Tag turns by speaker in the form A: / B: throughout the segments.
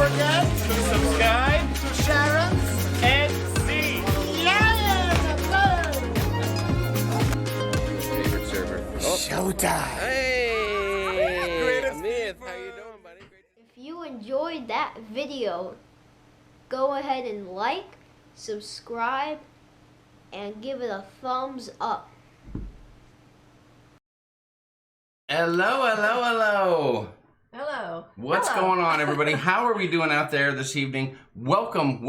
A: forget to subscribe to Sharon's and see.
B: Favorite server. Oh.
A: Showtime.
B: Hey, Amith, how you doing, buddy?
C: If you enjoyed that video, go ahead and like, subscribe, and give it a thumbs up.
B: Hello.
D: Hello.
B: What's going on, everybody? How are we doing out there this evening? Welcome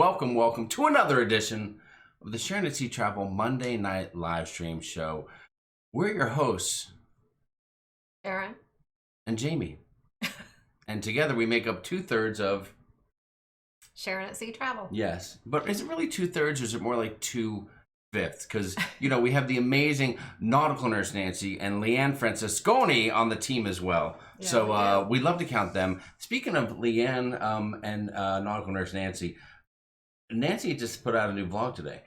B: to another edition of the Sharonatsea Travel Monday Night Livestream Show. We're your hosts,
D: Sharon
B: and Jamie. And together we make up 2/3 of...
D: Sharonatsea Travel.
B: Yes. But is it really 2/3 or is it more like 2/5? Because, you know, we have the amazing nautical nurse Nancy and Leanne Francisconi on the team as well.
D: Yeah,
B: So we love to count them. Speaking of Leanne and nautical nurse Nancy just put out a new vlog today.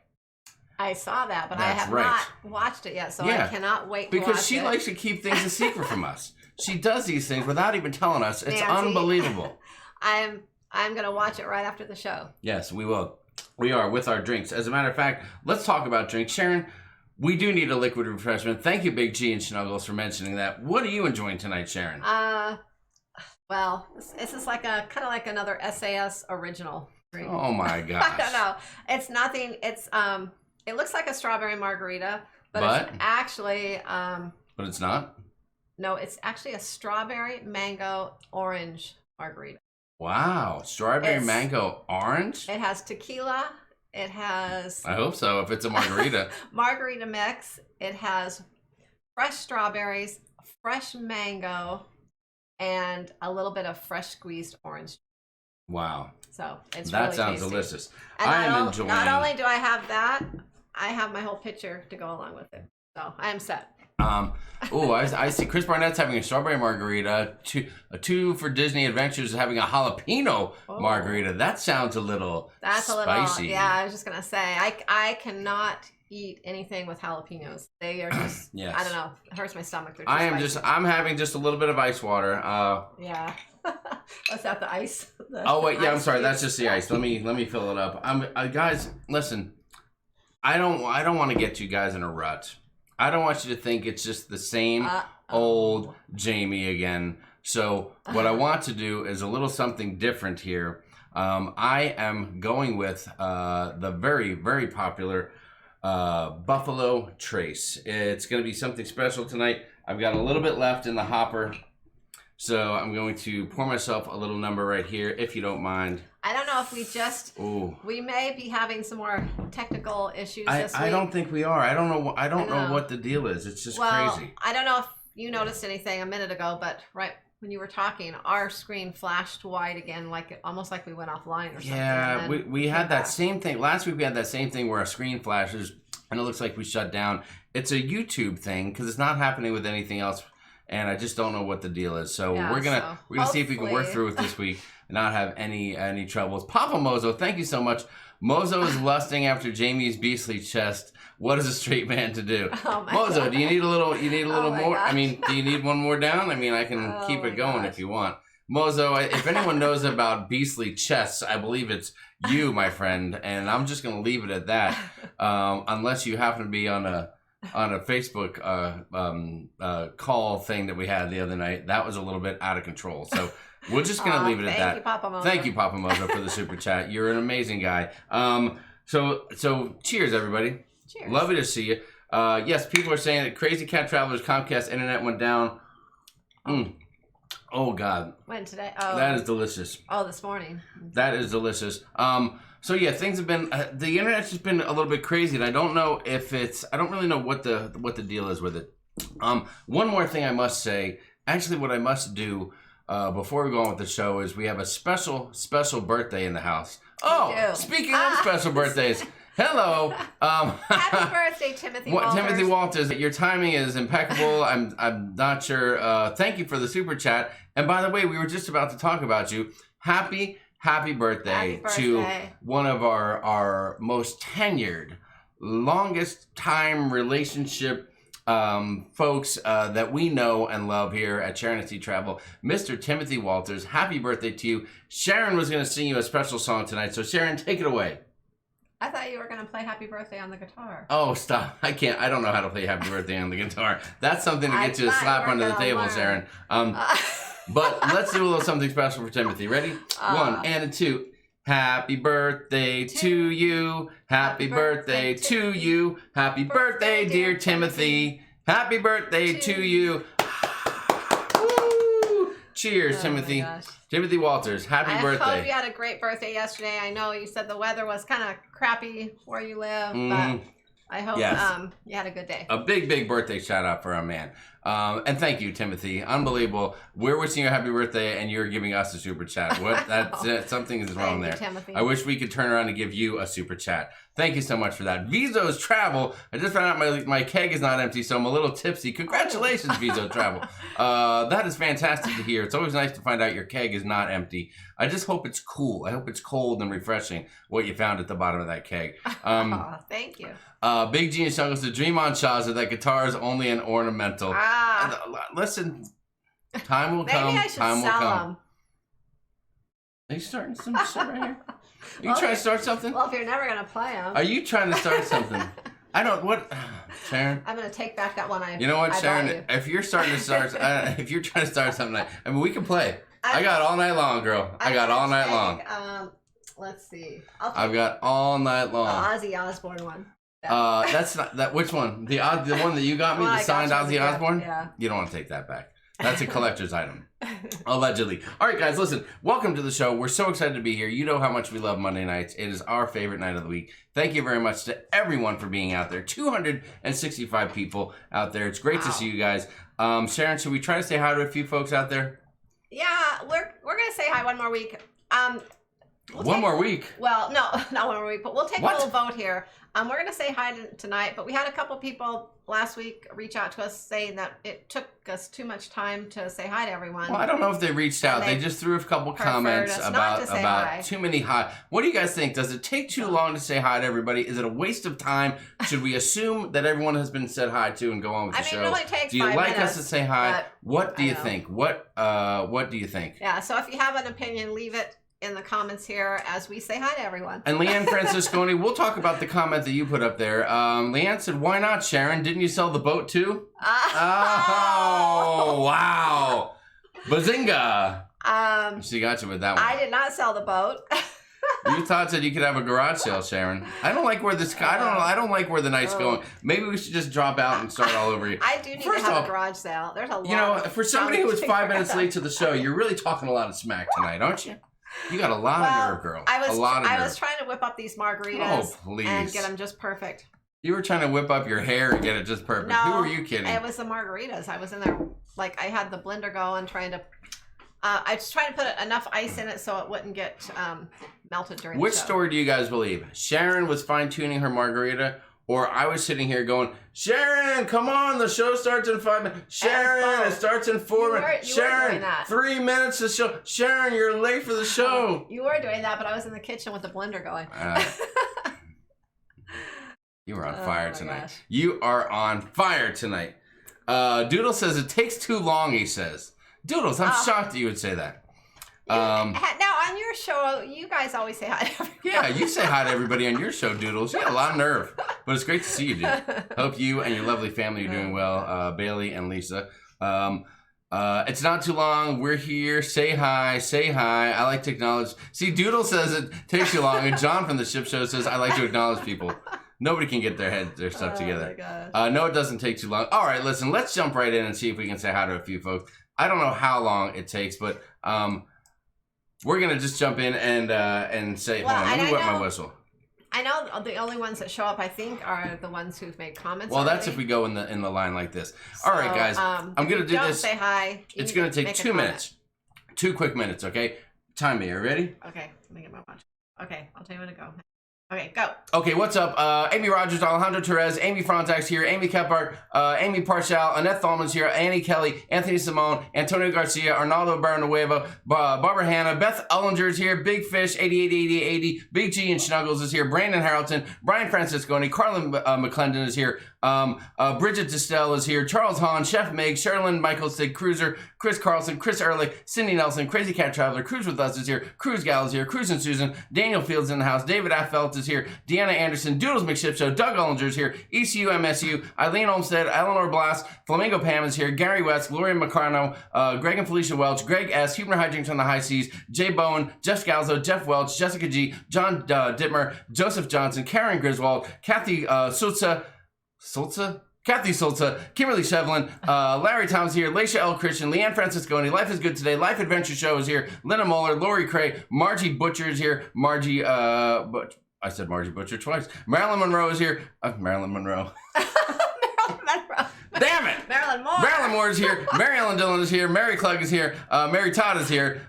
D: I saw that, but
B: That's
D: I have
B: right.
D: not watched it yet, so
B: Yeah,
D: I cannot wait to watch it.
B: Because she likes to keep things a secret from us. She does these things without even telling us. It's
D: Nancy,
B: unbelievable.
D: I'm going to watch it right after the show.
B: Yes, we will. We are with our drinks. As a matter of fact, let's talk about drinks. Sharon, we do need a liquid refreshment. Thank you, Big G and Snuggles, for mentioning that. What are you enjoying tonight, Sharon?
D: Well, this is like a kind of like another SAS original drink.
B: Oh my gosh.
D: I don't know. It's nothing. It's it looks like a strawberry margarita, but it's actually
B: But it's not?
D: no, it's actually a strawberry mango orange margarita.
B: Wow. Strawberry mango orange?
D: It has tequila. It has
B: I hope so, if it's a margarita.
D: margarita mix. It has fresh strawberries, fresh mango, and a little bit of fresh squeezed orange.
B: Wow.
D: So it's
B: That
D: really
B: sounds
D: tasty.
B: delicious.
D: And
B: I am enjoying...
D: Not only do I have that, I have my whole picture to go along with it. So I am set.
B: I see Chris Barnett's having a strawberry margarita. Two for Disney Adventures is having a jalapeno margarita. That sounds a little spicy.
D: Yeah, I was just gonna say I cannot eat anything with jalapenos. They are just
B: Yes.
D: I don't know. It hurts my stomach. They're too spicy.
B: I'm having just a little bit of ice water.
D: Yeah. What's that? The ice?
B: Oh wait, yeah, I'm sorry.
D: cube?
B: That's just the ice. Let me fill it up. Guys, listen. I don't want to get you guys in a rut. I don't want you to think it's just the same old Jamie again. So what I want to do is a little something different here. I am going with the very, very popular Buffalo Trace. It's going to be something special tonight. I've got a little bit left in the hopper. So I'm going to pour myself a little number right here, if you don't mind.
D: I don't know if we may be having some more technical issues this week.
B: I don't think we are. I don't know what the deal is. It's just crazy.
D: I don't know if you noticed anything a minute ago, but right when you were talking, our screen flashed white again, almost like we went offline or something.
B: Yeah, we had that same thing. Last week we had that same thing where our screen flashes and it looks like we shut down. It's a YouTube thing because it's not happening with anything else. And I just don't know what the deal is. So we're gonna see if we can work through it this week and not have any troubles. Papa Mozo, thank you so much. Mozo is lusting after Jamie's beastly chest. What is a straight man to do?
D: Oh my
B: Mozo,
D: God.
B: do you need a little more?
D: Gosh.
B: I mean, do you need one more down? I mean, I can keep it going if you want. Mozo, if anyone knows about beastly chests, I believe it's you, my friend, and I'm just gonna leave it at that. Unless you happen to be on a Facebook call thing that we had the other night. That was a little bit out of control. So we're just going to leave it at that.
D: Thank you, Papa Mozo.
B: Thank you, Papa Mozo, for the super chat. You're an amazing guy. So cheers, everybody.
D: Cheers.
B: Lovely to see you. Yes, people are saying that Crazy Cat Travelers Comcast internet went down. Oh, God.
D: When today? Oh,
B: That is delicious.
D: Oh, this morning.
B: That is delicious. So yeah, things have been the internet's just been a little bit crazy, and I don't know if I don't really know what the deal is with it. One more thing I must say. Actually, what I must do before we go on with the show is we have a special birthday in the house. Oh, speaking of special birthdays. Hello.
D: Happy birthday, Timothy Walters.
B: Timothy Walters, your timing is impeccable. I'm not sure. Thank you for the super chat. And by the way, we were just about to talk about you. Happy birthday to one of our most tenured, longest time relationship folks that we know and love here at Sharonatsea Travel, Mr. Timothy Walters. Happy birthday to you. Sharon was going to sing you a special song tonight, so Sharon, take it away.
D: I thought you were going to play Happy Birthday on the guitar.
B: Oh, stop. I can't. I don't know how to play Happy Birthday on the guitar. That's something to get you a slap under the table, Sharon. But let's do a little something special for Timothy. Ready? 1 and 2. Happy birthday to you. Happy birthday to you. Happy birthday, dear Timothy. Happy birthday to you. Woo! Cheers, Timothy. Timothy Walters, happy birthday.
D: I hope you had a great birthday yesterday. I know you said the weather was kind of crappy where you live, but I hope you had a good day.
B: A big, big birthday shout out for our man. And thank you, Timothy. Unbelievable. We're wishing you a happy birthday, and you're giving us a super chat. What? That's something is wrong there.
D: Timothy.
B: I wish we could turn around and give you a super chat. Thank you so much for that. Vizo's Travel. I just found out my keg is not empty, so I'm a little tipsy. Congratulations, Vizo Travel. That is fantastic to hear. It's always nice to find out your keg is not empty. I just hope it's cool. I hope it's cold and refreshing, what you found at the bottom of that keg.
D: Thank you.
B: Big Genius Jungle says, dream on Shaza that guitar is only an ornamental. Listen, time will come.
D: Maybe I should
B: time will
D: sell
B: come.
D: them.
B: Are you starting some shit right here? Are you trying to start something?
D: Well, if you're never going to play them.
B: Are you trying to start something? I don't, what, Sharon?
D: I'm going to take back that one
B: You know what, Sharon?
D: You.
B: If you're starting to start, if you're trying to start something, I mean, we can play. I got all night long, girl. I got all night long.
D: Let's see.
B: I've got all night long.
D: The Ozzy Osbourne one.
B: That's not that. Which one? The one that you got me, the signed Ozzy Osbourne.
D: Yeah.
B: You don't want to take that back. That's a collector's item, allegedly. All right, guys, listen. Welcome to the show. We're so excited to be here. You know how much we love Monday nights. It is our favorite night of the week. Thank you very much to everyone for being out there. 265 people out there. It's great to see you guys. Sharon, should we try to say hi to a few folks out there?
D: Yeah, we're gonna say hi one more week.
B: One more week?
D: Well, no, not one more week, but we'll take
B: What?
D: a little vote here. We're going to say hi tonight, but we had a couple people last week reach out to us saying that it took us too much time to say hi to everyone.
B: Well, I don't know if they reached out. They just threw a couple comments about too many hi. What do you guys think? Does it take too long to say hi to everybody? Is it a waste of time? Should we assume that everyone has been said hi to and go on with the show?
D: It only takes
B: do you
D: 5
B: like
D: minutes,
B: us to say hi? What do you think? What do you think?
D: Yeah, so if you have an opinion, leave it in the comments here as we say hi to everyone.
B: And Leanne Francisconi, we'll talk about the comment that you put up there. Leanne said, why not, Sharon? Didn't you sell the boat too? Oh, wow. Bazinga. She got you with that one.
D: I did not sell the boat.
B: You thought that you could have a garage sale, Sharon. I don't like where this. I don't like where the night's going. Maybe we should just drop out and start all over again.
D: I do need to have a garage sale. There's a lot.
B: You know, for somebody who was 5 minutes late to the show, you're really talking a lot of smack tonight, aren't you? You got a lot of nerve, girl.
D: I
B: was
D: was trying to whip up these margaritas.
B: Oh, please.
D: And get them just perfect.
B: You were trying to whip up your hair and get it just perfect.
D: No,
B: who are you kidding?
D: It was the margaritas. I was in there, like I had the blender going, trying to. I was trying to put enough ice in it so it wouldn't get melted during the show.
B: Which story do you guys believe? Sharon was fine-tuning her margarita, or I was sitting here going, Sharon, come on, the show starts in 5 minutes. Sharon, it starts in 4 minutes. Sharon, 3 minutes to show. Sharon, you're late for the show.
D: You were doing that, but I was in the kitchen with the blender going.
B: You were on fire tonight. Gosh. You are on fire tonight. Doodle says it takes too long, he says. Doodles, I'm shocked that you would say that.
D: Now, on your show, you guys always say hi to everybody.
B: Yeah, you say hi to everybody on your show, Doodles. You got a lot of nerve. But it's great to see you, dude. Hope you and your lovely family are doing well, Bailey and Lisa. It's not too long. We're here. Say hi. Say hi. I like to acknowledge. See, Doodle says it takes too long. And John from the Ship Show says, I like to acknowledge people. Nobody can get their stuff together. No, it doesn't take too long. All right, listen, let's jump right in and see if we can say hi to a few folks. I don't know how long it takes, but we're going to just jump in and say, hold on, let me wet my whistle.
D: I know the only ones that show up, I think, are the ones who've made comments.
B: Well, that's if we go in the line like this. So, all right, guys, I'm going to do this.
D: Say hi.
B: It's going to take 2 minutes. 2 quick minutes, okay? Time me. Are you ready?
D: Okay, let me get my watch. Okay, I'll tell you when to go. Okay, go.
B: Okay, what's up? Amy Rogers, Alejandro Torres, Amy Frontax here, Amy Kephart, Amy Parshall, Annette Thalman's here, Annie Kelly, Anthony Simone, Antonio Garcia, Arnaldo Barnuevo, Barbara Hanna, Beth Ullinger's here, Big Fish, 888080, Big G and Snuggles is here, Brandon Harrelton, Brian Francisconi, Carlin McClendon is here, Bridget Distel is here. Charles Hahn, Chef Meg, Sherilyn Michael, Sid Cruiser, Chris Carlson, Chris Ehrlich, Cindy Nelson, Crazy Cat Traveler, Cruise with Us is here. Cruise Gal is here. Cruise and Susan, Daniel Fields in the house. David Affelt is here. Deanna Anderson, Doodles McShipshow, Doug Ollinger is here. ECU MSU, Eileen Olmstead, Eleanor Blass, Flamingo Pam is here. Gary West, Gloria Macarno, Greg and Felicia Welch, Greg S, Huber Hijinks on the High Seas, Jay Bowen, Jeff Scalzo, Jeff Welch, Jessica G, John Dittmer, Joseph Johnson, Karen Griswold, Kathy Kathy Solza, Kimberly Shevlin, Larry Thomas here, Laisha L. Christian, Leanne Francisconi, Life is Good Today, Life Adventure Show is here, Linda Moeller, Lori Cray, Margie Butcher is here, I said Margie Butcher twice. Marilyn Monroe is here. Marilyn Monroe.
D: Marilyn Monroe.
B: Damn it!
D: Marilyn Moore.
B: Marilyn Moore is here. Mary Ellen Dillon is here. Mary Klug is here. Mary Todd is here.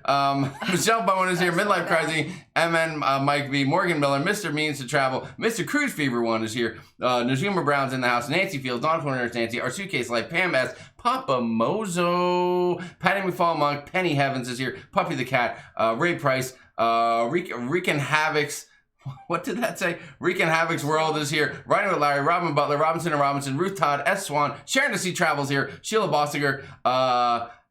B: Michelle Bowen is here. Midlife Crisis. MN Mike V. Morgan Miller. Mr. Means to Travel. Mr. Cruise Fever 1 is here. Najuma Brown's in the house. Nancy Fields. Dawn Corner Nancy. Our Suitcase Life. Pam S. Papa Mozo. Patty McFall Monk. Penny Heavens is here. Puppy the Cat. Ray Price. Rican Havoc's. What did that say? Recon Havoc's World is here. Riding with Larry, Robin Butler, Robinson and Robinson, Ruth Todd, S. Swan, Sharon to See Travels here, Sheila Bossiger,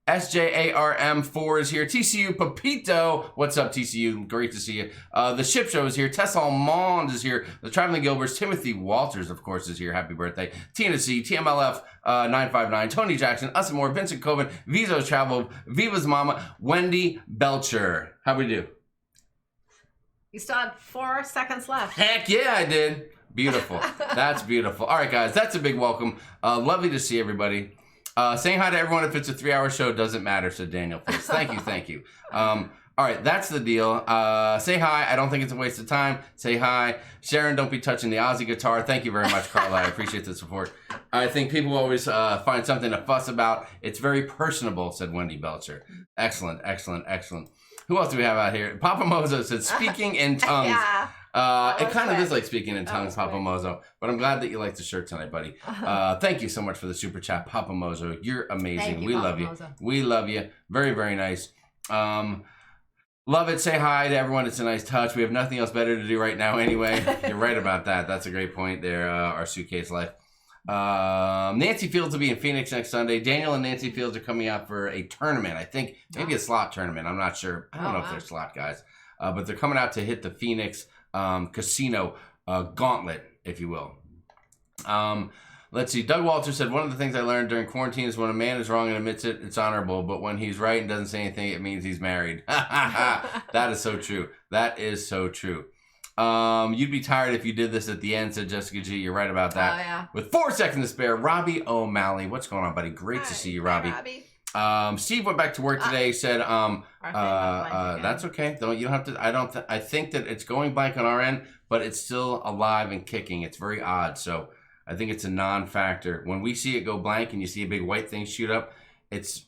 B: SJARM4 is here, TCU Papito, what's up TCU? Great to see you. The Ship Show is here, Tessa Almond is here, the Traveling Gilberts, Timothy Walters, of course, is here. Happy birthday. Tina C, TMLF 959, Tony Jackson, Us and More, Vincent Coven, Vizo's Travel, Viva's Mama, Wendy Belcher. How we do?
D: You still had 4 seconds left.
B: Heck yeah, I did. Beautiful. That's beautiful. All right, guys, that's a big welcome. Lovely to see everybody. Saying hi to everyone if it's a 3-hour show doesn't matter, said Daniel. Please. Thank you. All right, that's the deal. Say hi. I don't think it's a waste of time. Say hi. Sharon, don't be touching the Aussie guitar. Thank you very much, Carla. I appreciate the support. I think people always find something to fuss about. It's very personable, said Wendy Belcher. Excellent. Who else do we have out here? Papa Mozo said, speaking in tongues.
D: Yeah.
B: It kind of is like speaking in tongues, Papa Mozo. But I'm glad that you like the shirt tonight, buddy. Thank you so much for the super chat, Papa Mozo. You're amazing. We love you. Mozo. We love you. Very, very nice. Love it. Say hi to everyone. It's a nice touch. We have nothing else better to do right now anyway. You're right about that. That's a great point there, our Suitcase Life. Nancy Fields will be in Phoenix next Sunday. Daniel and Nancy Fields are coming out for a tournament. I think maybe a slot tournament. I'm not sure. I don't know if they're slot guys. But they're coming out to hit the Phoenix casino gauntlet, if you will. Let's see. Doug Walter said, one of the things I learned during quarantine is when a man is wrong and admits it, it's honorable. But when he's right and doesn't say anything, it means he's married. That is so true. That is so true. You'd be tired if you did this at the end, said Jessica G. You're right about that.
D: Oh, yeah.
B: With 4 seconds to spare, Robbie O'Malley. What's going on, buddy? Great to see you, Robbie.
D: Hi, Robbie.
B: Steve went back to work today. Said, that's okay. You don't have to. I think that it's going blank on our end, but it's still alive and kicking. It's very odd. So I think it's a non-factor. When we see it go blank and you see a big white thing shoot up, it's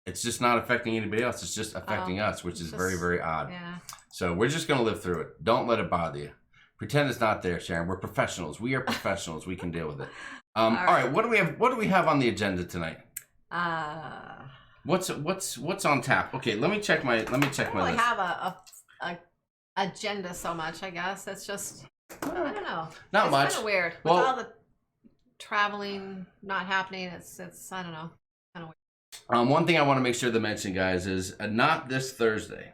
B: just not affecting anybody else. It's just affecting us, which is very, very odd.
D: Yeah.
B: So we're just going to live through it. Don't let it bother you. Pretend it's not there, Sharon. We're professionals. We are professionals. We can deal with it. All right. What do we have on the agenda tonight? What's on tap? Okay, let me check my list.
D: I don't really have a agenda so much, I guess. It's just I don't know.
B: Not much.
D: It's kind of weird. With all the traveling not happening, it's I don't know. Kind of weird.
B: One thing I want to make sure to mention, guys, is not this Thursday.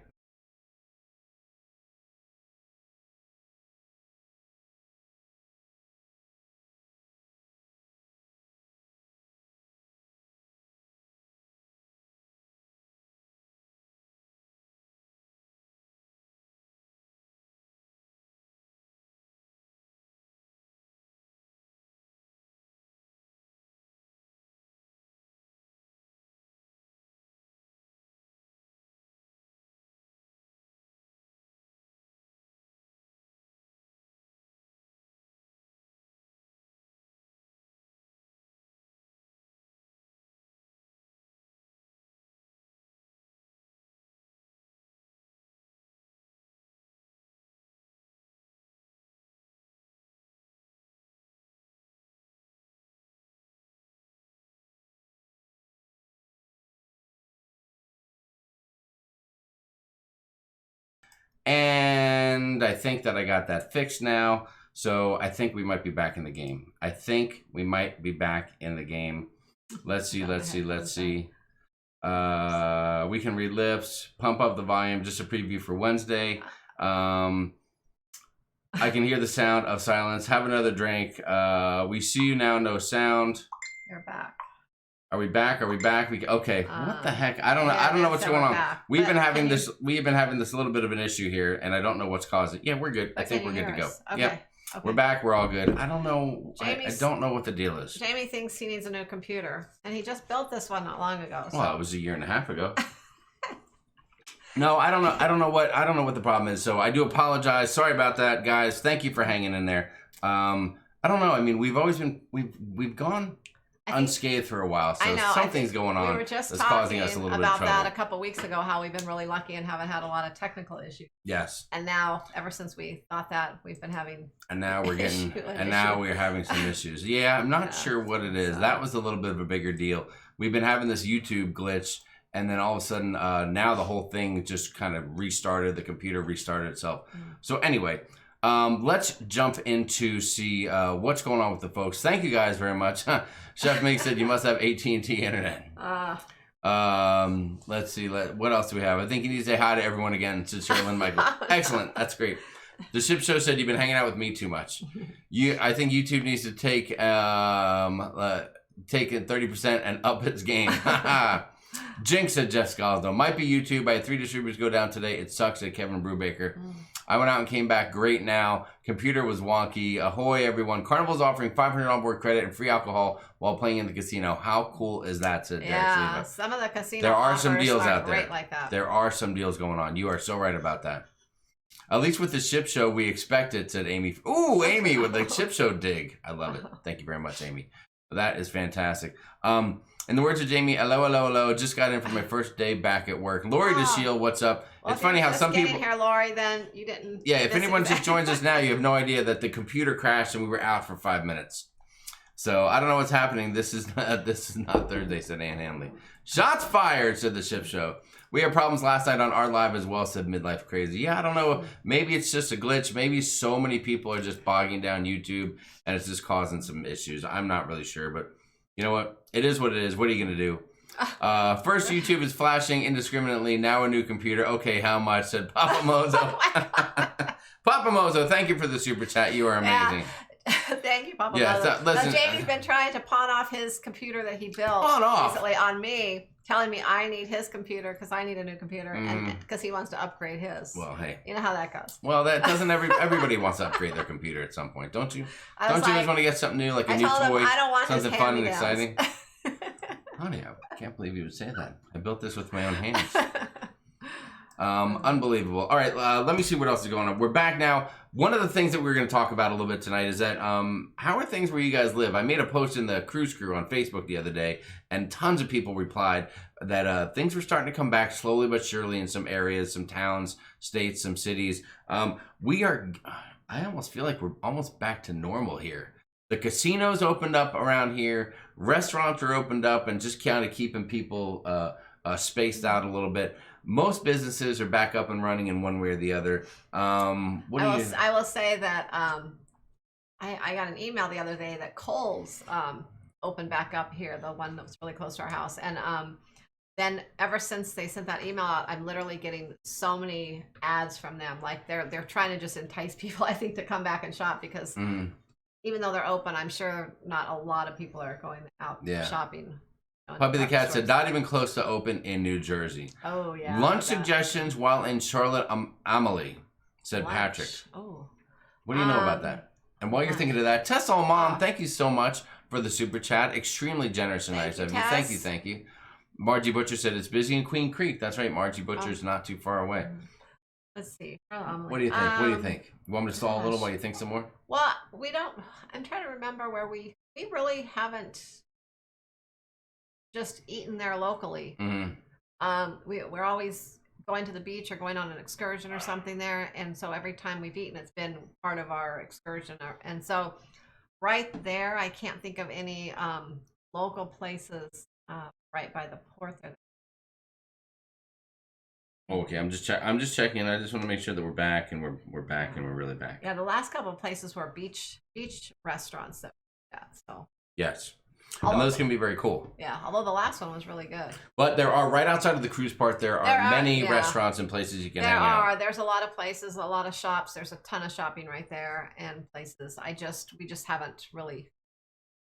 B: And I think that I got that fixed now. So I think we might be back in the game. Let's see. We can read lips, pump up the volume, just a preview for Wednesday. I can hear the sound of silence. Have another drink. We see you now, no sound.
D: You're back.
B: Are we back? Okay. What the heck? I don't know.
D: Yeah,
B: I don't know what's going on. We've been having
D: this
B: a little bit of an issue here, and I don't know what's caused it. Yeah, we're good. I think we're good to go.
D: Okay.
B: Yep. Okay. We're back. We're all good. I don't know. I don't know what the deal is.
D: Jamie thinks he needs a new computer, and he just built this one not long ago. So.
B: Well, it was a year and a half ago. No, I don't know. I don't know what the problem is. So I do apologize. Sorry about that, guys. Thank you for hanging in there. I don't know. I mean, we've gone unscathed for a while, so something's going on.
D: We were just
B: that's causing us a little bit of trouble.
D: about that a couple weeks ago. How we've been really lucky and haven't had a lot of technical issues.
B: Yes.
D: And now, ever since we thought that, we've been having.
B: And now we're getting. Now we're having some issues. Yeah, I'm not sure what it is. That was a little bit of a bigger deal. We've been having this YouTube glitch. And then all of a sudden, now the whole thing just kind of restarted. The computer restarted itself. So anyway, let's jump into see what's going on with the folks. Thank you guys very much. Chef Mink said you must have AT&T internet. Let's see. What else do we have? I think you need to say hi to everyone again. To Sherilyn Michael. Excellent. That's great. The Ship Show said you've been hanging out with me too much. I think YouTube needs to take it 30% and up its game. Jinx said Jeff Scalzo. Might be YouTube. I had 3 distributors go down today. It sucks, said Kevin Brubaker. I went out and came back great now. Computer was wonky. Ahoy, everyone. Carnival's offering 500 onboard credit and free alcohol while playing in the casino. How cool is that? Said
D: yeah, some of the casino
B: there are some deals out there.
D: Great like that.
B: There are some deals going on. You are so right about that. At least with the Ship Show, we expect it, said Amy. Ooh, Amy with the Ship Show dig. I love it. Thank you very much, Amy. That is fantastic. In the words of Jamie, hello. Just got in for my first day back at work. Lori DeShield, what's up?
D: Well,
B: it's funny how some people.
D: Here, Lori, then you didn't.
B: Yeah, if anyone just joins us now, you have no idea that the computer crashed and we were out for 5 minutes. So I don't know what's happening. This is not Thursday, said Ann Hanley. Shots fired, said the Ship Show. We had problems last night on our live as well, said Midlife Crazy. Yeah, I don't know. Maybe it's just a glitch. Maybe so many people are just bogging down YouTube and it's just causing some issues. I'm not really sure, but you know what? It is what it is. What are you going to do? First, YouTube is flashing indiscriminately. Now a new computer. Okay, how much? Said Papa Mozo. Papa Mozo, thank you for the super chat. You are amazing.
D: Yeah. Thank you, Papa Mozo.
B: Listen,
D: Jamie's been trying to pawn off his computer that he built recently on me, telling me I need his computer because I need a new computer and because he wants to upgrade his.
B: Well, hey.
D: You know how that goes.
B: Well, that doesn't everybody wants to upgrade their computer at some point, don't you? Don't you always want to get something new, like a new toy, something fun and exciting? Honey, I can't believe you would say that. I built this with my own hands. Unbelievable. All right, let me see what else is going on. We're back now. One of the things that we're going to talk about a little bit tonight is that how are things where you guys live? I made a post in the Cruise Crew on Facebook the other day, and tons of people replied that things were starting to come back slowly but surely in some areas, some towns, states, some cities. I almost feel like we're almost back to normal here. The casinos opened up around here. Restaurants are opened up and just kind of keeping people spaced out a little bit. Most businesses are back up and running in one way or the other. I
D: will say that I got an email the other day that Kohl's opened back up here, the one that was really close to our house. And then ever since they sent that email out, I'm literally getting so many ads from them. Like they're trying to just entice people, I think, to come back and shop because even though they're open, I'm sure not a lot of people are going out shopping.
B: Puppy the Cat said, not even close to open in New Jersey.
D: Oh, yeah.
B: Lunch suggestions while in Charlotte, Amelie, said
D: Lunch.
B: Patrick.
D: Oh.
B: What do you know about that? And while you're thinking of that, Tess All Mom, thank you so much for the super chat. Extremely generous and nice of you. Thank you. Margie Butcher said, it's busy in Queen Creek. That's right. Margie Butcher's not too far away.
D: Let's see.
B: What do you think? You want me to stall a little while you think some more?
D: Well, I'm trying to remember where we really haven't just eaten there locally. We're always going to the beach or going on an excursion or something there, and so every time we've eaten, it's been part of our excursion. And so right there, I can't think of any local places right by the port there.
B: Okay, I'm just checking. I just want to make sure that we're back and we're back and we're really back.
D: Yeah, the last couple of places were beach restaurants that we got. So
B: yes. And those can be very cool.
D: Yeah, although the last one was really good.
B: But there are, right outside of the cruise park, there are many restaurants and places you can hang out.
D: There's a lot of places, a lot of shops. There's a ton of shopping right there and places. We just haven't really,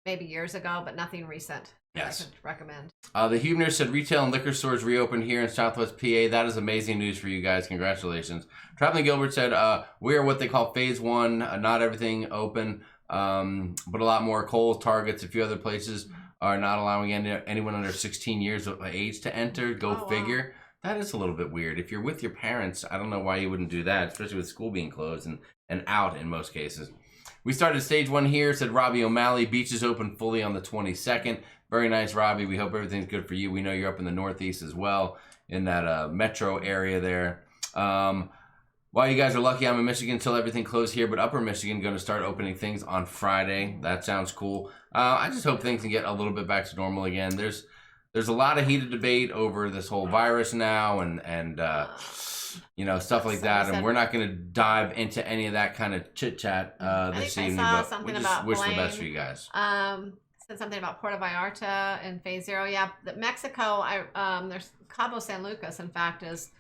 D: maybe years ago, but nothing recent.
B: Yes.
D: I could recommend.
B: The Huebner said retail and liquor stores reopened here in Southwest PA. That is amazing news for you guys. Congratulations. Traveling Gilbert said, we are what they call phase one. Not everything open. But a lot more. Kohl's, Targets, a few other places are not allowing anyone under 16 years of age to enter. Go figure. Wow. That is a little bit weird. If you're with your parents, I don't know why you wouldn't do that, especially with school being closed and out in most cases. We started stage one here, said Robbie O'Malley. Beaches open fully on the 22nd. Very nice, Robbie. We hope everything's good for you. We know you're up in the Northeast as well, in that metro area there. Well, you guys are lucky I'm in Michigan until everything closed here, but Upper Michigan going to start opening things on Friday. That sounds cool. I just hope things can get a little bit back to normal again. There's a lot of heated debate over this whole virus now and you know, stuff like that, and we're not going to dive into any of that kind of chit-chat this evening, but we just wish the best for you guys.
D: Said something about Puerto Vallarta and phase 0. Yeah, Mexico, there's Cabo San Lucas, in fact, is...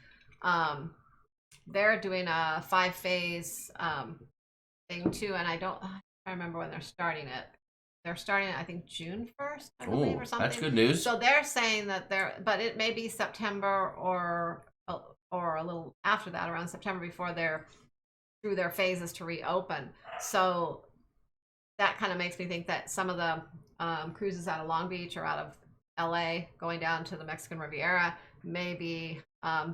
D: they're doing a 5-phase thing too, and I remember when they're starting it. They're starting it, I think, June 1st, I believe, or something.
B: That's good news.
D: So they're saying that but it may be September or a little after that, around September, before they're through their phases to reopen. So that kind of makes me think that some of the cruises out of Long Beach or out of LA going down to the Mexican Riviera may be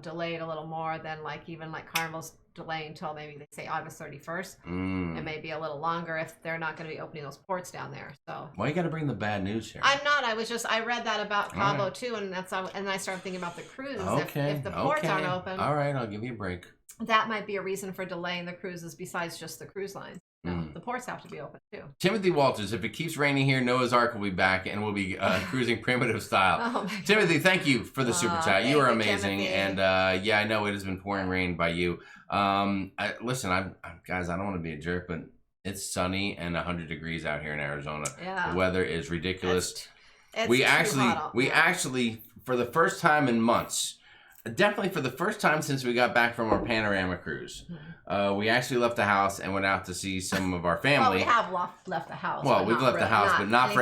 D: delayed a little more than even Carnival's delaying until maybe they say August 31st. It may be a little longer if they're not going to be opening those ports down there. So
B: why you got to bring the bad news here?
D: I'm not. I read that about Cabo too, and I started thinking about the cruises.
B: Okay.
D: If the ports aren't open,
B: all right, I'll give you a break.
D: That might be a reason for delaying the cruises besides just the cruise lines. No, the ports have to be open too.
B: Timothy Walters, if it keeps raining here, Noah's Ark will be back and we'll be cruising primitive style. Timothy, thank you for the super chat. You are amazing. Timothy. And yeah, I know it has been pouring rain by you. Listen, guys, I don't want to be a jerk, but it's sunny and 100 degrees out here in Arizona. Yeah. The weather is ridiculous. We actually, for the first time in months, definitely for the first time since we got back from our panorama cruise, we actually left the house and went out to see some of our family.
D: Well, we have left the house.
B: Well, we've left the house, but not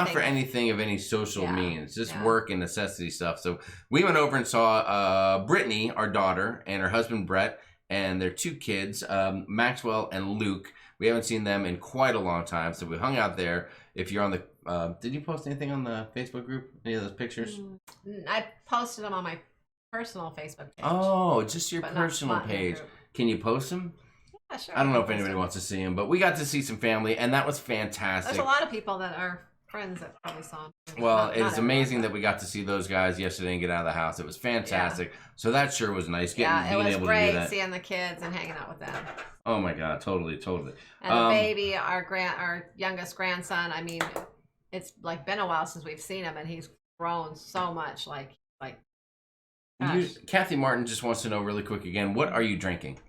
B: for anything of any social means, just work and necessity stuff. So we went over and saw Brittany, our daughter, and her husband Brett, and their 2 kids, Maxwell and Luke. We haven't seen them in quite a long time, so we hung out there. If you're on the, did you post anything on the Facebook group? Any of those pictures?
D: I posted them on my personal Facebook page.
B: Oh, just your personal page. Can you post them?
D: Yeah, sure.
B: I don't know if anybody wants to see them, but we got to see some family, and that was fantastic.
D: There's a lot of people that are friends that probably saw them.
B: Well, it's amazing that we got to see those guys yesterday and get out of the house. It was fantastic. Yeah. So that sure was nice. Being able to do that. It was great
D: seeing the kids and hanging out with them.
B: Oh my God, totally.
D: And the baby, our youngest grandson. I mean, it's been a while since we've seen him, and he's grown so much.
B: Kathy Martin just wants to know really quick again, what are you drinking?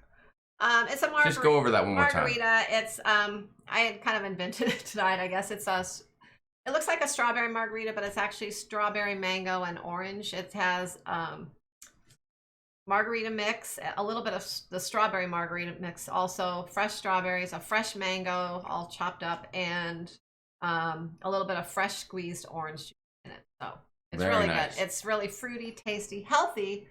D: It's a margarita.
B: Just go over that one more time.
D: Margarita. It's I had kind of invented it tonight. I guess it looks like a strawberry margarita, but it's actually strawberry, mango, and orange. It has margarita mix, a little bit of the strawberry margarita mix, also fresh strawberries, a fresh mango, all chopped up, and a little bit of fresh squeezed orange juice in it. So. It's really good. It's really fruity, tasty, healthy,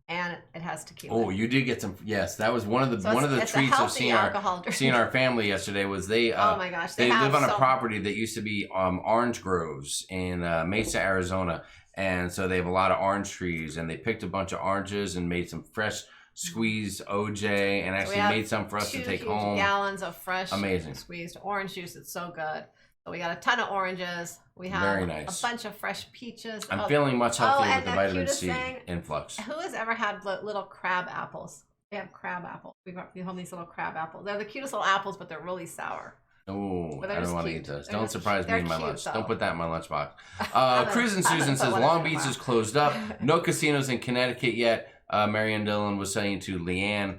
D: and it has tequila.
B: Oh, you did get some. Yes, that was one of the treats of seeing our family yesterday. Was they?
D: Oh my gosh,
B: they live on a property that used to be orange groves in Mesa, Arizona, and so they have a lot of orange trees. And they picked a bunch of oranges and made some fresh squeezed OJ, and actually made some for us to take home.
D: 2 gallons of fresh, squeezed orange juice. It's so good. So we got a ton of oranges. We have a bunch of fresh peaches.
B: I'm feeling much healthier with the vitamin C influx.
D: Who has ever had little crab apples? They have crab apples. We home these little crab apples. They're the cutest little apples, but they're really sour.
B: Oh, I don't want to eat those. Don't surprise me in my lunch. Though. Don't put that in my lunchbox. Cruising Susan says Long Beach is closed up. No casinos in Connecticut yet. Marianne Dillon was saying to Leanne.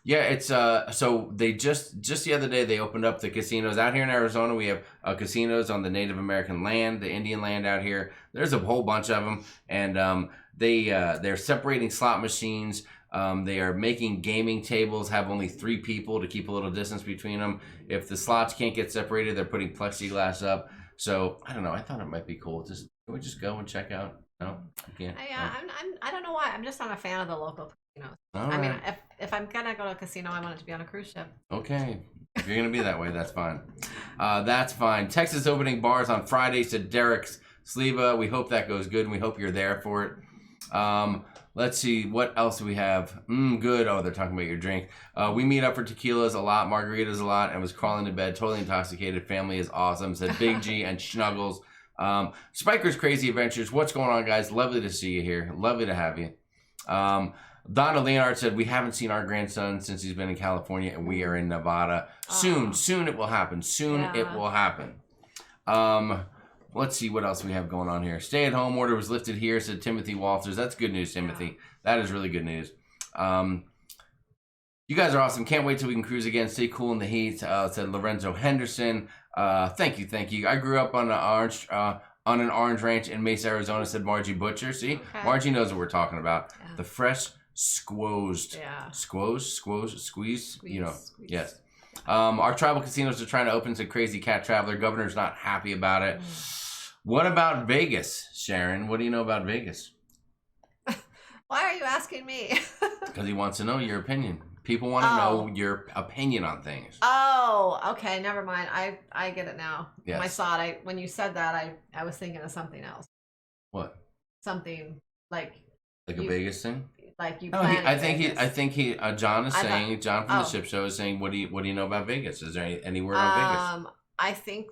B: Yeah, it's so they just the other day they opened up the casinos out here in Arizona. We have casinos on the Native American land, the Indian land out here. There's a whole bunch of them, and they're separating slot machines. They are making gaming tables have only 3 people to keep a little distance between them. If the slots can't get separated, they're putting plexiglass up. So I don't know. I thought it might be cool. Can we just go and check out? No, you can't.
D: I don't know why. I'm just not a fan of the local casinos. I mean, if I'm gonna go to a casino, I want it to be on a cruise ship.
B: Okay, if you're gonna be that way, that's fine. That's fine. Texas opening bars on Friday, said Derek Sleva. We hope that goes good, and we hope you're there for it. Let's see, what else do we have? Good. Oh, they're talking about your drink. We meet up for tequilas a lot, margaritas a lot, and was crawling to bed, totally intoxicated. Family is awesome, said Big G and Snuggles. Spiker's Crazy Adventures. What's going on, guys? Lovely to see you here. Lovely to have you. Donna Leonard said, we haven't seen our grandson since he's been in California, and we are in Nevada. Soon it will happen. It will happen. Let's see what else we have going on here. Stay-at-home order was lifted here, said Timothy Walters. That's good news, Timothy. That is really good news. You guys are awesome. Can't wait till we can cruise again. Stay cool in the heat, said Lorenzo Henderson. Thank you. I grew up on an orange ranch in Mesa, Arizona, said Margie Butcher. See? Okay. Margie knows what we're talking about. Yeah. The fresh squoze. Yeah. Squeeze. You know, squeeze. Yes. Our tribal casinos are trying to open, said Crazy Cat Traveler. Governor's not happy about it. What about Vegas, Sharon? What do you know about Vegas?
D: Why are you asking me?
B: Because he wants to know your opinion. People want to know your opinion on things.
D: Oh, okay. Never mind. I get it now.
B: Yes.
D: When I saw it, when you said that, I was thinking of something else.
B: What?
D: Something like
B: a Vegas thing?
D: Like you.
B: I think John is saying, John from the Ship Show is saying, what do you know about Vegas? Is there any word on Vegas?
D: I think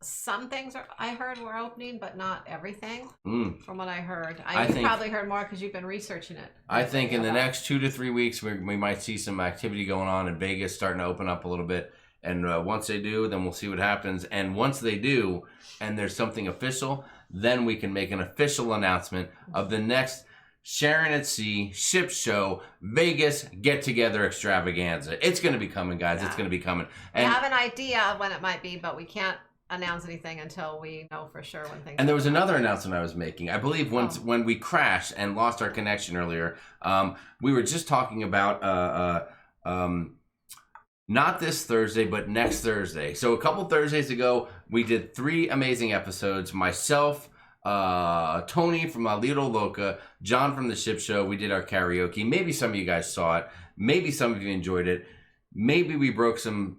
D: some things I heard were opening, but not everything. From what I heard, you probably heard more because you've been researching it.
B: I think in the next 2 to 3 weeks, we might see some activity going on in Vegas, starting to open up a little bit. And once they do, then we'll see what happens. And once they do, and there's something official, then we can make an official announcement of the next Sharon at Sea Ship Show Vegas Get Together Extravaganza. It's going to be coming, guys. Yeah. It's going to be coming. And
D: we have an idea of when it might be, but we can't announce anything until we know for sure when things.
B: And there was another announcement I was making. I believe when we crashed and lost our connection earlier, we were just talking about not this Thursday, but next Thursday. So a couple Thursdays ago, we did 3 amazing episodes. Myself, Tony from La Lido Loca, John from the Ship Show. We did our karaoke. Maybe some of you guys saw it. Maybe some of you enjoyed it. Maybe we broke some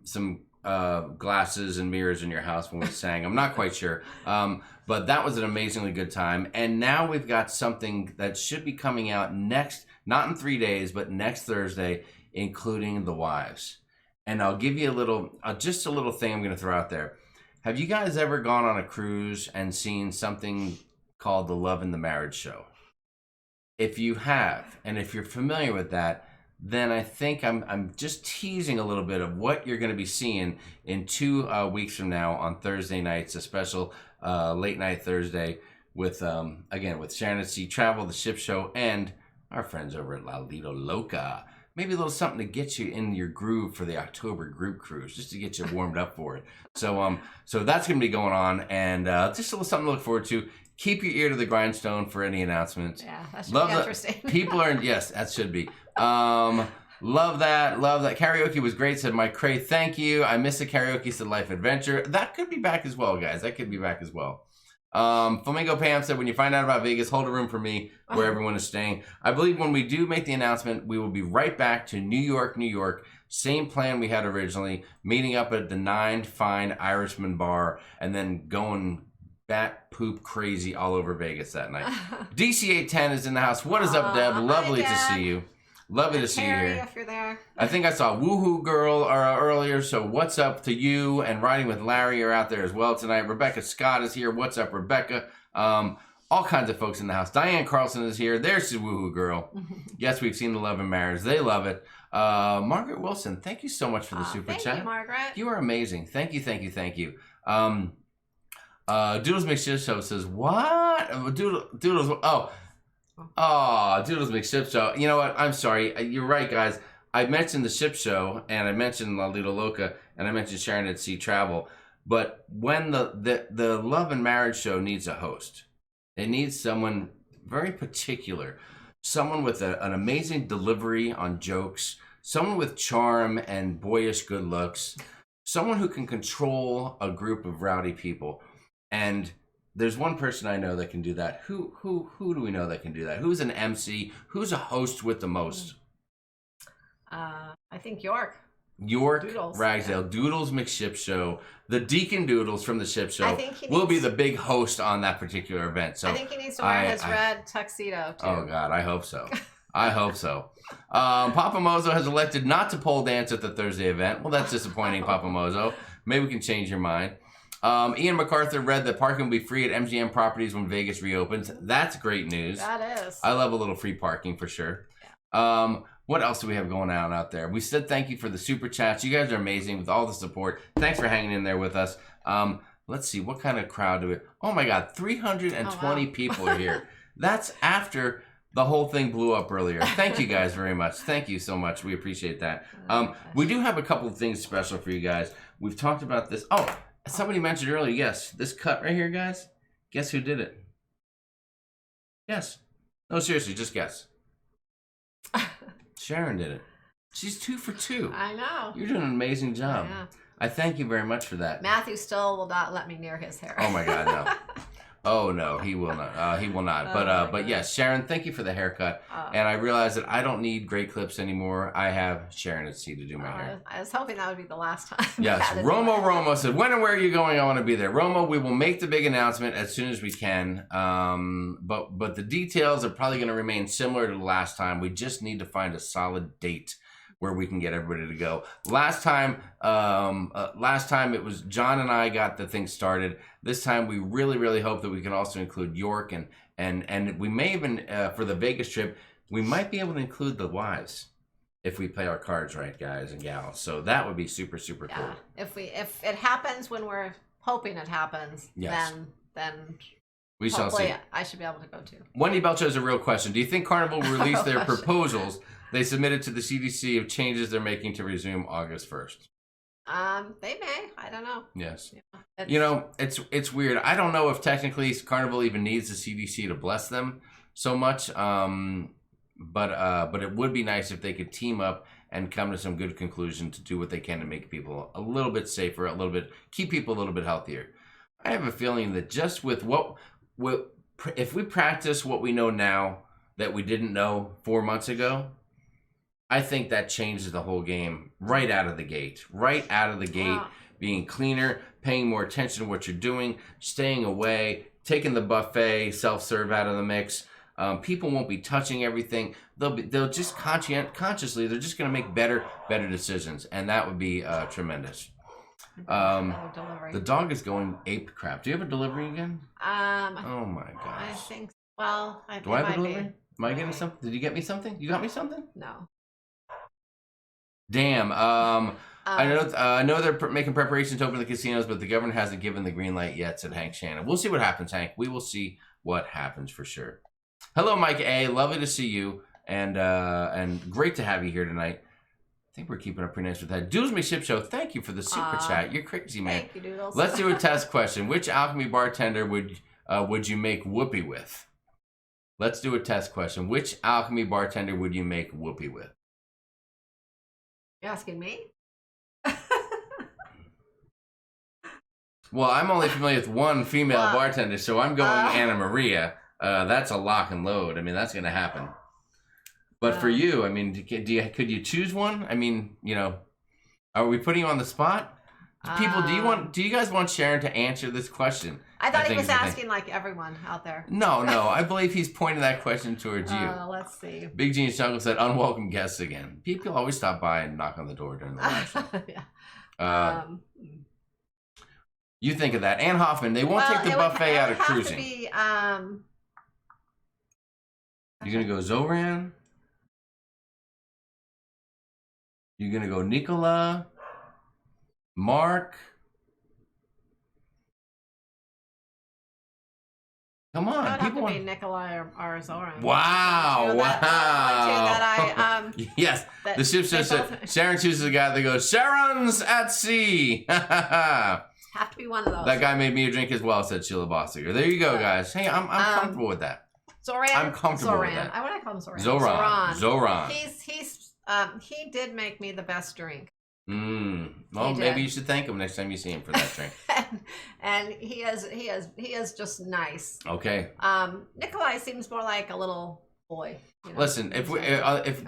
B: glasses and mirrors in your house when we sang. I'm not quite sure. But that was an amazingly good time. And now we've got something that should be coming out next, not in 3 days, but next Thursday, including the wives. And I'll give you just a little thing I'm going to throw out there. Have you guys ever gone on a cruise and seen something called the Love and the Marriage Show? If you have, and if you're familiar with that, then I think I'm just teasing a little bit of what you're going to be seeing in 2 weeks from now on Thursday nights, a special late night Thursday with Sharon at Sea Travel, the Ship Show, and our friends over at La Lido Loca. Maybe a little something to get you in your groove for the October group cruise, just to get you warmed up for it. So that's going to be going on, and just a little something to look forward to. Keep your ear to the grindstone for any announcements.
D: Yeah, that should be interesting.
B: People are, yes, that should be. Love that. Karaoke was great, said Mike Cray. Thank you. I miss the karaoke, said Life Adventure. That could be back as well, guys. That could be back as well. Flamingo Pam said, when you find out about Vegas, hold a room for me where everyone is staying. I believe when we do make the announcement, we will be right back to New York. Same plan we had originally, meeting up at the 9 Fine Irishman Bar and then going bat poop crazy all over Vegas that night. DC810 is in the house. What is up, Deb? Lovely to see you. Lovely to see you here.
D: If you're there.
B: I think I saw Woohoo Girl earlier, so what's up to you? And Riding with Larry are out there as well tonight. Rebecca Scott is here. What's up, Rebecca? All kinds of folks in the house. Diane Carlson is here. There's the Woohoo Girl. Yes, we've seen the Love and Marriage. They love it. Margaret Wilson, thank you so much for the super chat.
D: Thank you, Margaret.
B: You are amazing. Thank you. Doodles Makes Shit Show says, what? Doodles, Oh, Doodles McShip Show. You know what? I'm sorry. You're right, guys. I mentioned the ship show, and I mentioned La Lita Loca, and I mentioned Sharon at Sea Travel. But when the Love and Marriage show needs a host, it needs someone very particular, someone with an amazing delivery on jokes, someone with charm and boyish good looks, someone who can control a group of rowdy people. And there's one person I know that can do that. Who do we know that can do that? Who's an MC? Who's a host with the most?
D: I think York Doodles,
B: Ragsdale,
D: yeah.
B: Doodles McShip Show. The Deacon Doodles from the Ship Show
D: I think he
B: will be
D: needs-
B: the big host on that particular event. So
D: I think he needs to wear his red tuxedo too.
B: Oh God, I hope so. I hope so. Papa Mozo has elected not to pole dance at the Thursday event. Well, that's disappointing, Papa Mozo. Maybe we can change your mind. Ian MacArthur read that parking will be free at MGM properties when Vegas reopens. That's great news.
D: That is.
B: I love a little free parking for sure. What else do we have going on out there? We said thank you for the super chats. You guys are amazing with all the support. Thanks for hanging in there with us. Let's see, what kind of crowd do we... Oh my God, 320 people are here. That's after the whole thing blew up earlier. Thank you guys very much. Thank you so much. We appreciate that. We do have a couple of things special for you guys. We've talked about this. Oh, somebody mentioned earlier, yes, this cut right here, guys. Guess who did it? Yes. No, seriously, just guess. Sharon did it. She's 2 for 2.
D: I know.
B: You're doing an amazing job.
D: Yeah.
B: I thank you very much for that.
D: Matthew still will not let me near his hair.
B: Oh my God, no. Oh no, he will not. He will not. But yes, Sharon, thank you for the haircut. And I realize that I don't need great clips anymore. I have Sharon at Sea to do my hair.
D: I was hoping that would be the last time.
B: Yes, Romo said, when and where are you going? I want to be there. Romo, we will make the big announcement as soon as we can. But the details are probably going to remain similar to the last time. We just need to find a solid date where we can get everybody to go. Last time it was John and I got the thing started. This time we really hope that we can also include York and we may even for the Vegas trip we might be able to include the wives if we play our cards right, guys and gals. So that would be super cool.
D: If it happens when we're hoping it happens,
B: yes.
D: then
B: we shall see.
D: I should be able to go too.
B: Wendy Belcher has a real question. Do you think Carnival will release their proposals they submitted to the CDC of changes they're making to resume August 1st?
D: They may. I don't know.
B: Yes.
D: Yeah,
B: you know, it's weird. I don't know if technically Carnival even needs the CDC to bless them so much. But it would be nice if they could team up and come to some good conclusion to do what they can to make people a little bit safer, keep people a little bit healthier. I have a feeling that just with if we practice what we know now that we didn't know 4 months ago, I think that changes the whole game right out of the gate. Wow. Being cleaner, paying more attention to what you're doing, staying away, taking the buffet, self-serve out of the mix. People won't be touching everything. They'll just consciously, they're just going to make better decisions. And that would be tremendous. The dog is going ape crap. Do you have a delivery again?
D: Oh
B: my gosh.
D: I think, well,
B: do I have a delivery? Am I getting something? Did you get me something? You got me something?
D: No.
B: Damn. I know they're making preparations to open the casinos, but the governor hasn't given the green light yet, said Hank Shannon. We'll see what happens, Hank. We will see what happens for sure. Hello, Mike A. Lovely to see you, and great to have you here tonight. I think we're keeping up pretty nice with that. Doodles McShip Show, thank you for the super chat. You're crazy, man.
D: Thank you, Doodles.
B: Let's do a test question. Which alchemy bartender would you make whoopee with? Let's do a test question. Which alchemy bartender would you make whoopee with?
D: You're asking me?
B: Well, I'm only familiar with one female bartender, so I'm going Anna Maria. That's a lock and load. I mean, that's going to happen. But for you, I mean, could you choose one? I mean, you know, are we putting you on the spot? People, do you guys want Sharon to answer this question?
D: I thought he was asking like everyone out there.
B: No, I believe he's pointing that question towards you.
D: Let's see.
B: Big Genius Jungle said, unwelcome guests again. People always stop by and knock on the door during the live show.
D: Yeah.
B: You think of that. Ann Hoffman, they won't take the buffet out of cruising.
D: Be,
B: You're going to go Zoran? You're going to go Nicola? Mark? Come on,
D: That would have
B: people.
D: to be Nikolai or Zoran.
B: Wow!
D: Wow!
B: Yes, the ship just said Sharon chooses a guy that goes Sharon's at sea.
D: Have to be one of those.
B: That guy made me a drink as well, said Sheila Bossiger. There you go, guys. Hey, I'm comfortable with that.
D: Zoran.
B: I'm comfortable with
D: Zoran.
B: that.
D: I want to call him Zoran.
B: Zoran.
D: He did make me the best drink.
B: Well, maybe you should thank him next time you see him for that drink.
D: and he is just nice.
B: Okay.
D: Nikolai seems more like a little boy. You know?
B: Listen, if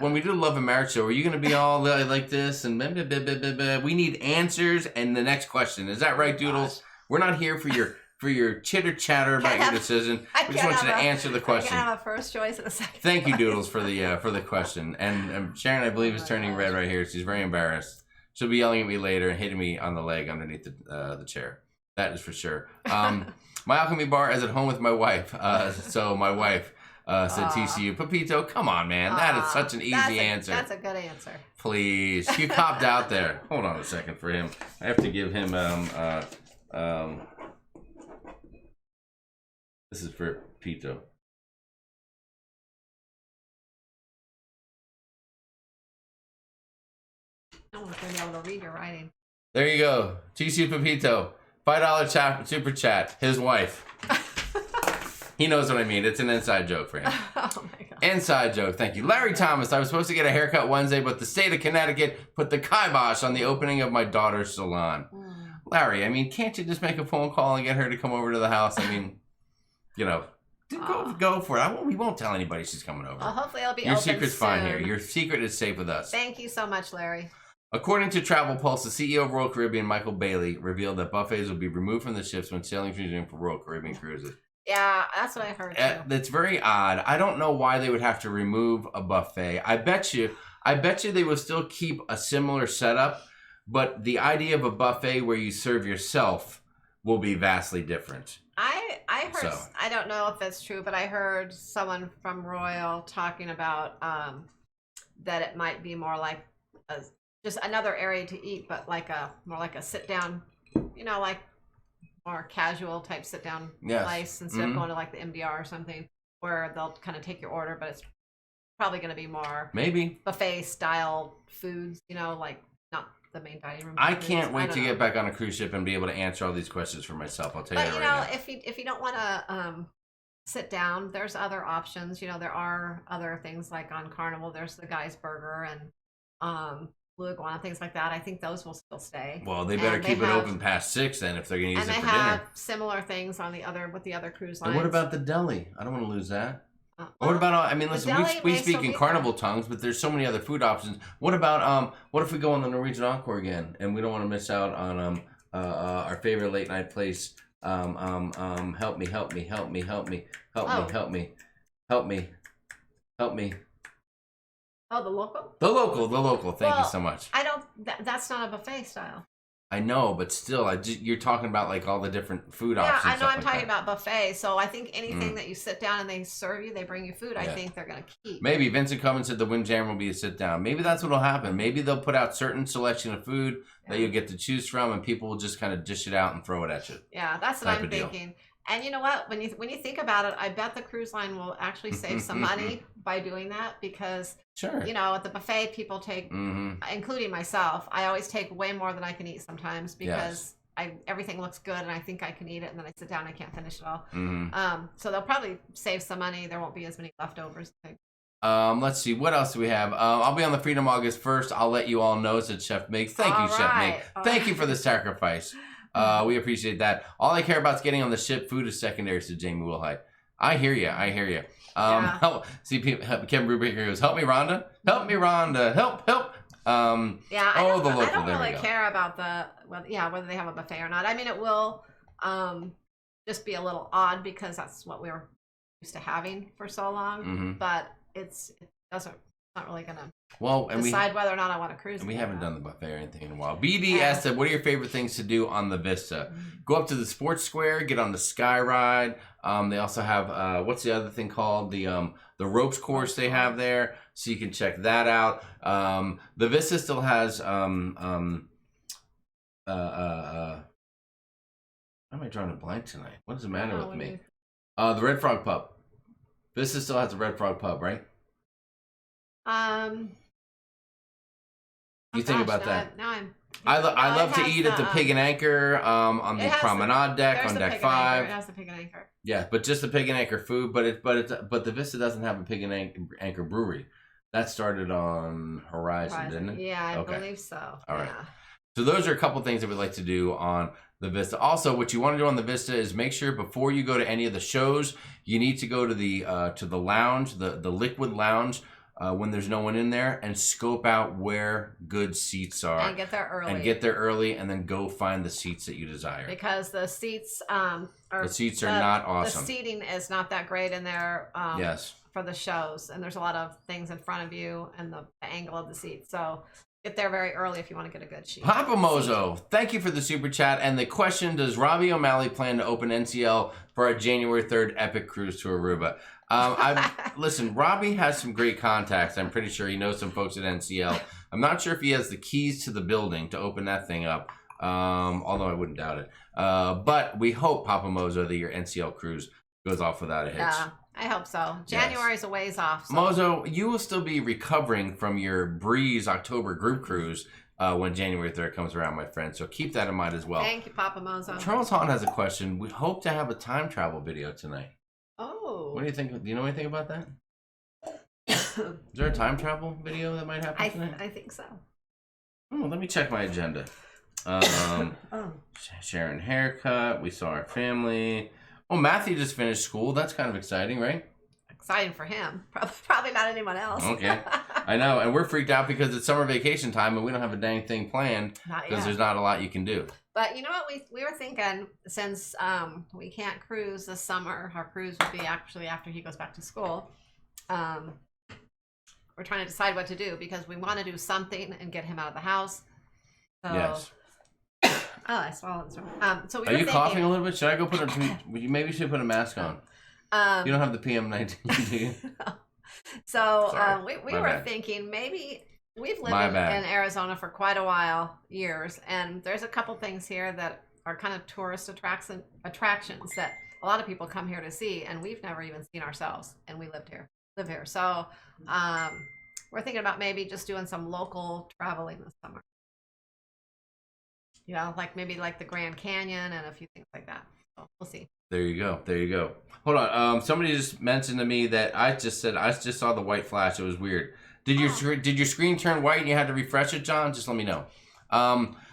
B: when we do the Love and Marriage show, are you going to be all like this and blah, blah, blah, blah, blah, blah? We need answers and the next question. Is that right, Doodles?
D: Gosh.
B: We're not here for your chitter chatter about your decision. We just want you to answer the question.
D: I have a first choice and a second.
B: Thank you, Doodles, for the question. And Sharon, I believe, is turning red right here. She's very embarrassed. She'll be yelling at me later and hitting me on the leg underneath the chair. That is for sure. My alchemy bar is at home with my wife. So my wife said TCU. Papito, come on, man. That is such an easy answer.
D: That's a good answer.
B: Please. You copped out there. Hold on a second for him. I have to give him this is for Pito.
D: I don't want to be able to read your writing.
B: There you go. TC Pepito. $5 super chat. His wife. He knows what I mean. It's an inside joke for him.
D: Oh my God.
B: Inside joke. Thank you. Larry Thomas. I was supposed to get a haircut Wednesday, but the state of Connecticut put the kibosh on the opening of my daughter's salon. Larry, I mean, can't you just make a phone call and get her to come over to the house? I mean, you know, go for it. We won't tell anybody she's coming over.
D: Well, hopefully it'll be
B: Your
D: open
B: secret's
D: soon.
B: fine here. Your secret is safe with us.
D: Thank you so much, Larry.
B: According to Travel Pulse, the CEO of Royal Caribbean, Michael Bailey, revealed that buffets will be removed from the ships when sailing for Royal Caribbean cruises.
D: Yeah, that's what I heard too.
B: That's very odd. I don't know why they would have to remove a buffet. I bet you they will still keep a similar setup, but the idea of a buffet where you serve yourself will be vastly different.
D: I heard, I don't know if it's true, but I heard someone from Royal talking about that it might be more like just another area to eat, but more like a sit down, you know, like more casual type sit down place instead of going to like the MDR or something where they'll kind of take your order, but it's probably going to be more
B: maybe
D: buffet style foods, you know, like not the main dining room.
B: I can't wait to get back on a cruise ship and be able to answer all these questions for myself. I'll tell you that right now.
D: If you don't want to sit down, there's other options. You know, there are other things like on Carnival. There's the Guy's Burger and Blue Iguana, things like that. I think those will still stay.
B: Well, they better keep it open past 6 then if they're going to use it for dinner. And they have
D: similar things on with the other cruise lines.
B: And what about the deli? I don't want to lose that. What about, I mean, listen, we speak in Carnival tongues, but there's so many other food options. What about, what if we go on the Norwegian Encore again and we don't want to miss out on our favorite late night place? Help me.
D: Oh, the local?
B: The local. Thank you so much.
D: I don't, that's not a buffet style.
B: I know, but still, you're talking about like all the different food options.
D: Yeah, I know. I'm talking about buffet. So I think anything that you sit down and they serve you, they bring you food. I think they're gonna keep.
B: Maybe Vincent Cummins said the Windjammer will be a sit down. Maybe that's what'll happen. Maybe they'll put out certain selection of food that you'll get to choose from, and people will just kind of dish it out and throw it at you.
D: Yeah, that's what I'm thinking. And you know what? When you think about it, I bet the cruise line will actually save some money by doing that because, you know, at the buffet, people take, including myself, I always take way more than I can eat sometimes because everything looks good and I think I can eat it and then I sit down and I can't finish it all. So they'll probably save some money. There won't be as many leftovers.
B: Let's see. What else do we have? I'll be on the Freedom August 1st. I'll let you all know, said Chef Meg. Thank you, Chef Meg. Thank you for the sacrifice. We appreciate that. All I care about is getting on the ship. Food is secondary, said Jamie Wilhite. I hear you. See, Kevin Brubaker goes, help me, Rhonda. Help me, Rhonda. Help.
D: I don't really care about whether they have a buffet or not. I mean, it will just be a little odd because that's what we were used to having for so long. But it's not really gonna decide whether or not I want to cruise.
B: And we haven't done the buffet or anything in a while. BDS said, what are your favorite things to do on the Vista? Go up to the sports square, get on the sky ride. They also have what's the other thing called? The ropes course they have there, so you can check that out. The Vista still has why am I drawing a blank tonight? What is the matter with me? The Red Frog Pub. Vista still has a Red Frog Pub, right? You think about that? I love to eat at the Pig and Anchor on the promenade deck on deck 5.
D: It has the Pig and Anchor.
B: Yeah, but just the Pig and Anchor food. But the Vista doesn't have a Pig and Anchor brewery. That started on Horizon, didn't it?
D: Yeah, I believe so.
B: All right. So those are a couple things that we'd like to do on the Vista. Also, what you want to do on the Vista is make sure before you go to any of the shows, you need to go to the lounge, the Liquid Lounge, when there's no one in there, and scope out where good seats are.
D: And get there early.
B: And then go find the seats that you desire.
D: Because the seats are
B: not awesome.
D: The seating is not that great in there.
B: Yes.
D: For the shows, and there's a lot of things in front of you and the angle of the seat. So get there very early if you want to get a good seat.
B: Papa Mozo, thank you for the super chat. And the question, does Robbie O'Malley plan to open NCL for a January 3rd epic cruise to Aruba? Listen, Robbie has some great contacts. I'm pretty sure he knows some folks at NCL. I'm not sure if he has the keys to the building to open that thing up, although I wouldn't doubt it. But we hope, Papa Mozo, that your NCL cruise goes off without a hitch.
D: Yeah, I hope so. January's a ways off. So.
B: Mozo, you will still be recovering from your Breeze October group cruise when January 3rd comes around, my friend. So keep that in mind as well.
D: Thank you, Papa Mozo.
B: Charles Hahn has a question. We hope to have a time travel video tonight.
D: Oh.
B: What do you think? Do you know anything about that? Is there a time travel video that might happen tonight?
D: I think so.
B: Oh, let me check my agenda. Sharon haircut. We saw our family. Oh, Matthew just finished school. That's kind of exciting, right?
D: Exciting for him. Probably not anyone else.
B: Okay. I know. And we're freaked out because it's summer vacation time and we don't have a dang thing planned because there's not a lot you can do.
D: But you know what? We were thinking, since we can't cruise this summer, our cruise would be actually after he goes back to school. We're trying to decide what to do because we want to do something and get him out of the house. So,
B: yes.
D: Oh, I swallowed it. So
B: Are you coughing a little bit? Should I go put a... Maybe you should put a mask on. You don't have the PM19, do you?
D: So we were thinking maybe... We've lived in Arizona for quite a while, years, and there's a couple things here that are kind of tourist attractions that a lot of people come here to see, and we've never even seen ourselves, and we live here. So we're thinking about maybe just doing some local traveling this summer. You know, like maybe like the Grand Canyon and a few things like that. So we'll see.
B: There you go. There you go. Hold on. Somebody just mentioned to me that I just saw the white flash. It was weird. Did your screen turn white and you had to refresh it, John? Just let me know.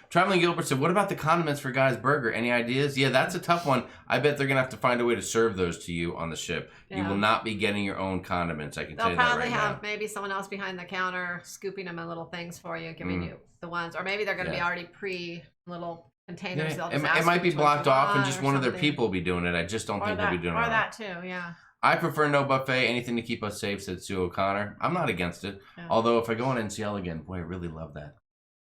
B: Traveling Gilbert said, what about the condiments for Guy's Burger? Any ideas? Yeah, that's a tough one. I bet they're going to have to find a way to serve those to you on the ship. Yeah. You will not be getting your own condiments. I can tell you that right now. They'll probably have
D: maybe someone else behind the counter scooping them in little things for you, giving you the ones. Or maybe they're going to be already little containers.
B: Yeah. It might be blocked off and just one of their people will be doing it. I just don't think they'll be doing it.
D: Or that too, yeah.
B: I prefer no buffet, anything to keep us safe, said Sue O'Connor. I'm not against it. Yeah. Although if I go on NCL again, boy, I really love that.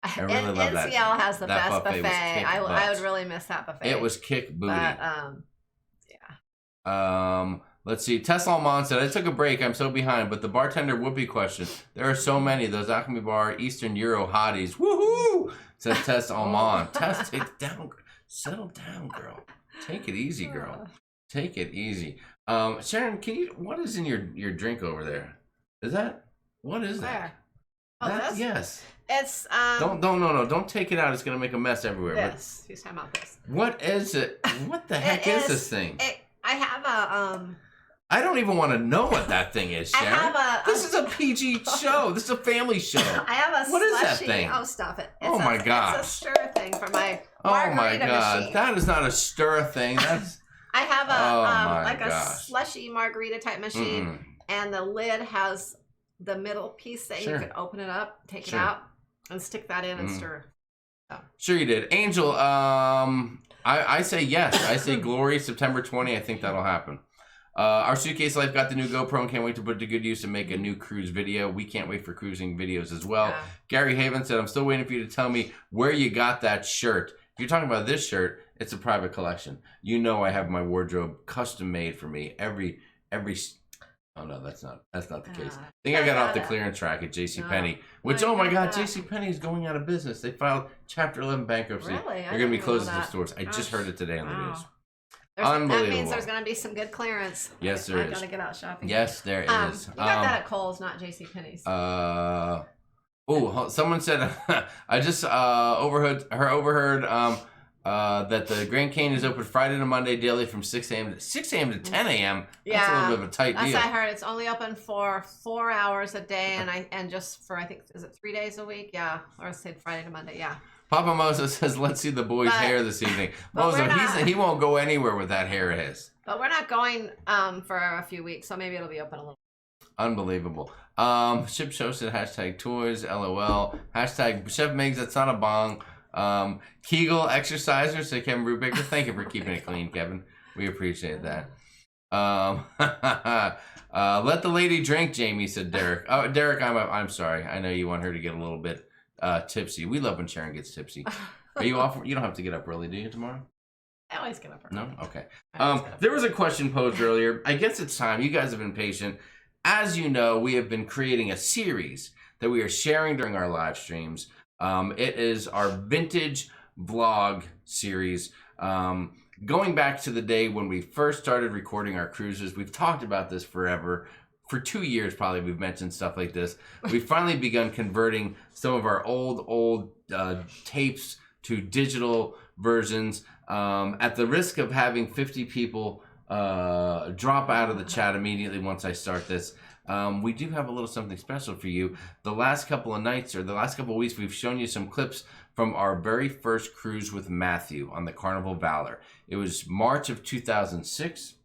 B: I really love that.
D: NCL has the best buffet. I would really miss that buffet.
B: It was kick booty. But,
D: yeah.
B: Let's see. Tesla Alman said, I took a break. I'm so behind. But the bartender whoopee question. There are so many. Those Acme Bar Eastern Euro hotties. Woohoo! Said Tess Alman. Tess, take it down. Settle down, girl. Take it easy, girl. Take it easy. Sharon, what is in your drink over there? What is that?
D: Oh, this?
B: Yes.
D: It's
B: Don't take it out. It's gonna make a mess everywhere.
D: Yes. He's talking about this.
B: What is it? What the heck is this thing?
D: I have a
B: I don't even want to know what that thing is, Sharon. This is a PG show. This is a family show.
D: I have a
B: What
D: slushy.
B: Is that thing?
D: Oh, stop it.
B: Oh my gosh.
D: It's a stir thing for my margarita machine.
B: That is not a stir thing. That's
D: I have a slushy margarita type machine, and the lid has the middle piece that you could open it up, take it out, and stick that in and stir. So.
B: Sure you did. Angel, I say yes. I say Glory, September 20. I think that'll happen. Our Suitcase Life got the new GoPro and can't wait to put it to good use and make a new cruise video. We can't wait for cruising videos as well. Yeah. Gary Haven said, I'm still waiting for you to tell me where you got that shirt. If you're talking about this shirt, it's a private collection. You know I have my wardrobe custom made for me. Every oh no, that's not the case. I think I got off the clearance rack at JCPenney, which oh my god, JCPenney is going out of business. They filed Chapter 11 bankruptcy.
D: Really?
B: They're going to be closing the stores. I just heard it today on the news. Unbelievable.
D: That means there's going to be some good clearance.
B: Yes, there is.
D: I got to get out shopping.
B: Yes, there is.
D: You got that at Kohl's, not JCPenney's.
B: Someone said I just overheard that the Grand Canyon is open Friday to Monday daily from 6 a.m. to 10 a.m.
D: Yeah,
B: that's a little bit of a tight deal.
D: That's what I heard. It's only open for 4 hours a day, and just for, I think, is it 3 days a week? Yeah, or I said Friday to Monday. Yeah.
B: Papa Moses says, "Let's see the boy's hair this evening." Mozo, he won't go anywhere with that hair of his.
D: But we're not going for a few weeks, so maybe it'll be open a little.
B: Unbelievable. Ship Show said hashtag toys, LOL. Hashtag Chef Migs, that's not a bong. Kegel exerciser said Kevin Brubaker. Thank you for keeping it clean, Kevin. We appreciate that. Let the lady drink, Jamie, said Derek. Oh, Derek, I'm sorry. I know you want her to get a little bit tipsy. We love when Sharon gets tipsy. Are you off? You don't have to get up early, do you, tomorrow?
D: I always get up early.
B: No? Okay. There was a question posed earlier. I guess it's time. You guys have been patient. As you know, we have been creating a series that we are sharing during our live streams. It is our vintage vlog series. Going back to the day when we first started recording our cruises, we've talked about this forever. For 2 years, probably, we've mentioned stuff like this. We've finally begun converting some of our old tapes to digital versions. At the risk of having 50 people drop out of the chat immediately once I start this, we do have a little something special for you. The last couple of nights, or the last couple of weeks, we've shown you some clips from our very first cruise with Matthew on the Carnival Valor. It was March of 2006.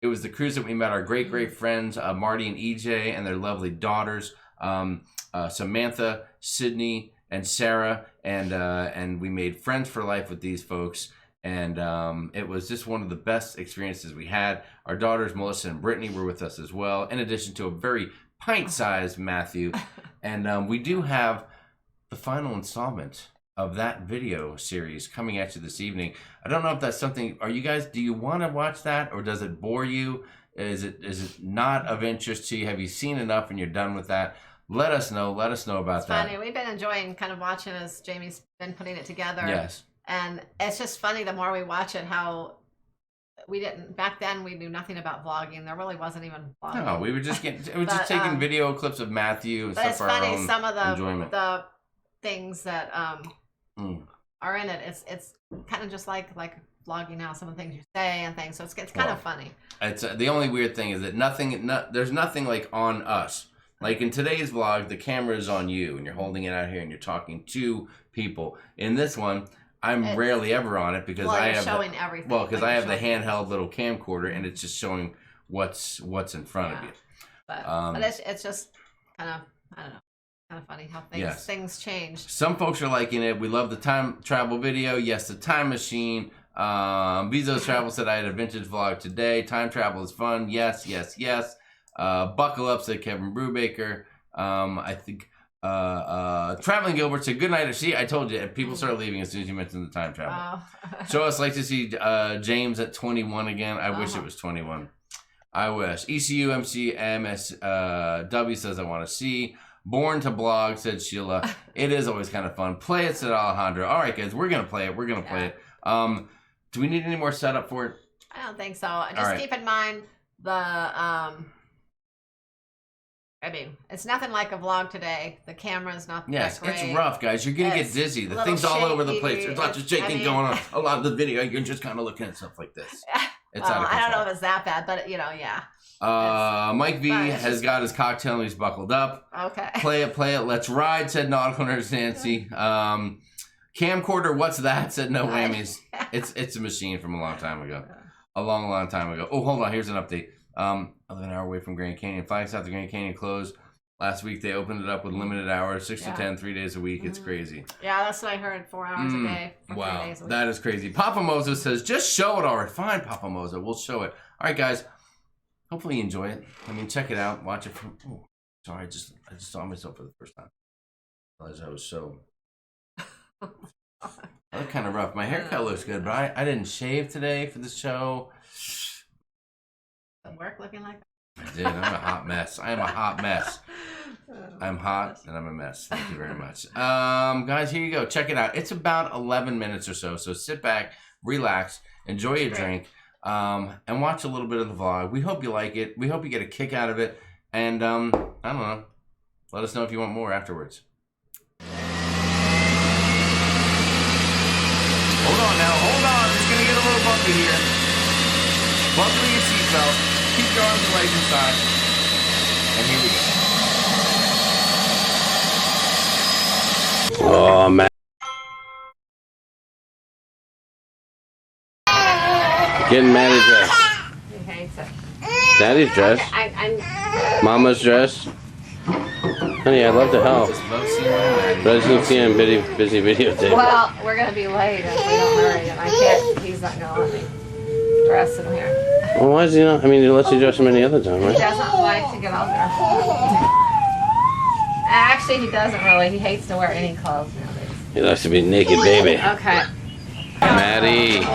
B: It was the cruise that we met our great friends, Marty and EJ, and their lovely daughters, Samantha, Sydney, and Sarah, and we made friends for life with these folks. And it was just one of the best experiences we had. Our daughters, Melissa and Brittany, were with us as well, in addition to a very pint-sized Matthew. And we do have the final installment of that video series coming at you this evening. I don't know if that's something, do you want to watch that, or does it bore you? Is it not of interest to you? Have you seen enough and you're done with that? Let us know about that.
D: Funny. We've been enjoying kind of watching as Jamie's been putting it together.
B: Yes.
D: And it's just funny, the more we watch it, how back then we knew nothing about vlogging. There really wasn't even vlogging.
B: No, we were just just taking video clips of Matthew and stuff for our own
D: some of
B: enjoyment.
D: the things that are in it. It's kind of just like vlogging now, some of the things you say and things. So it's kind of funny. It's
B: the only weird thing is that there's nothing like on us. Like in today's vlog, the camera is on you and you're holding it out here and you're talking to people. In this one, I'm rarely ever on it because I have
D: everything.
B: Well, because I have the handheld little camcorder and it's just showing what's in front of you.
D: But it's just kind of, I don't know, kind of funny how things change.
B: Some folks are liking it. We love the time travel video. Yes, the time machine. Bezos Travel said I had a vintage vlog today. Time travel is fun. Yes. Buckle up, said Kevin Brubaker. I think Traveling Gilbert said good night. See, I told you, people started leaving as soon as you mentioned the time travel. Show us like to see James at 21 again. I wish it was 21. I wish. ECU MCMSW says I want to see. Born to blog, said Sheila. It is always kind of fun. Play it, said Alejandro. All right, guys, we're gonna play it. Do we need any more setup for it?
D: I don't think so. Just keep in mind the I mean, it's nothing like a vlog today. The camera's not that great.
B: It's rough, guys. You're going to get dizzy. The thing's all over the place. There's lots of shaking going on. A lot of the video, you're just kind of looking at stuff like this. It's out of control.
D: I don't know if it's that bad, but, yeah.
B: Mike V has got his cocktail and he's buckled up.
D: Okay.
B: Play it. Let's ride, said Nautical Nurse Nancy. Camcorder, what's that, said No Whammies. It's a machine from a long time ago. A long time ago. Oh, hold on. Here's an update. I live an hour away from Grand Canyon. Flagstaff, the Grand Canyon closed. Last week they opened it up with limited hours, 6 to 10, 3 days a week. It's crazy.
D: Yeah, that's what I heard. 4 hours a day. For 3 days a week.
B: That is crazy. Papa Moza says, just show it already. Fine, Papa Moza, we'll show it. All right, guys. Hopefully you enjoy it. I mean, check it out. Watch it from. Oh, sorry, I just saw myself for the first time. As I was so. I look kind of rough. My haircut looks good, but I didn't shave today for the show.
D: Work looking like that?
B: I did. I'm a hot mess. I am a hot mess. I'm hot and I'm a mess. Thank you very much. Guys, here you go. Check it out. It's about 11 minutes or so. So sit back, relax, enjoy your drink. and watch a little bit of the vlog. We hope you like it. We hope you get a kick out of it. And I don't know. Let us know if you want more afterwards. Hold on now. Hold on. It's going to get a little bumpy here. Buckle your seatbelt. Keep your arms away from side. And here we go. Oh, man. Getting Maddie's dress.
D: He hates it.
B: Daddy's dress. Mama's dress. Honey, I'd love to help. But I just don't see him busy videotaping.
D: Well, we're going to be late if we don't hurry, and I can't. He's not going to let me dress in here.
B: Well, why is he not? I mean, he lets you dress him any other time, right?
D: He doesn't like to get out there. Actually, he doesn't really. He hates to wear any clothes nowadays.
B: He likes to be naked, baby.
D: Okay.
B: Maddie.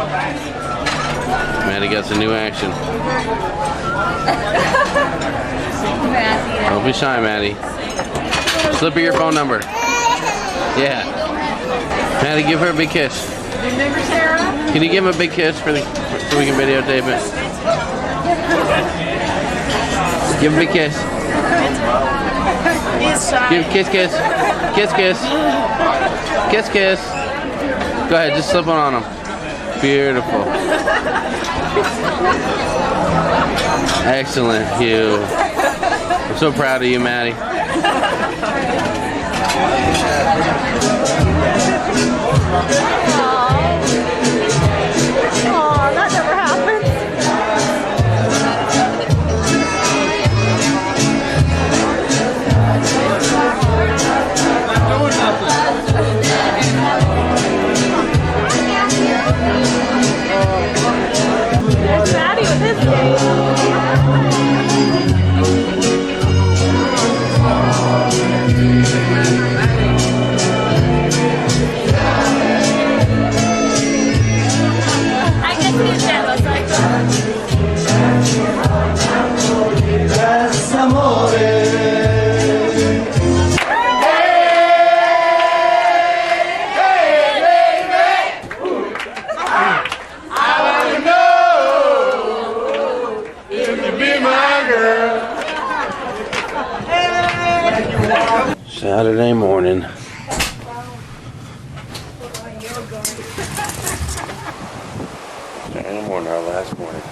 B: Maddie got some new action. Don't be shy, Maddie. Slip her your phone number. Yeah. Maddie, give her a big kiss.
D: Remember Sarah?
B: Can you give him a big kiss so we can videotape it? Give him a big kiss.
C: He's shy.
B: Give kiss, kiss. Kiss, kiss. Kiss, kiss. Go ahead, just slip one on him. Beautiful. Excellent, Hugh. I'm so proud of you, Maddie.
C: Oh, that never happened. There's Maddie with his game. I can see his dad looks like
B: Saturday morning. Saturday morning, our last morning.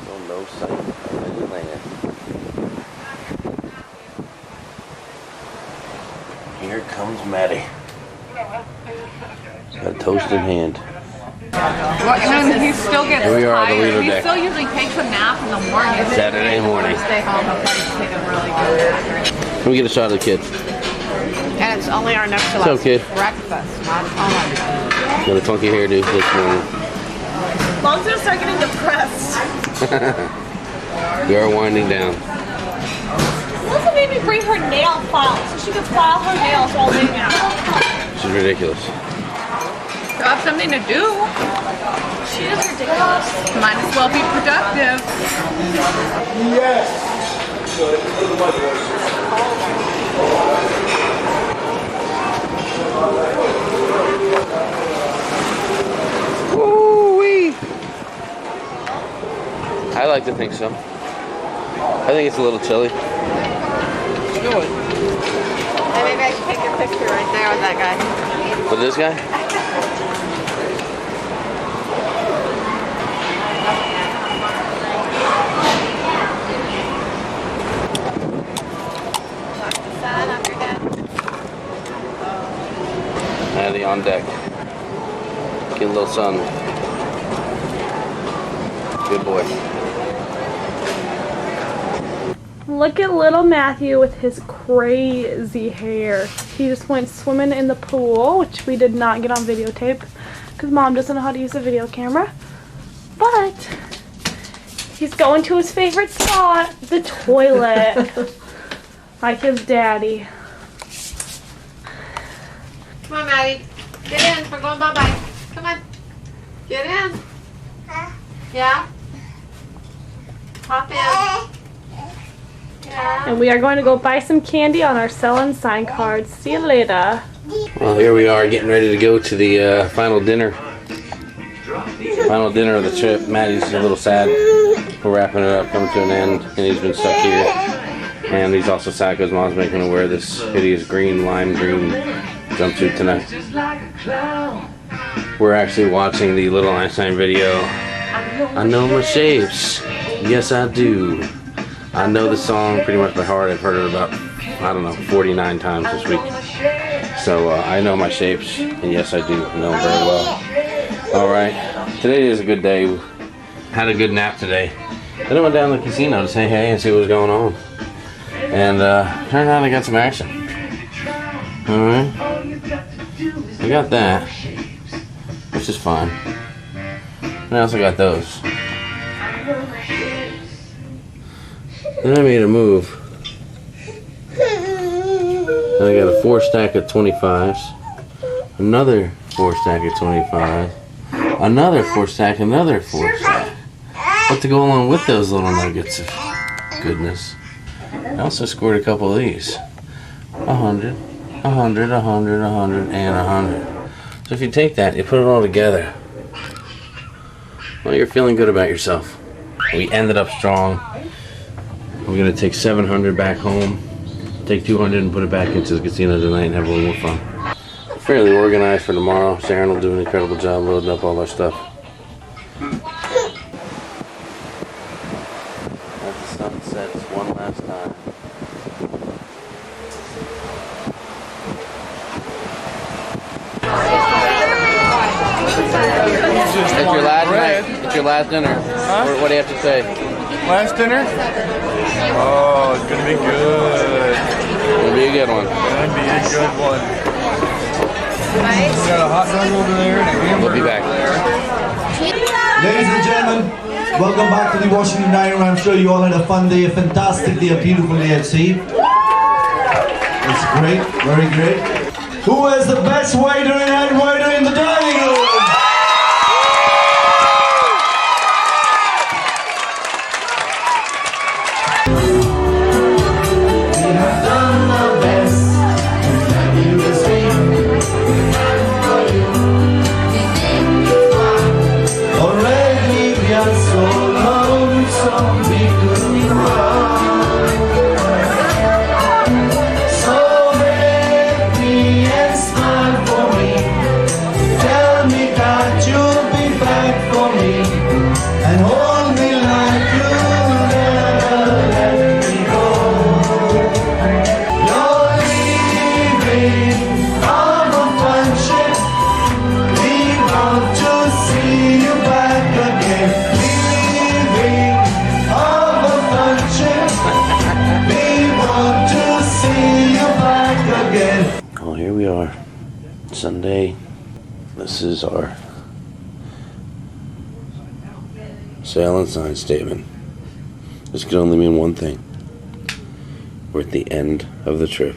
B: Still no sight of any land. Here comes Maddie. He's got a toast in hand.
D: Well, he still gets
B: Here we are on the
D: tired.
B: Lido
D: He
B: deck.
D: still usually takes a nap in the morning.
B: Saturday morning.
D: Stay home and take a really good nap.
B: Let me get a shot of the kid.
D: And it's only our next to
B: What's up,
D: last
B: kid?
D: breakfast, not home.
B: Got a funky hairdo this morning.
C: Mom's gonna start getting depressed.
B: We are winding down.
C: Melissa made me bring her nail file so she could file her nails while laying out.
B: This is ridiculous.
D: You have something to do.
C: She is ridiculous.
D: Might as well be productive.
B: Woo-wee. I like to think so. I think it's a little chilly.
D: And maybe I should take a picture right there with that guy.
B: With this guy? Maddie on deck. Get a little sun. Good boy.
E: Look at little Matthew with his crazy hair. He just went swimming in the pool, which we did not get on videotape because Mom doesn't know how to use a video camera. But he's going to his favorite spot, the toilet, like his daddy.
D: Come on, Maddie. Get in. We're going bye-bye. Come on. Get in. Yeah? Hop in. Yeah.
E: And we are going to go buy some candy on our sell and sign cards. See you later.
B: Well, here we are getting ready to go to the final dinner. Final dinner of the trip. Maddie's a little sad. We're wrapping it up, coming to an end, and he's been stuck here. And he's also sad because Mom's making him wear this hideous lime green jumpsuit tonight. We're actually watching the Little Einstein video. I know my shapes. Yes, I do. I know the song pretty much by heart. I've heard it about, I don't know, 49 times this week. So I know my shapes, and yes, I do know them very well. All right, today is a good day. Had a good nap today. Then I went down to the casino to say hey and see what was going on. And turned out I got some action. All right, I got that, which is fine. And I also got those. Then I made a move. And I got a 4-stack of 25s, another 4-stack of 25s, another 4-stack, another 4-stack. What to go along with those little nuggets of goodness. I also scored a couple of these. 100, 100, 100, 100, and 100. So if you take that, you put it all together, well, you're feeling good about yourself. We ended up strong. We're going to take 700 back home, take 200 and put it back into the casino tonight and have a little more fun. Fairly organized for tomorrow. Sharon will do an incredible job loading up all our stuff. As the sun sets one last time. It's your last night. It's your last dinner.
A: Huh?
B: What do you have to say?
A: Last dinner? Oh, it's gonna be good.
B: It'll be a good one.
A: Gonna be a good one. We got a hot dog over there and a hamburger
B: We'll be back.
A: over there.
F: Ladies and gentlemen, welcome back to the Washington Diner. I'm sure you all had a fun day, a fantastic day, a beautiful day at sea. It's great, very great. Who is the best waiter and head waiter in the dining room?
B: Sunday. This is our sail and sign statement. This could only mean one thing. We're at the end of the trip.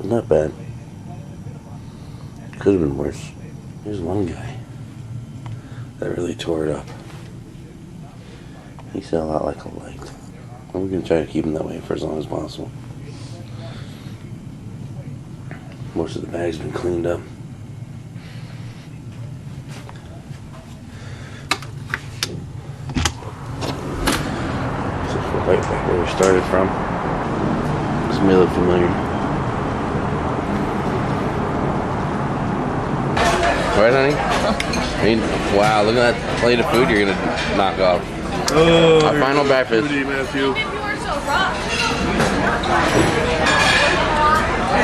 B: Not bad. Could have been worse. There's one guy that really tore it up. He said a lot like a light. And we're going to try to keep him that way for as long as possible. Most of the bag's been cleaned up. So we're right back where we started from. This may look familiar. Right, honey? I mean, wow, look at that plate of food you're gonna knock off. Our final breakfast.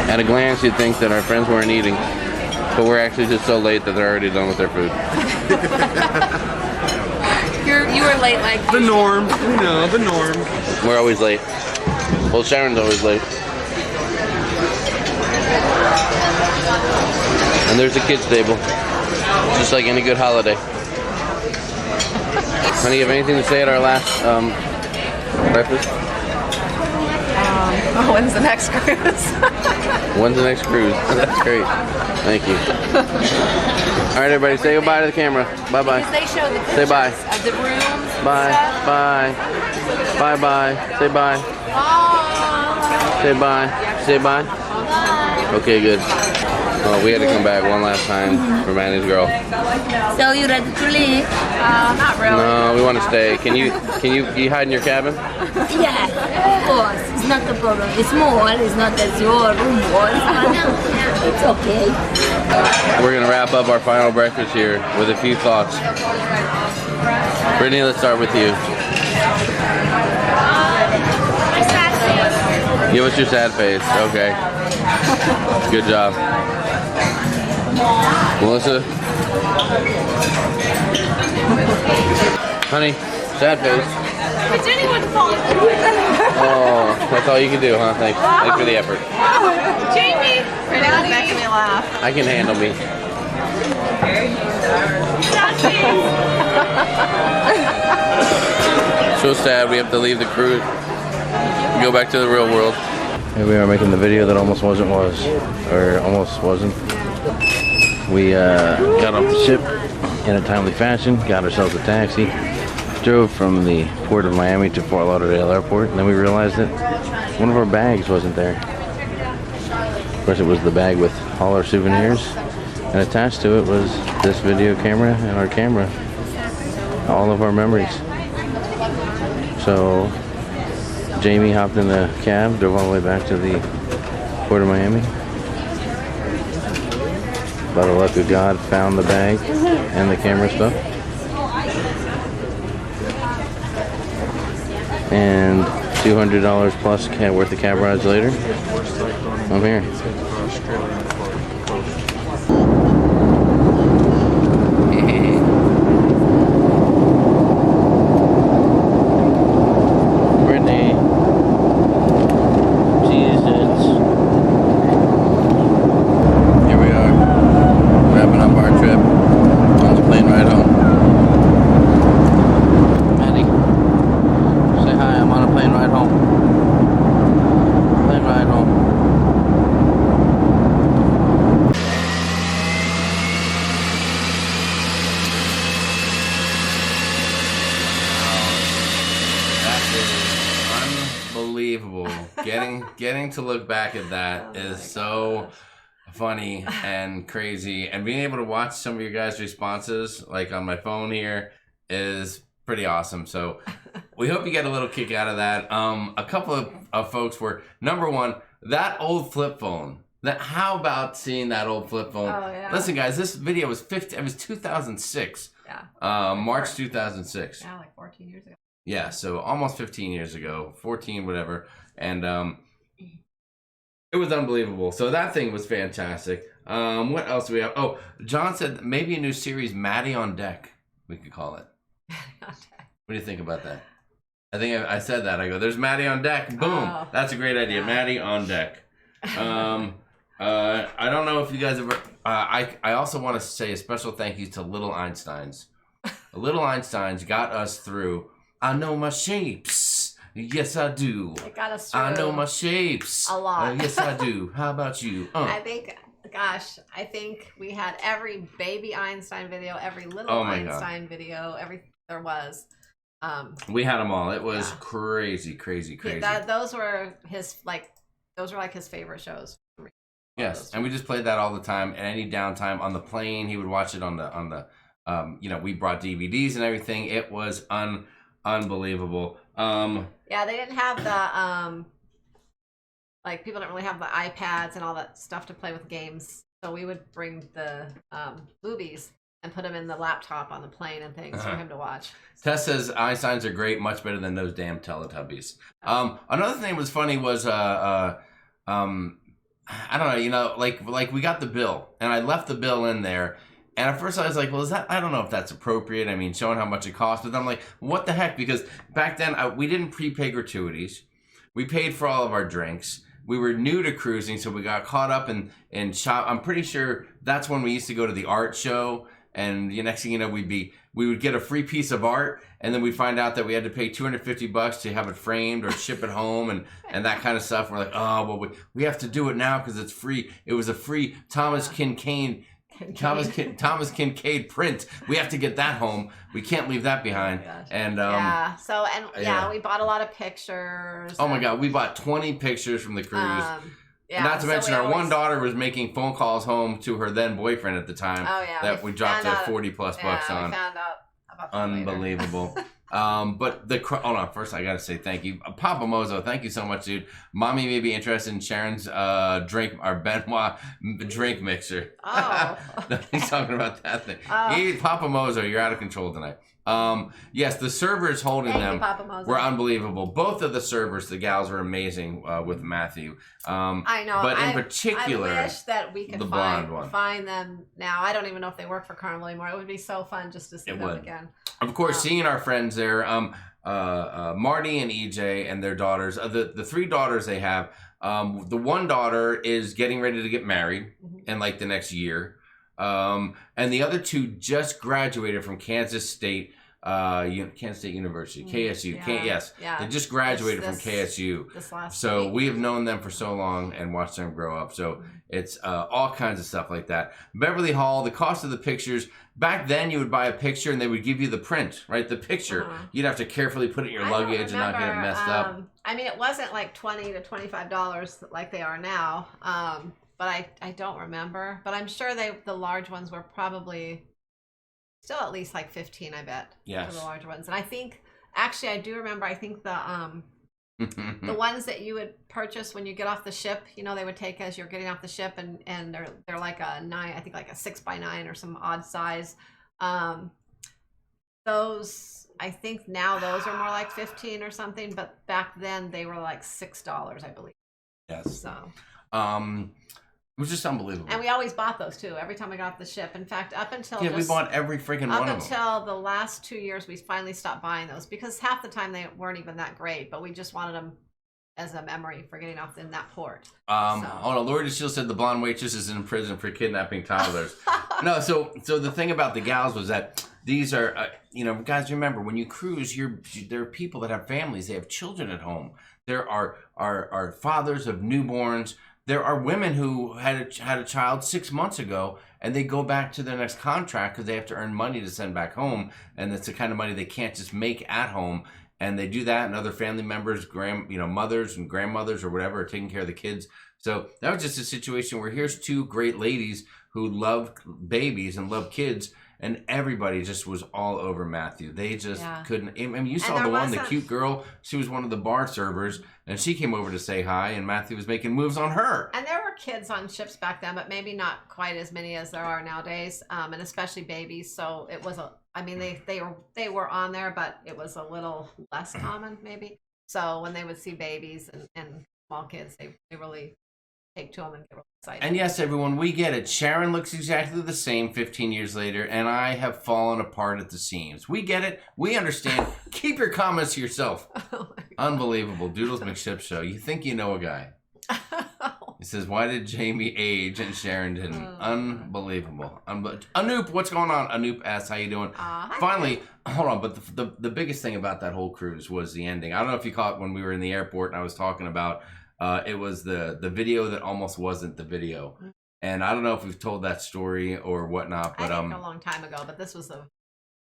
B: At a glance, you'd think that our friends weren't eating, but we're actually just so late that they're already done with their food.
D: You were late, like
A: The norm, you know, the norm.
B: We're always late. Well, Sharon's always late. And there's the kids' table. Just like any good holiday. Honey, you have anything to say at our last breakfast?
D: When's the next cruise?
B: When's the next cruise? That's great. Thank you. All right, everybody, say goodbye to the camera. Bye-bye.
D: They show the
B: Say bye.
D: pictures of the rooms.
B: Bye. Bye. Bye-bye. Say bye. Say bye. Say bye. Okay, good. Well, we had to come back one last time for Manny's girl.
G: So you ready to leave?
D: Not really.
B: No, we want to stay. Can you hide in your cabin?
G: Yeah, of course. It's not a problem. It's small. It's not as your room was, but it's okay.
B: We're gonna wrap up our final breakfast here with a few thoughts. Brittany, let's start with you. Give us your sad face. Okay. Good job. Melissa? Honey, sad face.
D: Did anyone fall?
B: Oh, that's all you can do, huh? Thanks. Thanks for the effort.
D: Jamie! That's making me laugh.
B: I can handle me. So sad we have to leave the cruise. Go back to the real world. Here we are making the video that almost almost wasn't. We got off the ship in a timely fashion, got ourselves a taxi, drove from the port of Miami to Fort Lauderdale Airport, and then we realized that one of our bags wasn't there. Of course, it was the bag with all our souvenirs, and attached to it was this video camera and our camera, all of our memories. So Jamie hopped in the cab, drove all the way back to the port of Miami. By the luck of God, found the bag and the camera stuff. And $200 plus worth of cab rides later, I'm here. Getting to look back at that is so funny and crazy, and being able to watch some of your guys' responses like on my phone here is pretty awesome. So we hope you get a little kick out of that. A couple of folks were, number one, that old flip phone. How about seeing that old flip phone?
D: Oh, yeah.
B: Listen, guys, this video was 2006.
D: Yeah.
B: March 2006.
D: Yeah, like 14 years ago.
B: Yeah, so almost 15 years ago, 14, whatever. And it was unbelievable. So that thing was fantastic. What else do we have? Oh, John said maybe a new series, Maddie on Deck, we could call it. What do you think about that? I think I said that. I go, there's Maddie on Deck. Boom. Oh, that's a great idea. Yeah. Maddie on Deck. I don't know if you guys ever... I also want to say a special thank you to Little Einsteins. Little Einsteins got us through I Know My Shapes. Yes, I do.
D: It got us through
B: I know my shapes.
D: A lot.
B: Yes, I do. How about you?
D: I think we had every baby Einstein video, every little Einstein video, there was.
B: We had them all. It was crazy.
D: Those were his his favorite shows.
B: Yes, and we just played that all the time. At any downtime on the plane, he would watch it on the we brought DVDs and everything. It was unbelievable.
D: Yeah, they didn't have the people didn't really have the iPads and all that stuff to play with games. So we would bring the movies and put them in the laptop on the plane and things for him to watch.
B: Tess says Einsteins are great, much better than those damn Teletubbies. Another thing that was funny was I don't know, like we got the bill and I left the bill in there. And at first I was like, well, I don't know if that's appropriate. I mean, showing how much it costs. But then I'm like, what the heck? Because back then we didn't prepay gratuities. We paid for all of our drinks. We were new to cruising, so we got caught up in shop. I'm pretty sure that's when we used to go to the art show and the next thing you know, we would get a free piece of art, and then we find out that we had to pay $250 to have it framed or ship it home, and that kind of stuff. And we're like, oh, well, we have to do it now because it's free. It was a free Thomas Kincaid print. We have to get that home. We can't leave that behind.
D: Oh,
B: and
D: we bought a lot of pictures.
B: Oh my God, we bought 20 pictures from the cruise. Not to mention our one daughter was making phone calls home to her then boyfriend at the time.
D: Oh yeah,
B: that we dropped $40+ bucks on.
D: We found out about that
B: Unbelievable. But hold on. First, I gotta say thank you, Papa Mozo. Thank you so much, dude. Mommy may be interested in Sharon's Benoit drink mixer.
D: Oh,
B: He's talking about that thing. Papa Mozo, you're out of control tonight. Yes, the servers holding them were unbelievable. Both of the servers, the gals, were amazing with Matthew.
D: I know,
B: but in particular,
D: I wish that we could
B: the blonde one.
D: find them now. I don't even know if they work for Carnival anymore. It would be so fun just to see them again.
B: Of course, seeing our friends there, Marty and EJ and their daughters, the three daughters they have. The one daughter is getting ready to get married in like the next year. And the other two just graduated from Kansas State University, KSU. They just graduated from KSU.
D: This last
B: so
D: week.
B: we have known them for so long and watched them grow up. So it's all kinds of stuff like that. Beverly Hall, the cost of the pictures. Back then, you would buy a picture and they would give you the print, right? The picture. You'd have to carefully put it in your luggage and not get it messed up.
D: I mean, it wasn't like $20 to $25 like they are now. But I don't remember. But I'm sure the large ones were probably still at least like 15, I bet.
B: Yes.
D: For the large ones. And I think, actually, I do remember, I think the ones that you would purchase when you get off the ship, you know, they would take as you're getting off the ship, and they're like a 9, I think like a 6x9 or some odd size. Those, I think now those are more like 15 or something, but back then they were like $6, I believe.
B: Yes.
D: So.
B: It was just unbelievable.
D: And we always bought those too. Every time we got off the ship. In fact, up until
B: we bought every freaking one of them.
D: Up until the last 2 years, we finally stopped buying those because half the time they weren't even that great. But we just wanted them as a memory for getting off in that port.
B: Hold on, Lori DeShield said the blonde waitress is in prison for kidnapping toddlers. No, so the thing about the gals was that these are, guys, remember when you cruise, there are people that have families, they have children at home. There are fathers of newborns. There are women who had a child 6 months ago, and they go back to their next contract because they have to earn money to send back home, and it's the kind of money they can't just make at home. And they do that, and other family members, mothers and grandmothers or whatever, are taking care of the kids. So that was just a situation where here's two great ladies who love babies and love kids, and everybody just was all over Matthew. They just couldn't. I mean, you saw the one, the cute girl. She was one of the bar servers, and she came over to say hi, and Matthew was making moves on her.
D: And there were kids on ships back then, but maybe not quite as many as there are nowadays, and especially babies. So it was they were on there, but it was a little less common maybe. So when they would see babies and small kids, they really take to them and get really excited.
B: And yes, everyone, we get it. Sharon looks exactly the same 15 years later, and I have fallen apart at the seams. We get it. We understand. Keep your comments to yourself.
D: Oh
B: Unbelievable. Doodles McShip Show. You think you know a guy. He says, why did Jamie age and Sharon didn't? Unbelievable. Anoop, what's going on? Anoop asks, how you doing? Finally, hold on, but the biggest thing about that whole cruise was the ending. I don't know if you caught it when we were in the airport and I was talking about it was the video that almost wasn't the video. And I don't know if we've told that story or whatnot, but
D: I think a long time ago, but this was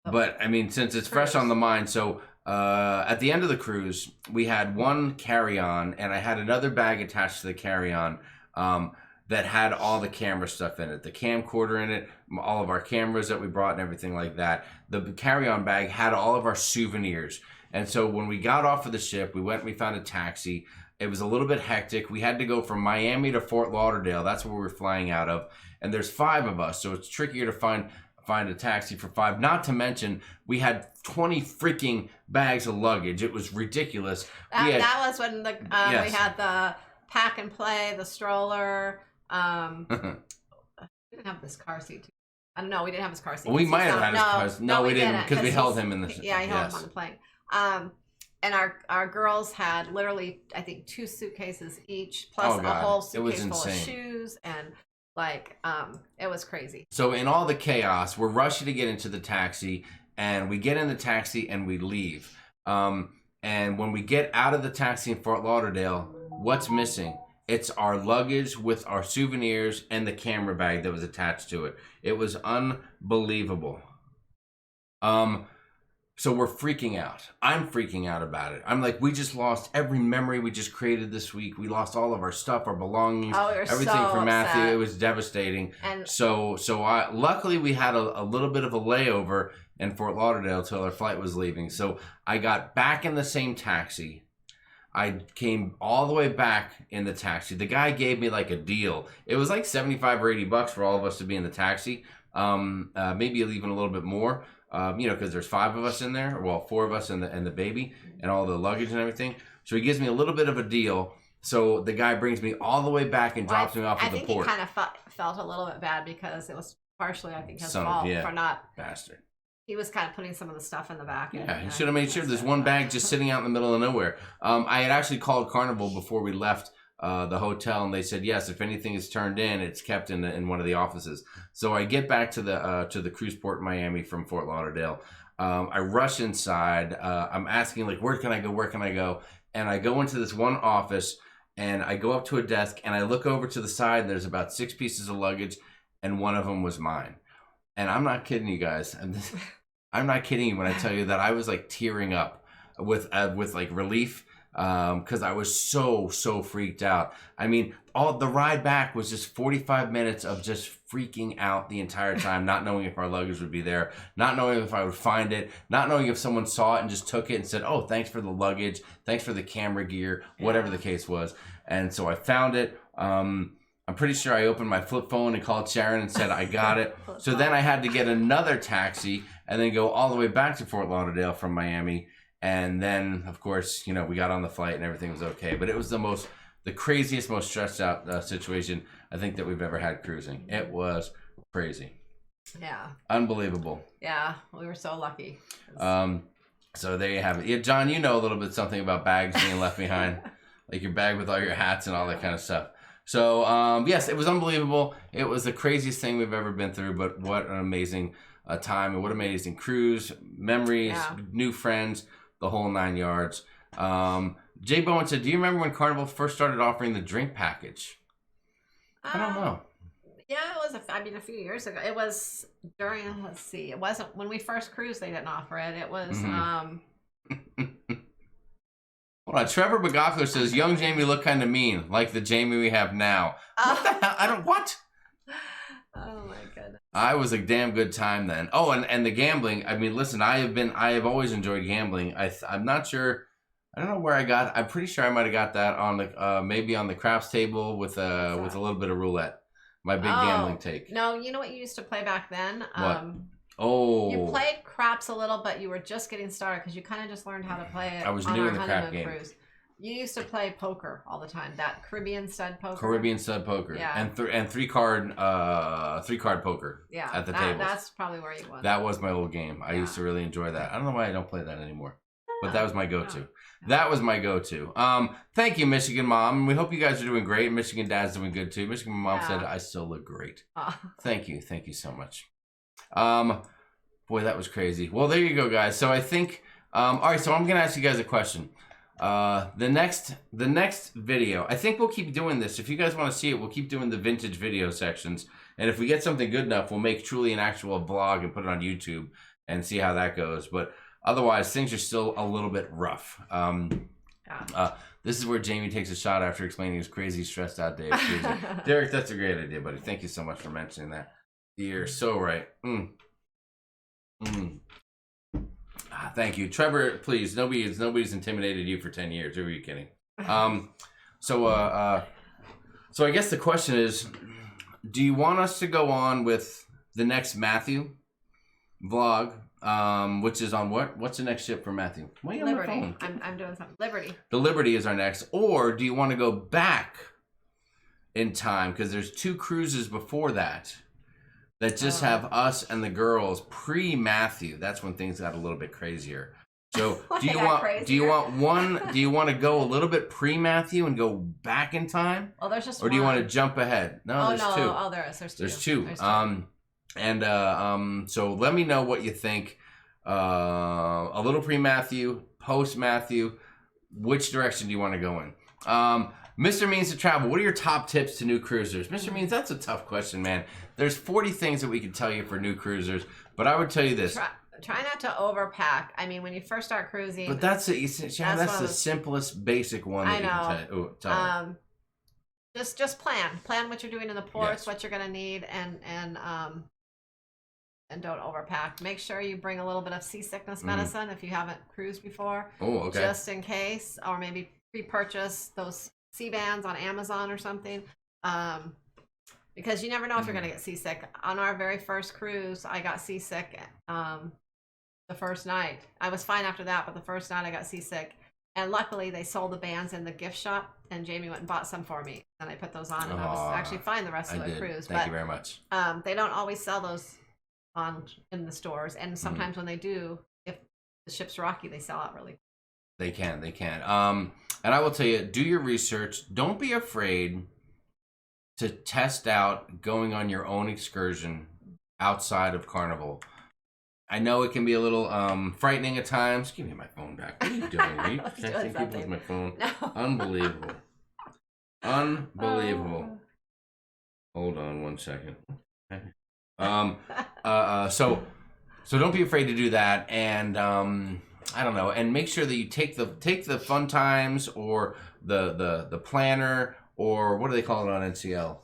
B: but I mean, since it's fresh on the mind, so at the end of the cruise, we had one carry-on, and I had another bag attached to the carry-on that had all the camera stuff in it, the camcorder in it, all of our cameras that we brought and everything like that. The carry-on bag had all of our souvenirs. And so when we got off of the ship, we found a taxi. It was a little bit hectic. We had to go from Miami to Fort Lauderdale. That's where we were flying out of. And there's 5 of us, so it's trickier to find a taxi for 5. Not to mention, we had 20 freaking bags of luggage. It was ridiculous.
D: That was when we had the pack and play, the stroller. We didn't have this car seat. I don't know. We didn't have his car seat.
B: Well, we might have had his car seat. No, we didn't, because we held him in the.
D: Yeah, I held him on the plane. And our girls had literally, I think, 2 suitcases each, plus a whole suitcase full of shoes and Like, it was crazy.
B: So in all the chaos, we're rushing to get into the taxi, and we get in the taxi and we leave. And when we get out of the taxi in Fort Lauderdale, what's missing? It's our luggage with our souvenirs and the camera bag that was attached to it. It was unbelievable. So we're freaking out. I'm freaking out about it. I'm like, we just lost every memory we just created this week. We lost all of our stuff, our belongings, everything
D: so
B: for Matthew.
D: upset.
B: It was devastating.
D: And
B: So luckily we had a little bit of a layover in Fort Lauderdale till our flight was leaving. So I got back in the same taxi. I came all the way back in the taxi. The guy gave me like a deal. It was like $75 or $80 for all of us to be in the taxi. Maybe even a little bit more. Because there's 5 of us in there. Well, 4 of us and the baby and all the luggage and everything. So he gives me a little bit of a deal. So the guy brings me all the way back and drops me off at the port.
D: I think he kind of felt a little bit bad because it was partially, I think, his fault for not.
B: Bastard.
D: He was kind of putting some of the stuff in the back.
B: Yeah, he should have made sure there's one bag just sitting out in the middle of nowhere. I had actually called Carnival before we left the hotel, and they said, yes, if anything is turned in, it's kept in one of the offices. So I get back to the cruise port in Miami from Fort Lauderdale. I rush inside. I'm asking, like, where can I go? Where can I go? And I go into this one office, and I go up to a desk, and I look over to the side, and there's about 6 pieces of luggage, and one of them was mine. And I'm not kidding you guys. I'm not kidding you when I tell you that I was like tearing up with like relief because I was so freaked out. I mean, all the ride back was just 45 minutes of just freaking out the entire time, not knowing if our luggage would be there, not knowing if I would find it, not knowing if someone saw it and just took it and said, oh, thanks for the luggage, thanks for the camera gear, whatever the case was. And so I found it. I'm pretty sure I opened my flip phone and called Sharon and said I got it. So then I had to get another taxi and then go all the way back to Fort Lauderdale from Miami. And then, of course, we got on the flight and everything was okay. But it was the craziest, most stressed out situation I think that we've ever had cruising. It was crazy.
D: Yeah.
B: Unbelievable.
D: Yeah, we were so lucky.
B: So there you have it. Yeah, John, you know a little bit something about bags being left behind, like your bag with all your hats and all that kind of stuff. So, yes, it was unbelievable. It was the craziest thing we've ever been through, but what an amazing time and what an amazing cruise, memories, new friends, the whole 9 yards. Jay Bowen said, do you remember when Carnival first started offering the drink package? I don't know.
D: Yeah, it was, a few years ago. It was during, let's see, it wasn't, when we first cruised, they didn't offer it. It was,
B: Hold on, Trevor Bagacco says, young Jamie looked kind of mean, like the Jamie we have now. What the hell? What?
D: Oh my goodness.
B: I was a damn good time then. Oh, and the gambling. I mean, listen, I have always enjoyed gambling. I'm not sure. I don't know where I got. I'm pretty sure I might have got that on the maybe on the craps table with a little bit of roulette. My big gambling take.
D: No, you know what you used to play back then?
B: What? Oh.
D: You played craps a little, but you were just getting started because you kind of just learned how to play it.
B: I was
D: on
B: new
D: our
B: in the crap
D: honeymoon
B: game.
D: cruise. You used to play poker all the time. That Caribbean stud poker.
B: Caribbean stud poker.
D: Yeah.
B: And three card poker.
D: Yeah.
B: At the tables.
D: That's probably where you won.
B: That was my old game. I used to really enjoy that. I don't know why I don't play that anymore, but that was my go-to. That was my go-to. Thank you, Michigan Mom. We hope you guys are doing great. Michigan Dad's doing good too. Michigan Mom said I still look great. Thank you so much. Boy, that was crazy. Well, there you go, guys. So I think, all right. So I'm gonna ask you guys a question. The next video, I think we'll keep doing this. If you guys want to see it, we'll keep doing the vintage video sections. And if we get something good enough, we'll make truly an actual vlog and put it on YouTube and see how that goes. But otherwise, things are still a little bit rough. This is where Jamie takes a shot after explaining his crazy, stressed out day. Derek, that's a great idea, buddy. Thank you so much for mentioning that. You're so right. Thank you, Trevor. Please, nobody's intimidated you for 10 years. Who are you kidding? So I guess the question is, do you want us to go on with the next Matthew vlog? Which is on what? What's the next ship for Matthew? Why are you
D: Liberty.
B: on the phone?
D: I'm doing something. Liberty.
B: The Liberty is our next. Or do you want to go back in time? Because there's 2 cruises before that just have us and the girls pre-Matthew. That's when things got a little bit crazier. So
D: Like
B: do you
D: I got
B: want
D: crazier.
B: do you want to go a little bit pre-Matthew and go back in time?
D: Well, there's just
B: Or do you
D: one.
B: want to jump ahead? No,
D: Oh,
B: there's
D: no.
B: two.
D: Oh, there is. There's two.
B: There's two.
D: There's two.
B: So let me know what you think. A little pre-Matthew, post-Matthew. Which direction do you want to go in? Mr. Means to Travel, what are your top tips to new cruisers? Mr. Means, that's a tough question, man. There's 40 things that we can tell you for new cruisers, but I would tell you this.
D: Try not to overpack. I mean, when you first start cruising.
B: But that's the simplest, basic one that
D: I know.
B: you can tell.
D: Just plan what you're doing in the ports,
B: Yes.
D: what you're gonna need, and don't overpack. Make sure you bring a little bit of seasickness medicine if you haven't cruised before.
B: Oh, okay.
D: Just in case, or maybe pre-purchase those sea bands on Amazon or something, because you never know if you're gonna get seasick. On our very first cruise, I got seasick the first night. I was fine after that, but the first night I got seasick. And luckily, they sold the bands in the gift shop, and Jamie went and bought some for me. And I put those on, and I was actually fine the rest of the cruise.
B: Thank you very much.
D: They don't always sell those in the stores, and sometimes when they do, if the ship's rocky, they sell out really.
B: They can. And I will tell you, do your research. Don't be afraid to test out going on your own excursion outside of Carnival. I know it can be a little frightening at times. Give me my phone back. What are you doing? Are you texting people with my phone?
D: No.
B: Unbelievable. Hold on one second. So don't be afraid to do that, and I don't know, and make sure that you take the fun times or the planner, or what do they call it on NCL?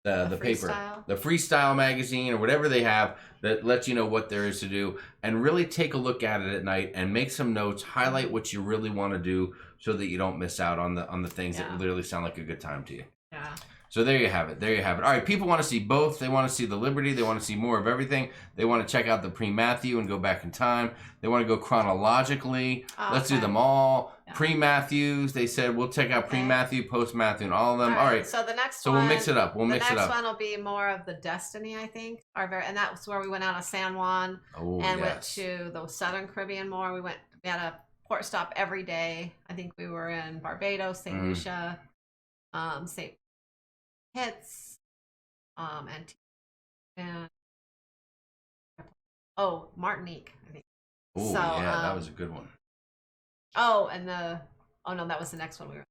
B: The paper, the freestyle magazine, or whatever they have that lets you know what there is to do, and really take a look at it at night and make some notes, highlight what you really want to do so that you don't miss out on the things that literally sound like a good time to you.
D: Yeah.
B: So there you have it. All right, people want to see both. They want to see the Liberty. They want to see more of everything. They want to check out the pre-Matthew and go back in time. They want to go chronologically. Let's do them all. Yeah. Pre-Matthews. They said we'll check out pre-Matthew, post-Matthew, and all of them. All right.
D: So the next
B: one. So we'll mix it up. The next
D: one will be more of the Destiny, I think. And that's where we went out of San Juan went to the Southern Caribbean more. We had a port stop every day. I think we were in Barbados, St. Lucia, St. Kitts, and Martinique, I think.
B: Oh, so, yeah, that was a good one.
D: That was the next one we were.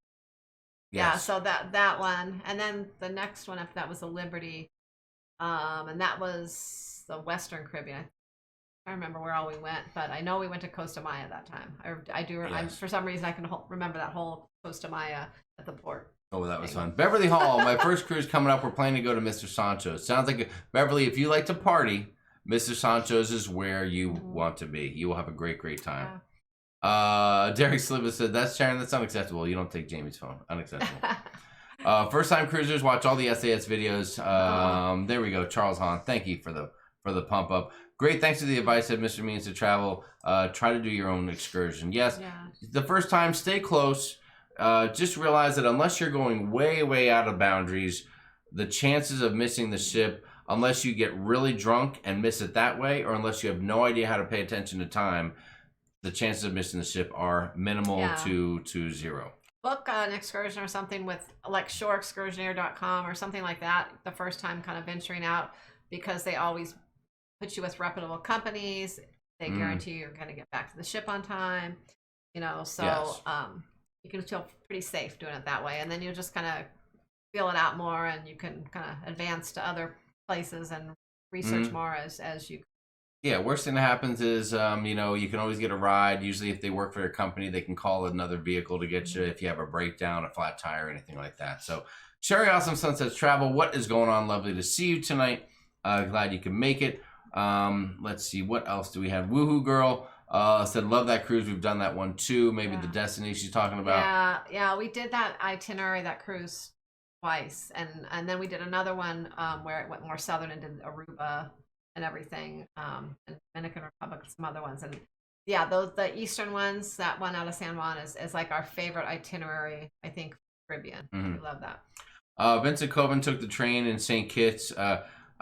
D: Yes. Yeah, so that one, and then the next one after that was the Liberty, and that was the Western Caribbean. I don't remember where all we went, but I know we went to Costa Maya that time. I do. Yes. For some reason, I can remember that whole Costa Maya at the port.
B: Oh, that was fun. Beverly Hall, my first cruise coming up. We're planning to go to Mr. Sancho's. Sounds like Beverly, if you like to party, Mr. Sancho's is where you want to be. You will have a great time. Yeah. Derek Sliva said, "That's Sharon. That's unacceptable. You don't take Jamie's phone. Unacceptable." First-time cruisers, watch all the SAS videos. There we go. Charles Hahn, thank you for the pump up. Great. Thanks for the advice of Mr. Means to Travel. Try to do your own excursion. Yes. Yeah. The first time, stay close. Just realize that unless you're going way out of boundaries, the chances of missing the ship, unless you get really drunk and miss it that way, or unless you have no idea how to pay attention to time, the chances of missing the ship are minimal to zero.
D: Book an excursion or something with like shoreexcursionaire.com or something like that the first time kind of venturing out, because they always put you with reputable companies. They guarantee you're going to get back to the ship on time, you can feel pretty safe doing it that way, and then you'll just kind of feel it out more, and you can kind of advance to other places and research more as you.
B: Yeah, worst thing that happens is, you can always get a ride. Usually, if they work for your company, they can call another vehicle to get you if you have a breakdown, a flat tire, anything like that. So, Sherry Awesome Sunsets Travel, what is going on? Lovely to see you tonight. Glad you can make it. Let's see, what else do we have? Woohoo Girl. Said, love that cruise. We've done that one too. Maybe the Destiny she's talking about.
D: Yeah, we did that Itinerary, that cruise twice, and then we did another one where it went more southern and did Aruba and everything, and Dominican Republic and some other ones. And yeah, the eastern ones, that one out of San Juan is like our favorite itinerary, I think, Caribbean. We love that.
B: Vincent Coven took the train in St. Kitts.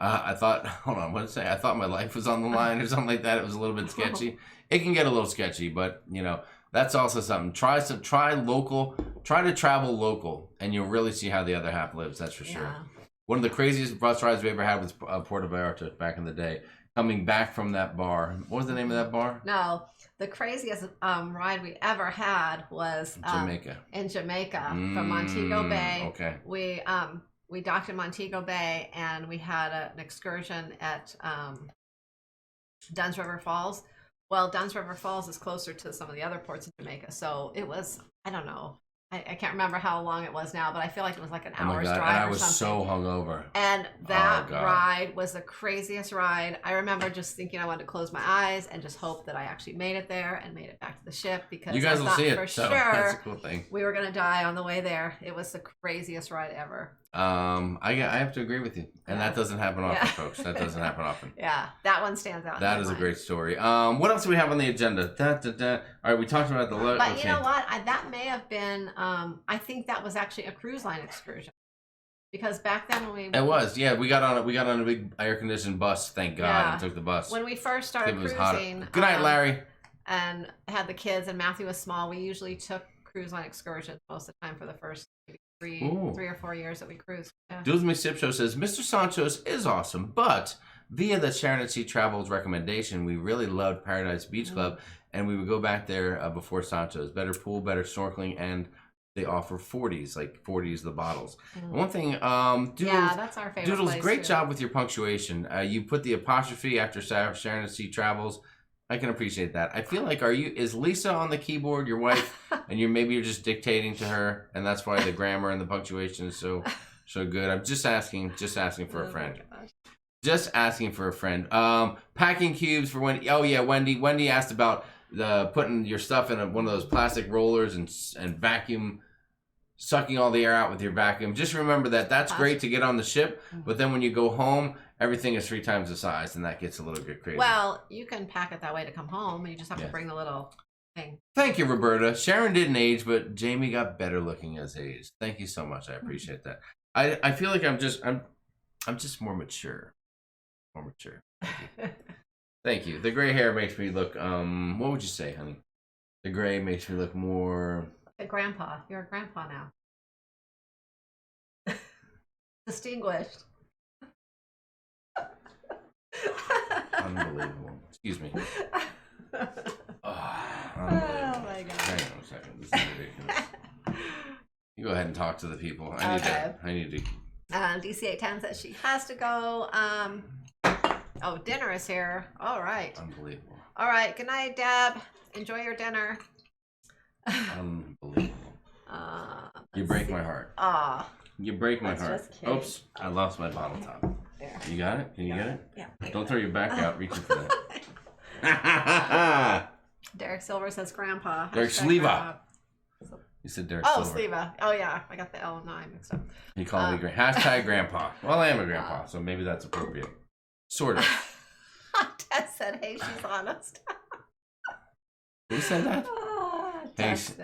B: I thought, hold on, what did it say? I thought my life was on the line or something like that. It was a little bit sketchy. It can get a little sketchy, but you know, that's also something. Try to travel local, and you'll really see how the other half lives. That's for sure. One of the craziest bus rides we ever had was Puerto Vallarta back in the day. Coming back from that bar. What was the name of that bar?
D: No, the craziest ride we ever had was
B: Jamaica.
D: In Jamaica from Montego Bay.
B: Okay.
D: We docked in Montego Bay and we had an excursion at Dunn's River Falls. Well, Dunn's River Falls is closer to some of the other ports in Jamaica, so it was, I don't know, I can't remember how long it was now, but I feel like it was like an hour's drive or something. And I was
B: so hungover.
D: And that ride was the craziest ride. I remember just thinking I wanted to close my eyes and just hope that I actually made it there and made it back to the ship, because
B: you guys will see it
D: for
B: so
D: sure
B: that's a cool thing.
D: We were gonna die on the way there. It was the craziest ride ever.
B: I have to agree with you, and that doesn't happen often, folks. That doesn't happen often.
D: Yeah, that one stands out.
B: That is a great story. What else do we have on the agenda? All right, we talked about the
D: But you know what? That may have been. I think that was actually a cruise line excursion, because back then when we
B: it was we got on a big air conditioned bus. Thank God, and took the bus
D: when we first started cruising.
B: Good night, Larry.
D: And had the kids, and Matthew was small. We usually took cruise line excursions most of the time for the first three or 4 years that we cruised. Yeah.
B: Duels Me Sip Show says Mr. Sancho's is awesome, but via the Sharonatsea Travels recommendation, we really loved Paradise Beach Club, and we would go back there before Sancho's. Better pool, better snorkeling, and they offer 40s, like 40s the bottles. One thing, Doodles,
D: that's our favorite
B: Doodles,
D: place
B: great
D: too.
B: Job with your punctuation. You put the apostrophe after Sharonatsea Travels. I can appreciate that. I feel like is Lisa on the keyboard, your wife, and you're just dictating to her, and that's why the grammar and the punctuation is so good. I'm just asking for a friend. Just asking for a friend. Packing cubes for Wendy. Oh yeah, Wendy. Wendy asked about putting your stuff in one of those plastic rollers and vacuum, sucking all the air out with your vacuum. Just remember that's great to get on the ship, but then when you go home, everything is 3 times the size, and that gets a little bit crazy.
D: Well, you can pack it that way to come home, and you just have to bring the little thing.
B: Thank you, Roberta. Sharon didn't age, but Jamie got better looking as aged. Thank you so much. I appreciate that. I feel like I'm just more mature. More mature. Thank you. The gray hair makes me look what would you say, honey? The gray makes me look more
D: a grandpa. You're a grandpa now. Distinguished.
B: Unbelievable. Excuse me. Unbelievable.
D: Oh my God.
B: Hang on a second. This is ridiculous. You go ahead and talk to the people. I need to.
D: DC810 says she has to go. Dinner is here. All right.
B: Unbelievable.
D: All right. Good night, Deb. Enjoy your dinner.
B: Unbelievable. You break my heart. You break my heart. Oops, I lost my bottle top. There. You got it? Can you get it?
D: Yeah.
B: Don't throw your back out reaching for that.
D: Derek Silver says grandpa.
B: Derek Sleva. You said Derek Silver.
D: Sleva. Oh, yeah. I got the L and I mixed up.
B: He called me hashtag grandpa. Well, I am a grandpa, so maybe that's appropriate. Sort of.
D: Tess said, hey, she's honest.
B: Who said that?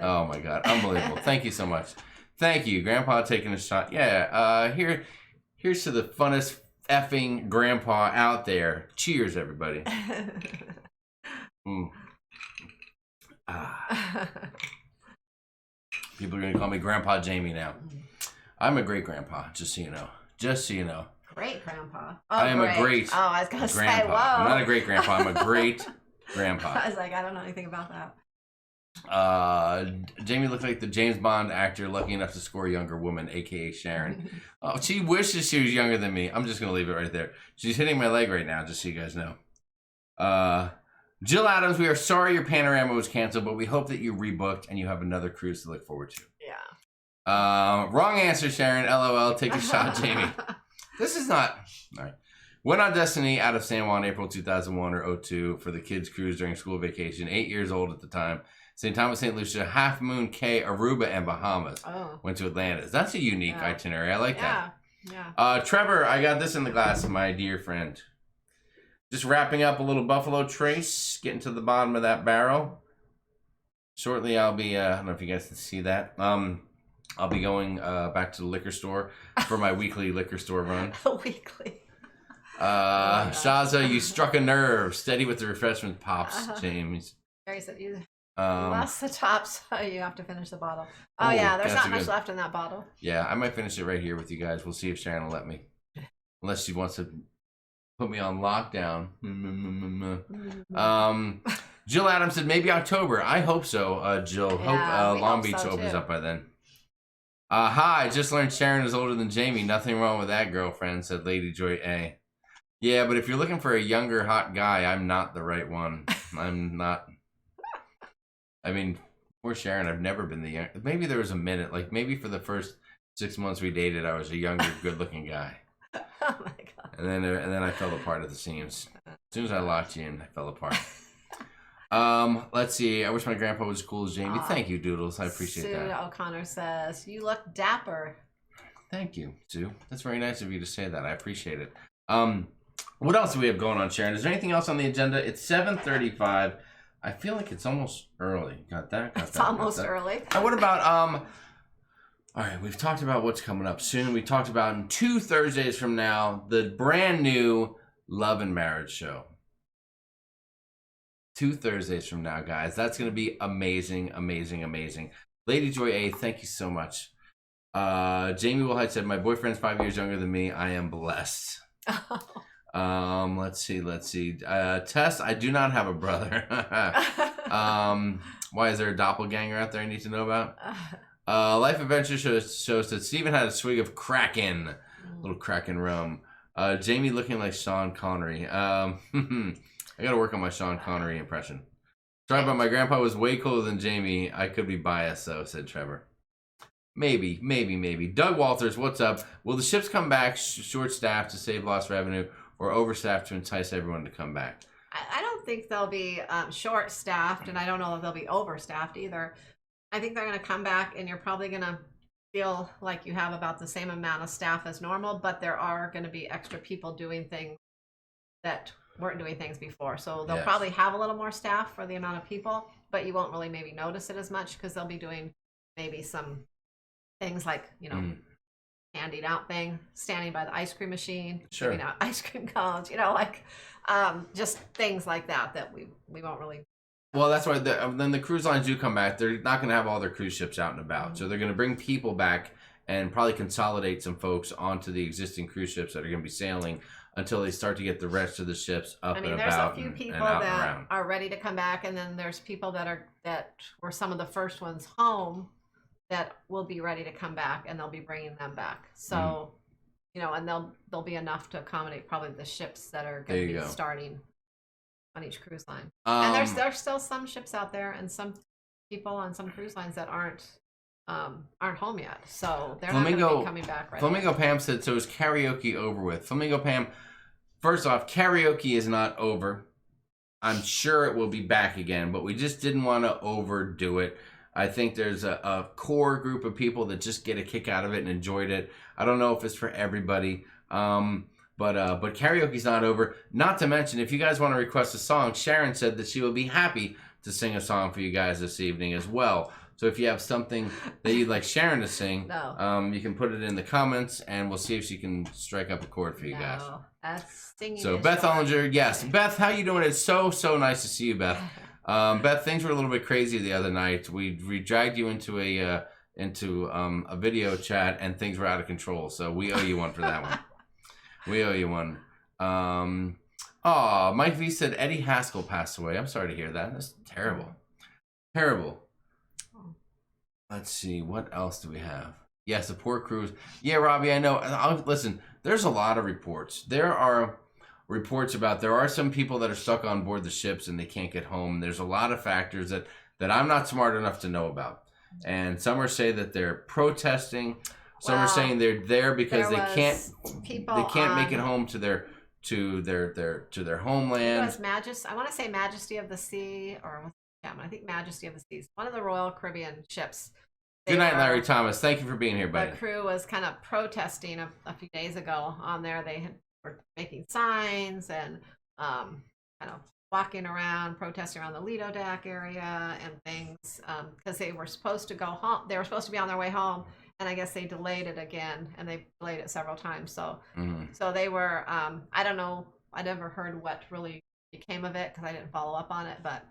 B: Oh, my God. Unbelievable. Thank you so much. Thank you. Grandpa taking a shot. Yeah. Here's to the funnest effing grandpa out there. Cheers, everybody. People are going to call me Grandpa Jamie now. I'm a great grandpa, just so you know. Just so you know.
D: Great grandpa.
B: I am a great
D: I was going to say, whoa.
B: I'm not a great grandpa. I'm a great grandpa.
D: I was like, I don't know anything about that.
B: Jamie looked like the James Bond actor lucky enough to score a younger woman, aka Sharon. Oh, she wishes she was younger than me. I'm just gonna leave it right there. She's hitting my leg right now, just so you guys know. Jill Adams, we are sorry your panorama was canceled, but we hope that you rebooked and you have another cruise to look forward to.
D: Yeah.
B: Wrong answer, Sharon. LOL. Take a shot, Jamie. This is not all right. Went on Destiny out of San Juan April 2001 or 02 for the kids' cruise during school vacation. 8 years old at the time. St. Thomas, St. Lucia, Half Moon Cay, Aruba, and Bahamas. Went to Atlantis. That's a unique itinerary. I like that.
D: Yeah.
B: Trevor, I got this in the glass, my dear friend. Just wrapping up a little Buffalo Trace, getting to the bottom of that barrel. Shortly, I'll be, I don't know if you guys can see that. I'll be going back to the liquor store for my weekly liquor store run.
D: Weekly.
B: Shaza, you struck a nerve. Steady with the refreshment pops, James.
D: Gary said you lost the top, so you have to finish the bottle. Oh yeah, there's not much left in that bottle.
B: Yeah, I might finish it right here with you guys. We'll see if Sharon will let me. Unless she wants to put me on lockdown. Jill Adams said maybe October. I hope so, Jill. Hope Long Beach opens up by then. Hi, just learned Sharon is older than Jamie. Nothing wrong with that, girlfriend, said Lady Joy A. Yeah, but if you're looking for a younger, hot guy, I'm not the right one. I'm not. I mean, poor Sharon, I've never been the young. Maybe there was a minute, like maybe for the first 6 months we dated, I was a younger, good-looking guy.
D: Oh my god!
B: And then I fell apart at the seams. As soon as I locked you in, I fell apart. Let's see. I wish my grandpa was as cool as Jamie. Thank you, Doodles. I appreciate that.
D: Sue O'Connor says you look dapper.
B: Thank you, Sue. That's very nice of you to say that. I appreciate it. What else do we have going on, Sharon? Is there anything else on the agenda? It's 7:35. I feel like it's almost early. Got that?
D: It's almost early.
B: What about all right, we've talked about what's coming up soon. We talked about in 2 Thursdays from now, the brand new Love and Marriage show. 2 Thursdays from now, guys. That's going to be amazing, amazing, amazing. Lady Joy A, thank you so much. Jamie Wilhite said, my boyfriend's 5 years younger than me. I am blessed. Let's see. Tess, I do not have a brother. Why, is there a doppelganger out there I need to know about? Life Adventure shows that Steven had a swig of Kraken. Little Kraken rum. Jamie looking like Sean Connery. I gotta work on my Sean Connery impression. Sorry, but my grandpa was way cooler than Jamie. I could be biased, though, said Trevor. Maybe. Doug Walters, what's up? Will the ships come back short-staffed to save lost revenue or overstaffed to entice everyone to come back?
D: I don't think they'll be short-staffed, and I don't know if they'll be overstaffed either. I think they're going to come back, and you're probably going to feel like you have about the same amount of staff as normal, but there are going to be extra people doing things that weren't doing things before. So they'll probably have a little more staff for the amount of people, but you won't really maybe notice it as much because they'll be doing maybe some things like, handing out thing, standing by the ice cream machine, giving out ice cream cones, just things like that we won't really.
B: Well, that's why then the cruise lines do come back. They're not going to have all their cruise ships out and about. So they're going to bring people back and probably consolidate some folks onto the existing cruise ships that are going to be sailing until they start to get the rest of the ships up and about.
D: There's a few people that are ready to come back, and then there's people that were some of the first ones home that will be ready to come back, and they'll be bringing them back. So, and they'll be enough to accommodate probably the ships that are going to be starting on each cruise line. And there's still some ships out there and some people on some cruise lines that aren't home yet, so they're not going to be coming back right
B: Flamingo
D: away.
B: Pam said, so is karaoke over with? Flamingo Pam, first off, karaoke is not over. I'm sure it will be back again, but we just didn't want to overdo it. I think there's a core group of people that just get a kick out of it and enjoyed it. I don't know if it's for everybody, but karaoke's not over. Not to mention, if you guys want to request a song, Sharon said that she will be happy to sing a song for you guys this evening as well. So if you have something that you'd like Sharon to sing, you can put it in the comments, and we'll see if she can strike up a chord for you guys.
D: That's singing.
B: So Beth Ollinger, yes. Beth, how you doing? It's so nice to see you, Beth. Beth, things were a little bit crazy the other night. We dragged you into a video chat, and things were out of control. So we owe you one for that one. We owe you one. Mike V said Eddie Haskell passed away. I'm sorry to hear that. That's terrible. Terrible. Let's see. What else do we have? Yes, the poor cruise. Yeah, Robbie, I know. Listen, there's a lot of reports. There are reports about there are some people that are stuck on board the ships and they can't get home. There's a lot of factors that I'm not smart enough to know about. And some are saying that they're protesting. Some are saying they're there because they can't make it home to their homeland.
D: It was I want to say Majesty of the Sea, or I think Majesty of the Seas, one of the Royal Caribbean ships.
B: Good night, Larry Thomas. Thank you for being here, buddy.
D: The crew was kind of protesting a few days ago on there. They were making signs and kind of walking around, protesting around the Lido Deck area and things because they were supposed to go home. They were supposed to be on their way home, and I guess they delayed it again, and they delayed it several times. So,
B: Mhm.
D: so they were. I don't know. I never heard what really became of it because I didn't follow up on it. But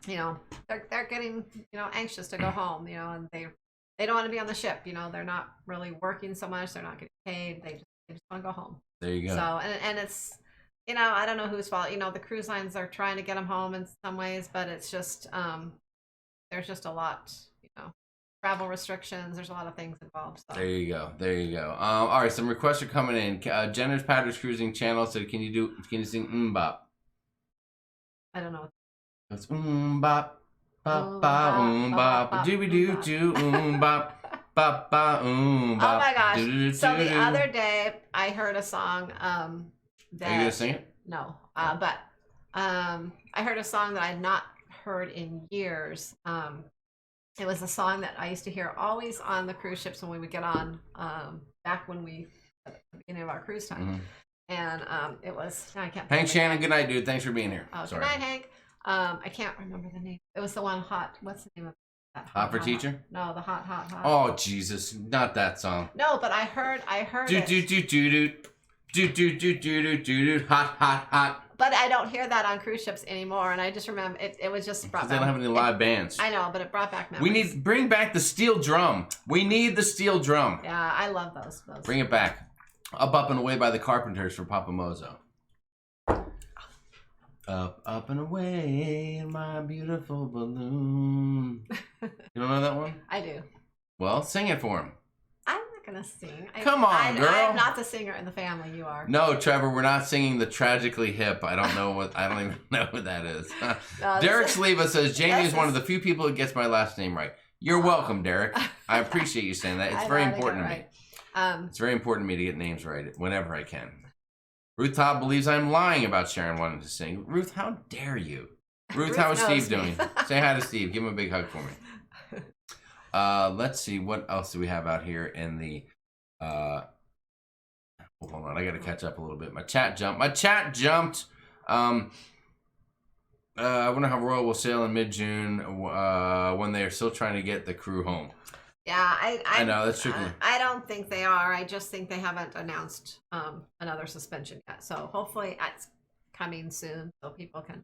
D: you know, they're getting anxious to go home. And they don't want to be on the ship. They're not really working so much. They're not getting paid. They just want to go home.
B: There you go.
D: So and it's I don't know whose fault. The cruise lines are trying to get them home in some ways, but it's just there's just a lot. Travel restrictions. There's a lot of things involved. So.
B: There you go. All right, some requests are coming in. Jenner's Patters Cruising Channel said, "Can you sing Bop?"
D: I don't know.
B: It's Bop, Bop, Bop, Bop, Doobie Doo Doo, Bop, Bop, Bop, Bop.
D: Oh my gosh! So the other day I heard a song. That,
B: are you gonna sing it?
D: No, but I heard a song that I had not heard in years. It was a song that I used to hear always on the cruise ships when we would get on, back when at the beginning of our cruise time. And it was, I can't.
B: Hank Shannon, good night, dude. Thanks for being here.
D: Oh,
B: sorry.
D: Good night, Hank. I can't remember the name. It was the one what's the name of that?
B: Hot for Teacher?
D: No, the hot.
B: Oh, Jesus. Not that song.
D: No, but I heard
B: do,
D: it.
B: Do, hot.
D: But I don't hear that on cruise ships anymore, and I just remember it was just brought back.
B: They don't have any live bands.
D: I know, but it brought back memories.
B: We need bring back the steel drum. We need the steel drum.
D: Yeah, I love those.
B: Bring it back. Up and Away by the Carpenters for Papa Mozo. Up and away in my beautiful balloon. You don't know that one?
D: I do.
B: Well, sing it for him.
D: I'm not gonna sing.
B: Come on, girl.
D: I'm not the singer in the family. You are.
B: No, Trevor, we're not singing the Tragically Hip. I don't even know what that is. Derek Sleva says Jamie is one of the few people who gets my last name right. You're welcome, Derek. I appreciate you saying that. It's very important to me. It's very important to me to get names right whenever I can. Ruth Todd believes I'm lying about Sharon wanting to sing. Ruth, how dare you? Ruth, how is Steve doing? Say hi to Steve. Give him a big hug for me. Let's see. What else do we have out here in the... hold on. I got to catch up a little bit. My chat jumped. I wonder how Royal will sail in mid-June when they are still trying to get the crew home.
D: Yeah, I
B: know that's tricky.
D: I don't think they are. I just think they haven't announced another suspension yet. So hopefully it's coming soon, so people can.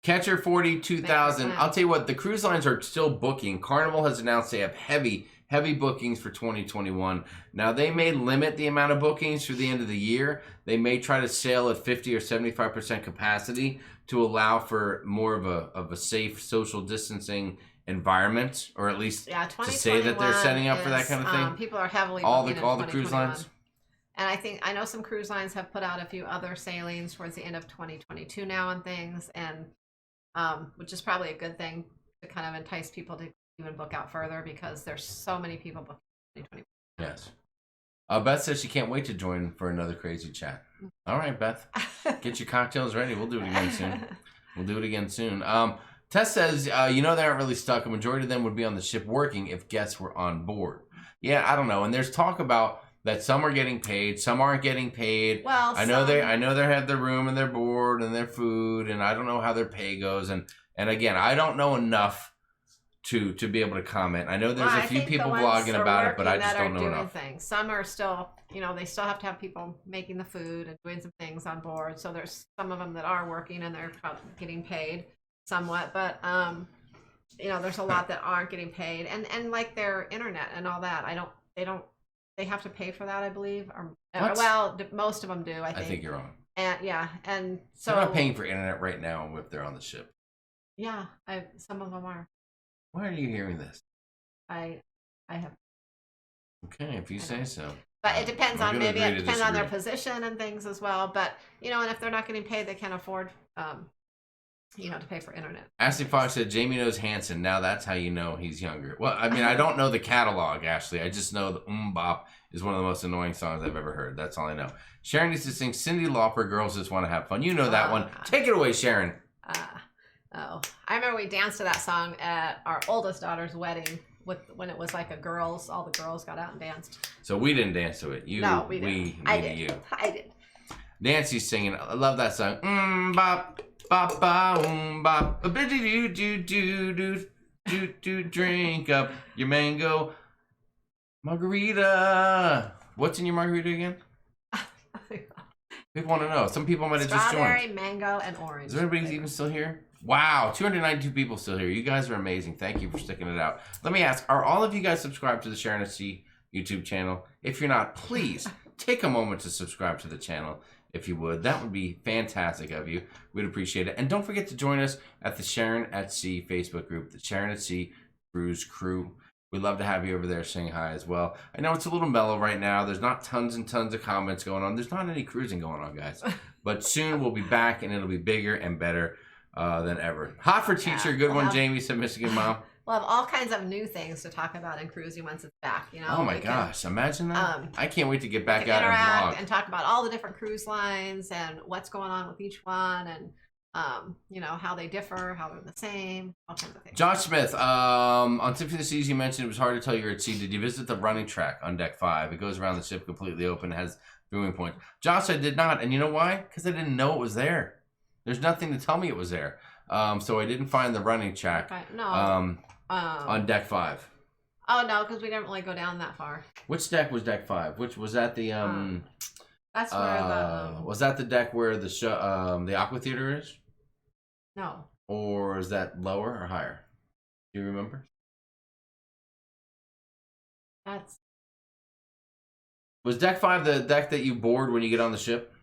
D: Catcher
B: 42,000. I'll tell you what, the cruise lines are still booking. Carnival has announced they have heavy bookings for 2021. Now they may limit the amount of bookings through the end of the year. They may try to sail at 50 or 75% capacity to allow for more of a safe social distancing environment, or at least to say that they're setting up for that kind of thing.
D: People are heavily
B: all the cruise lines.
D: And I know some cruise lines have put out a few other sailings towards the end of 2022 now and things, and which is probably a good thing to kind of entice people to even book out further because there's so many people booking 2020.
B: Yes. Beth says she can't wait to join for another crazy chat. All right, Beth, get your cocktails ready. We'll do it again soon. Tess says, they aren't really stuck. A majority of them would be on the ship working if guests were on board. Yeah, I don't know. And there's talk about that some are getting paid, some aren't getting paid.
D: Well,
B: I know they have their room and their board and their food, and I don't know how their pay goes. And again, I don't know enough to be able to comment. I know there's a few people blogging about it, but I just don't know enough.
D: Some are still, they still have to have people making the food and doing some things on board. So there's some of them that are working and they're probably getting paid somewhat, but there's a lot that aren't getting paid, and like their internet and all that. They have to pay for that, I believe, or well, most of them do. I think
B: you're wrong.
D: And so
B: they're not paying for internet right now if they're on the ship.
D: Yeah, some of them are.
B: Why are you hearing this?
D: I have.
B: Okay, if you say so.
D: But it depends on their position and things as well. But and if they're not getting paid, they can't afford to pay for internet.
B: Ashley Fox said Jamie knows Hanson. Now that's how you know he's younger. Well, I mean, I don't know the catalog, Ashley. I just know the Bop is one of the most annoying songs I've ever heard. That's all I know. Sharon needs to sing Cyndi Lauper, Girls Just Want to Have Fun. You know that one. Take it away, Sharon.
D: I remember we danced to that song at our oldest daughter's wedding when it was like all the girls got out and danced.
B: So we didn't dance to it.
D: No, we didn't. I did.
B: Nancy's singing. I love that song. Bop. Bop ba bop, a bitty do drink up your mango. Margarita. What's in your margarita again? People want to know. Some people might have just joined.
D: Strawberry, mango, and orange.
B: Is there anybody even still here? Wow, 292 people still here. You guys are amazing. Thank you for sticking it out. Let me ask, are all of you guys subscribed to the Sharonatsea YouTube channel? If you're not, please take a moment to subscribe to the channel. If you would, that would be fantastic of you. We'd appreciate it. And don't forget to join us at the Sharonatsea Facebook group, the Sharonatsea Cruise Crew. We'd love to have you over there saying hi as well. I know it's a little mellow right now. There's not tons and tons of comments going on. There's not any cruising going on, guys. But soon we'll be back, and it'll be bigger and better than ever. Hot for teacher. Good one, Jamie, said Michigan Mom.
D: We'll have all kinds of new things to talk about in cruising once it's back. You know.
B: Oh my gosh! Imagine that. I can't wait to get back out and vlog
D: and talk about all the different cruise lines and what's going on with each one, and you know, how they differ, how they're the same, all kinds of things.
B: Josh Smith, on Tip for the Seas, you mentioned it was hard to tell you're at sea. Did you visit the running track on deck 5? It goes around the ship completely open, has viewing points. Josh, I did not, and you know why? Because I didn't know it was there. There's nothing to tell me it was there. So I didn't find the running track.
D: Okay. No.
B: On deck 5.
D: Oh no, because we didn't really go down that far.
B: Which deck was deck 5? Which was that the
D: That's where the
B: was that the deck where the Aqua Theater is?
D: No.
B: Or is that lower or higher? Do you remember? Was deck 5 the deck that you board when you get on the ship?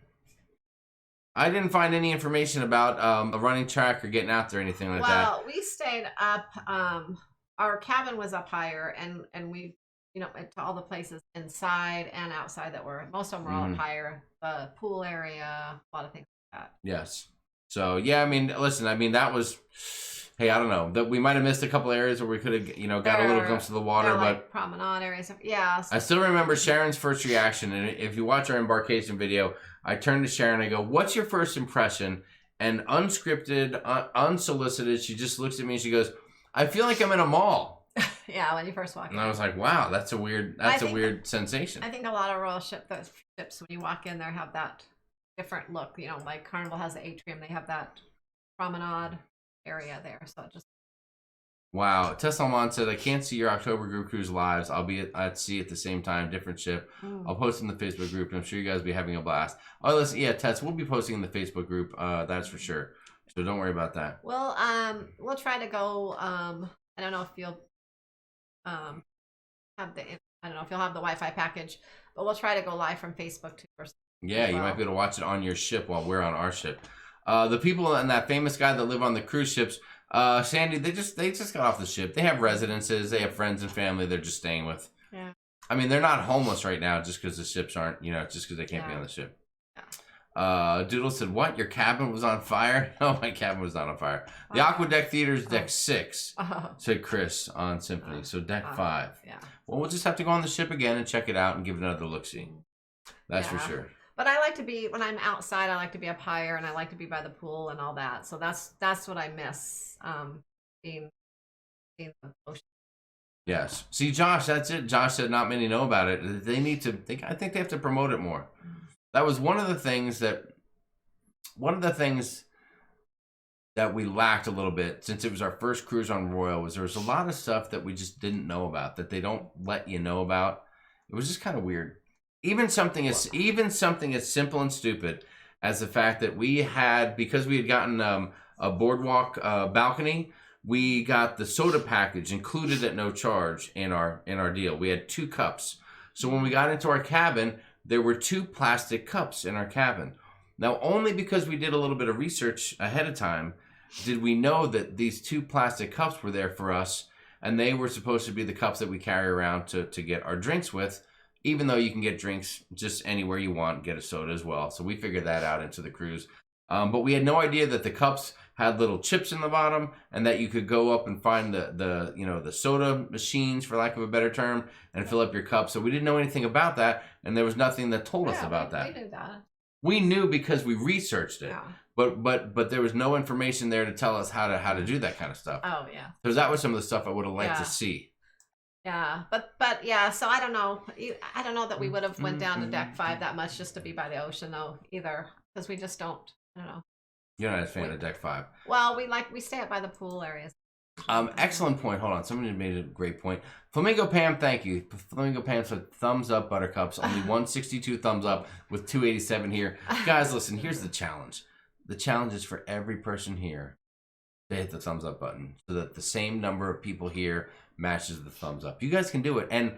B: I didn't find any information about a running track or getting out there or anything like that.
D: Well, we stayed up. Our cabin was up higher, and we, you know, to all the places inside and outside that were, most of them were all up higher. The pool area, a lot of things like that.
B: Yes. So yeah, I mean, listen, I mean that was, hey, I don't know, that we might have missed a couple areas where we could have, you know, got a little glimpse of the water, but
D: like promenade areas. Yeah.
B: I still remember Sharon's first reaction, and if you watch our embarkation video, I turned to Sharon, I go, "What's your first impression?" And unscripted, unsolicited, she just looks at me and she goes, "I feel like I'm in a mall."
D: Yeah, when you first walk in.
B: And I was like, "Wow, that's a weird sensation."
D: I think a lot of royal ships, when you walk in there, have that different look. You know, like Carnival has the atrium, they have that promenade area there. So it just.
B: Wow. Tessalmon said, "I can't see your October group cruise lives. I'll be at sea at the same time, different ship. I'll post in the Facebook group, and I'm sure you guys will be having a blast." Oh, listen, yeah, Tess, we'll be posting in the Facebook group. That's for sure. So don't worry about that.
D: Well, we'll try to go. I don't know if you'll have I don't know if you'll have the Wi-Fi package, but we'll try to go live from Facebook too.
B: Yeah, you might be able to watch it on your ship while we're on our ship. The people and that famous guy that live on the cruise ships. Sandy, they just got off the ship. They have residences. They have friends and family they're just staying with.
D: Yeah.
B: I mean, they're not homeless right now just because the ships aren't, you know, just because they can't be on the ship. Yeah. Doodle said, "What? Your cabin was on fire?" No, my cabin was not on fire. The Aqua Deck Theater is deck 6, said Chris on Symphony. So deck 5.
D: Yeah.
B: Well, we'll just have to go on the ship again and check it out and give it another look-see. That's for sure.
D: But I like to be, when I'm outside, I like to be up higher, and I like to be by the pool and all that. So that's what I miss, being the ocean.
B: Yes. See, Josh, that's it. Josh said not many know about it. They need to, I think they have to promote it more. That was one of the things that we lacked a little bit, since it was our first cruise on Royal, was there was a lot of stuff that we just didn't know about, that they don't let you know about. It was just kind of weird. Even something as simple and stupid as the fact that we had, because we had gotten a boardwalk balcony, we got the soda package included at no charge in our deal. We had 2 cups. So when we got into our cabin, there were 2 plastic cups in our cabin. Now, only because we did a little bit of research ahead of time did we know that these 2 plastic cups were there for us, and they were supposed to be the cups that we carry around to get our drinks with. Even though you can get drinks just anywhere you want, get a soda as well. So we figured that out into the cruise. But we had no idea that the cups had little chips in the bottom, and that you could go up and find the soda machines, for lack of a better term, and fill up your cup. So we didn't know anything about that, and there was nothing that told us about that.
D: We knew that.
B: We knew because we researched it.
D: Yeah.
B: But there was no information there to tell us how to do that kind of stuff.
D: Oh yeah.
B: So that was some of the stuff I would have liked to see.
D: Yeah, but yeah, so I don't know. I don't know that we would have went down to deck 5 that much just to be by the ocean though either, because we just don't. I don't know.
B: You're not a fan of deck 5.
D: Well, we stay up by the pool areas.
B: Excellent point. Hold on. Somebody made a great point. Flamingo Pam, thank you. Flamingo Pam said thumbs up, Buttercups. Only 162 thumbs up with 287 here. Guys, listen, here's the challenge. The challenge is for every person here to hit the thumbs up button so that the same number of people here matches the thumbs up. You guys can do it. And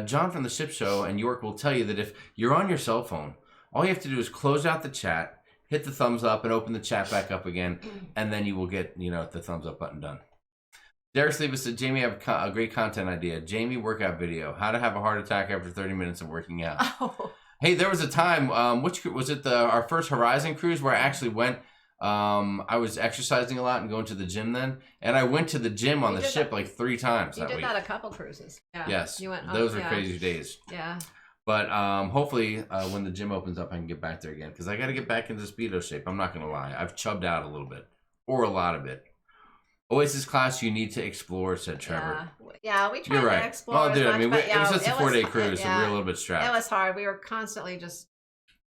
B: John from the Ship Show and York will tell you that if you're on your cell phone, all you have to do is close out the chat, hit the thumbs up, and open the chat back up again, and then you will get, the thumbs up button done. Derek Sleeva said, Jamie, I have a great content idea. Jamie workout video. How to have a heart attack after 30 minutes of working out. Oh. Hey, there was a time, which was it our first Horizon cruise where I actually went, I was exercising a lot and going to the gym then. And I went to the gym on the ship like 3 times that week. You did that
D: a couple cruises. Yeah.
B: Yes. Those were crazy days.
D: Yeah.
B: But hopefully when the gym opens up, I can get back there again. Because I got to get back into Speedo shape. I'm not going to lie. I've chubbed out a little bit. Or a lot of it. Oasis class, you need to explore, said Trevor.
D: Yeah, we tried to explore.
B: Well, dude,
D: much,
B: I mean, it was just a 4-day cruise,
D: yeah,
B: and we were a little bit strapped.
D: It was hard. We were constantly just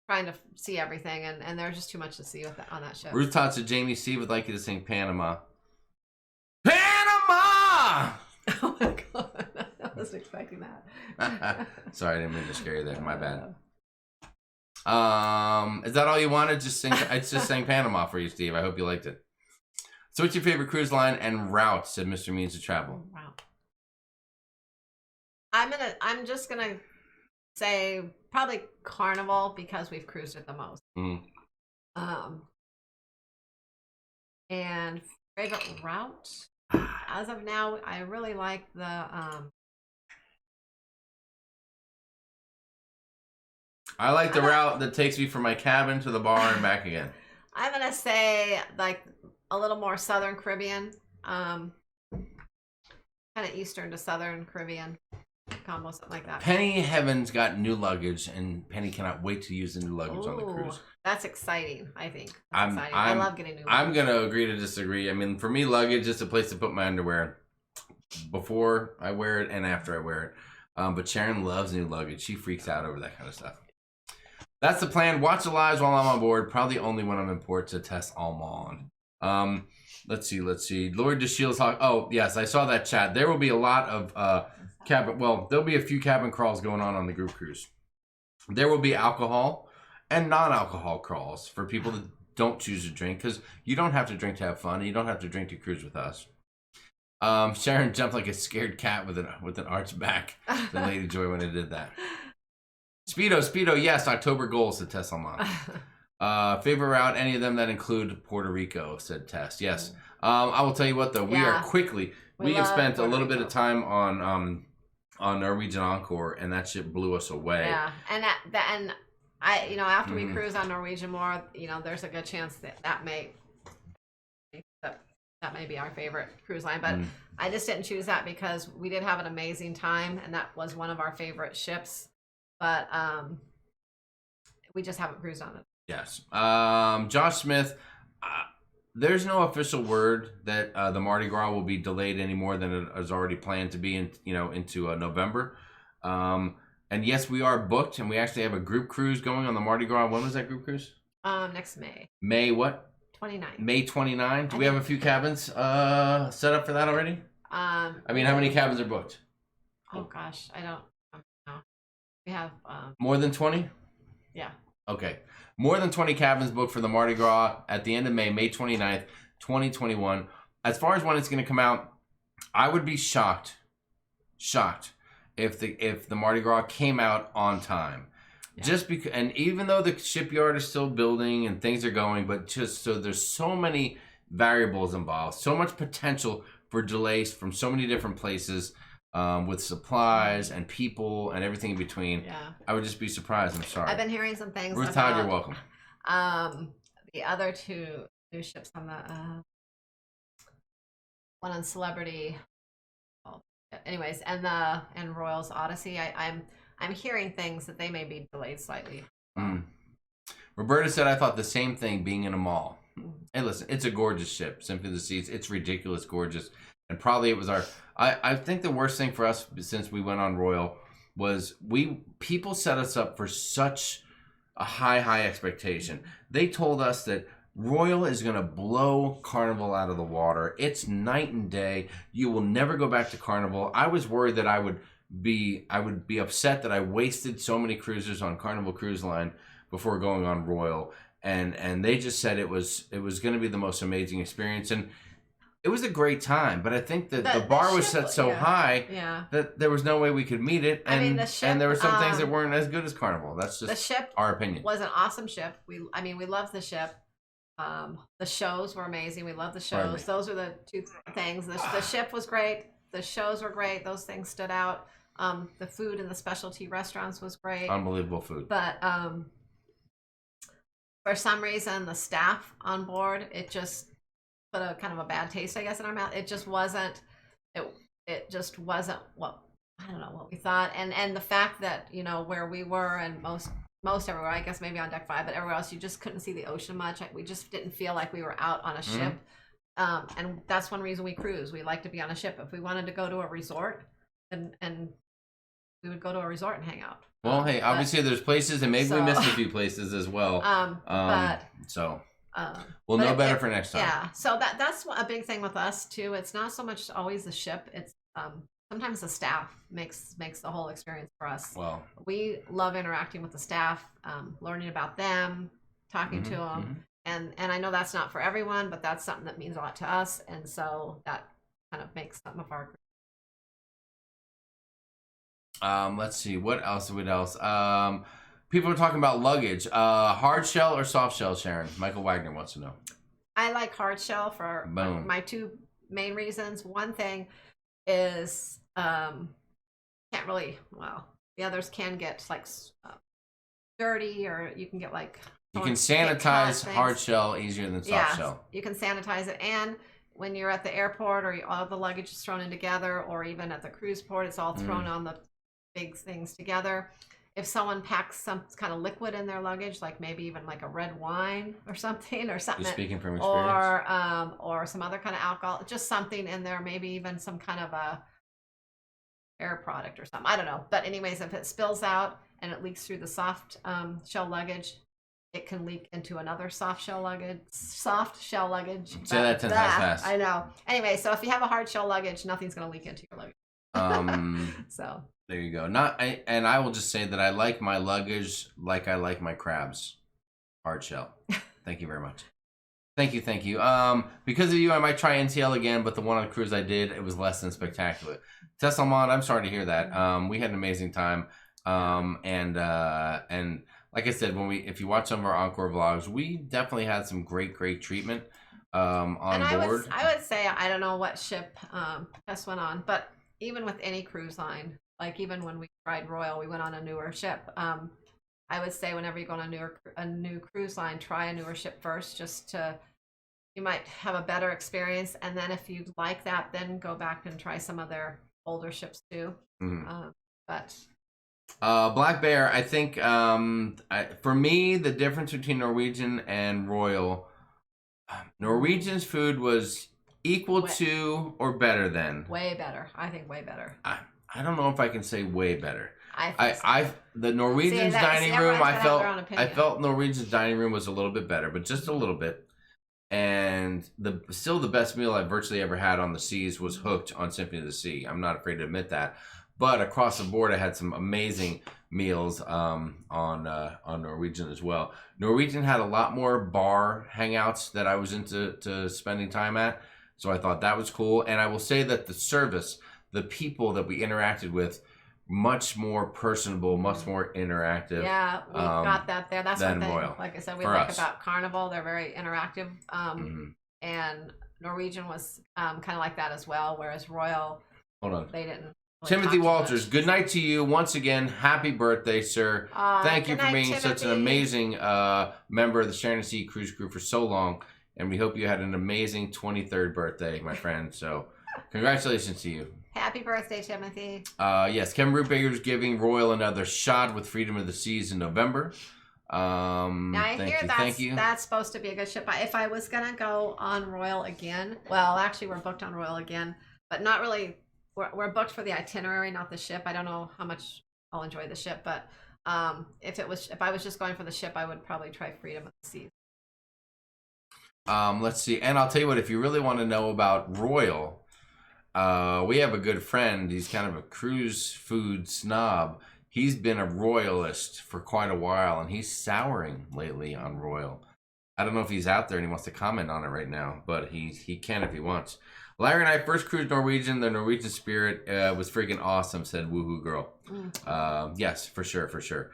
D: trying to see everything, and there was just too much to see on that ship.
B: Ruth Todd said, Jamie C would like you to sing Panama. Panama!
D: Oh my God. I wasn't expecting that.
B: Sorry, I didn't mean to scare you there. My bad. Is that all you wanted? I just sang Panama for you, Steve. I hope you liked it. So what's your favorite cruise line and route, said Mr. Means to Travel?
D: Wow. I'm just gonna say probably Carnival because we've cruised it the most. And favorite route? As of now, I really like the
B: I like the route that takes me from my cabin to the bar and back again.
D: I'm gonna say like a little more Southern Caribbean, kind of Eastern to Southern Caribbean combo, something like that.
B: Penny Heaven's got new luggage, and Penny cannot wait to use the new luggage on the cruise.
D: That's exciting, I think. I love getting new luggage.
B: I'm going to agree to disagree. I mean, for me, luggage is a place to put my underwear before I wear it and after I wear it. But Sharon loves new luggage. She freaks out over that kind of stuff. That's the plan. Watch the lives while I'm on board. Probably only when I'm in port to test Almond. Let's see. Lord DeShields. Oh, yes, I saw that chat. There will be a lot of cabin. Well, there'll be a few cabin crawls going on the group cruise. There will be alcohol and non-alcohol crawls for people that don't choose to drink, because you don't have to drink to have fun. And you don't have to drink to cruise with us. Sharon jumped like a scared cat with an arched back. The Lady Joy when I did that. Speedo. Yes, October goals, said Tess Almond. Favorite route, any of them that include Puerto Rico, said Tess. Yes. I will tell you what though, we have spent a little bit of time on Norwegian Encore, and that shit blew us away.
D: Yeah, and after we cruise on Norwegian more, there's a good chance that may be our favorite cruise line. But I just didn't choose that because we did have an amazing time, and that was one of our favorite ships. But we just haven't cruised on it.
B: Yes. Josh Smith, there's no official word that the Mardi Gras will be delayed any more than it is already planned to be into November. And yes, we are booked, and we actually have a group cruise going on the Mardi Gras. When was that group cruise?
D: Next May.
B: May what?
D: 29.
B: May 29. Do we have a few cabins set up for that already? I mean, how many cabins are booked?
D: Oh gosh, I don't know. We have
B: more than 20?
D: Yeah.
B: Okay. More than 20 cabins booked for the Mardi Gras at the end of May 29th, 2021. As far as when it's going to come out, I would be shocked if the Mardi Gras came out on time. Yeah. Just because, and even though the shipyard is still building and things are going, but just so there's so many variables involved, so much potential for delays from so many different places. With supplies and people and everything in between. Yeah. I would just be surprised. I'm sorry.
D: I've been hearing some things
B: Ruth Todd, you're welcome.
D: The other two new ships on the one on Celebrity. Well, anyways, and Royals Odyssey. I'm hearing things that they may be delayed slightly.
B: Roberta said, I thought the same thing being in a mall. Hey, listen, it's a gorgeous ship. Simply the Seas. It's ridiculous gorgeous. And probably it was I think the worst thing for us since we went on Royal was people set us up for such a high expectation. They told us that Royal is going to blow Carnival out of the water. It's night and day. You will never go back to Carnival. I was worried that I would be upset that I wasted so many cruises on Carnival Cruise Line before going on Royal. And they just said it was going to be the most amazing experience. And it was a great time, but I think that the bar was set so high that there was no way we could meet it. And,
D: I mean, the ship,
B: and there were some things that weren't as good as Carnival. That's just
D: the ship
B: our opinion.
D: Was an awesome ship. We loved the ship. The shows were amazing. We loved the shows. Those are the two things. The ship was great. The shows were great. Those things stood out. The food in the specialty restaurants was great.
B: Unbelievable food.
D: But for some reason, the staff on board, it just put a kind of a bad taste, I guess, in our mouth. It just wasn't. It just wasn't what we thought. And the fact that where we were and most everywhere, I guess maybe on deck 5, but everywhere else you just couldn't see the ocean much. We just didn't feel like we were out on a ship. And that's one reason we cruise. We like to be on a ship. If we wanted to go to a resort, and we would go to a resort and hang out.
B: Well, hey, obviously there's places, and maybe we missed a few places as well. We'll know better for next time.
D: Yeah, so that's a big thing with us too. It's not so much always the ship. It's sometimes the staff makes the whole experience for us.
B: Well,
D: we love interacting with the staff, learning about them, talking to them, and I know that's not for everyone, but that's something that means a lot to us, and so that kind of makes some of our.
B: Let's see what else. People are talking about luggage. Hard shell or soft shell, Sharon? Michael Wagner wants to know.
D: I like hard shell for my two main reasons. One thing is can't really, the others can get like dirty, or you can get like
B: you can sanitize hard shell easier than soft shell.
D: You can sanitize it, and when you're at the airport or all the luggage is thrown in together, or even at the cruise port, it's all thrown on the big things together. If someone packs some kind of liquid in their luggage, like maybe even like a red wine or something,
B: You're speaking from experience,
D: or some other kind of alcohol, just something in there, maybe even some kind of a air product or something. I don't know. But anyways, if it spills out and it leaks through the soft shell luggage, it can leak into another soft shell luggage. Say
B: that 10 times fast.
D: I know. Anyway, so if you have a hard shell luggage, nothing's going to leak into your luggage. So.
B: There you go. And I will just say that I like my luggage like I like my crabs. Hard shell. Thank you very much. Thank you. Because of you, I might try NTL again, but the one on the cruise I did, it was less than spectacular. Tess Almond, I'm sorry to hear that. We had an amazing time. And like I said, if you watch some of our Encore vlogs, we definitely had some great treatment on board.
D: I would say, I don't know what ship Tess went on, but even with any cruise line, like even when we tried Royal, we went on a newer ship. I would say whenever you go on a new cruise line, try a newer ship first, you might have a better experience. And then if you like that, then go back and try some of their older ships too.
B: Black Bear, I think for me, the difference between Norwegian and Royal, Norwegian's food was equal to or better than.
D: Way better. I think way better.
B: I don't know if I can say way better. The
D: dining
B: Norwegian's dining room, I felt Norwegian's dining room was a little bit better, but just a little bit. And still the best meal I've virtually ever had on the seas was Hooked on Symphony of the Sea. I'm not afraid to admit that. But across the board, I had some amazing meals on Norwegian as well. Norwegian had a lot more bar hangouts that I was into spending time at. So I thought that was cool. And I will say that the service, the people that we interacted with, much more personable, much more interactive.
D: Yeah, we got that there. That's one thing.
B: Royal.
D: Like I said, we like about Carnival. They're very interactive. And Norwegian was kind of like that as well. Whereas Royal, they didn't. Really
B: Timothy Walters, good night to you once again. Happy birthday, sir. Thank you for being such an amazing member of the Sharonatsea cruise crew for so long. And we hope you had an amazing 23rd birthday, my friend. So congratulations to you.
D: Happy birthday, Timothy.
B: Yes, Kevin Rootbaker is giving Royal another shot with Freedom of the Seas in November.
D: Thank you. That's supposed to be a good ship. If I was going to go on Royal again, well, actually, we're booked on Royal again, but not really. We're booked for the itinerary, not the ship. I don't know how much I'll enjoy the ship, but if I was just going for the ship, I would probably try Freedom of the Seas.
B: Let's see. And I'll tell you what, if you really want to know about Royal, we have a good friend. He's kind of a cruise food snob. He's been a Royalist for quite a while, and he's souring lately on Royal. I don't know if he's out there and he wants to comment on it right now, but he can if he wants. Larry and I first cruised Norwegian. The Norwegian Spirit was freaking awesome, said Woohoo Girl. Yes, for sure.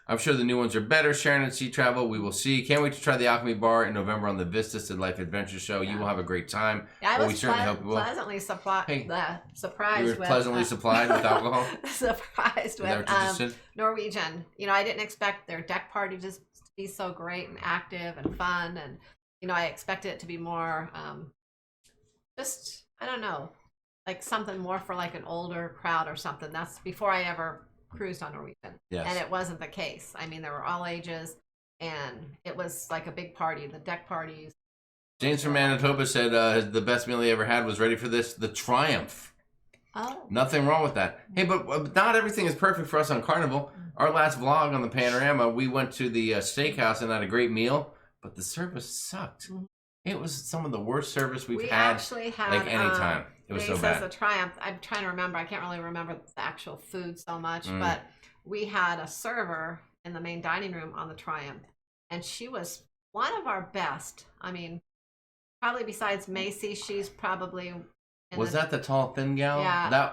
B: I'm sure the new ones are better. Sharon at Sea Travel, we will see. Can't wait to try the Alchemy Bar in November on the Vista Said Life Adventure Show. You will have a great time.
D: Yeah, I was
B: pleasantly
D: surprised
B: you were pleasantly supplied with alcohol?
D: Surprised with Norwegian. You know, I didn't expect their deck party to be so great and active and fun. And, you know, I expected it to be more, just, I don't know, like something more for like an older crowd or something. That's before I ever cruised on Norwegian.
B: Yes.
D: And it wasn't the case. I mean, there were all ages, and it was like a big party. The deck parties.
B: James from Manitoba said the best meal he ever had was ready for this, the Triumph.
D: Oh.
B: Nothing wrong with that. Hey, but not everything is perfect for us on Carnival. Our last vlog on the Panorama, we went to the steakhouse and had a great meal, but the service sucked. It was some of the worst service we've had
D: actually had
B: like any time. It was so bad.
D: The Triumph. I'm trying to remember. I can't really remember the actual food so much, but we had a server in the main dining room on the Triumph, and she was one of our best. I mean, probably besides Macy, she's probably.
B: Was that the tall, thin gal?
D: Yeah.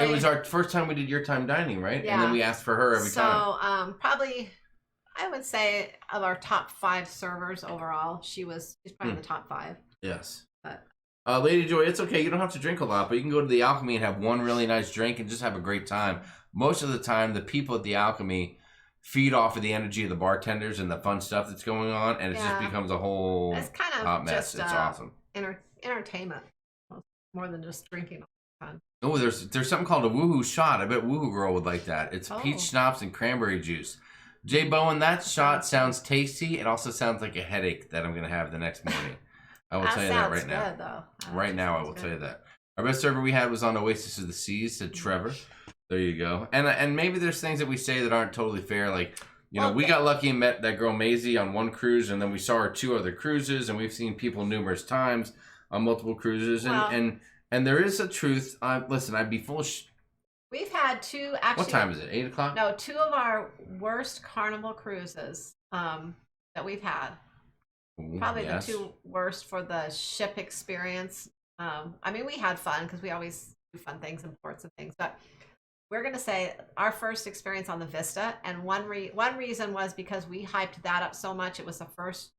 B: It was our first time we did Your Time Dining, right?
D: Yeah.
B: And then we asked for her every time.
D: So probably, I would say of our top 5 servers overall, she's probably in the top 5.
B: Yes.
D: But
B: Lady Joy, it's okay. You don't have to drink a lot, but you can go to the Alchemy and have one really nice drink and just have a great time. Most of the time, the people at the Alchemy feed off of the energy of the bartenders and the fun stuff that's going on, and it just becomes a whole hot mess. It's awesome.
D: Entertainment, more than just drinking all the time.
B: Oh, there's something called a Woohoo shot. I bet Woohoo Girl would like that. It's peach schnapps and cranberry juice. Jay Bowen, that shot sounds tasty. It also sounds like a headache that I'm going to have the next morning. I will tell you that right now.
D: Though.
B: Right now, I will tell you that. Our best server we had was on Oasis of the Seas, said Trevor. There you go. And maybe there's things that we say that aren't totally fair. Like, you know, we got lucky and met that girl Maisie on one cruise, and then we saw her 2 other cruises, and we've seen people numerous times on multiple cruises. And there is a truth. Listen, I'd be full of
D: We've had 2 actually.
B: What time is it? 8 o'clock?
D: No, 2 of our worst Carnival cruises that we've had. Probably the 2 worst for the ship experience. I mean, we had fun because we always do fun things in ports and things, but we're going to say our first experience on the Vista, and one reason was because we hyped that up so much. It was the first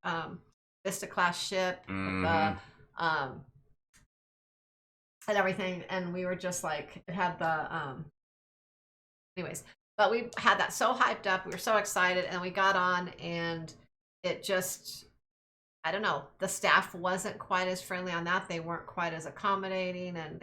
D: Vista class ship with the and everything, and we were just like, it had the anyways, but we had that so hyped up, we were so excited, and we got on, and it just, I don't know, the staff wasn't quite as friendly on that. They weren't quite as accommodating, and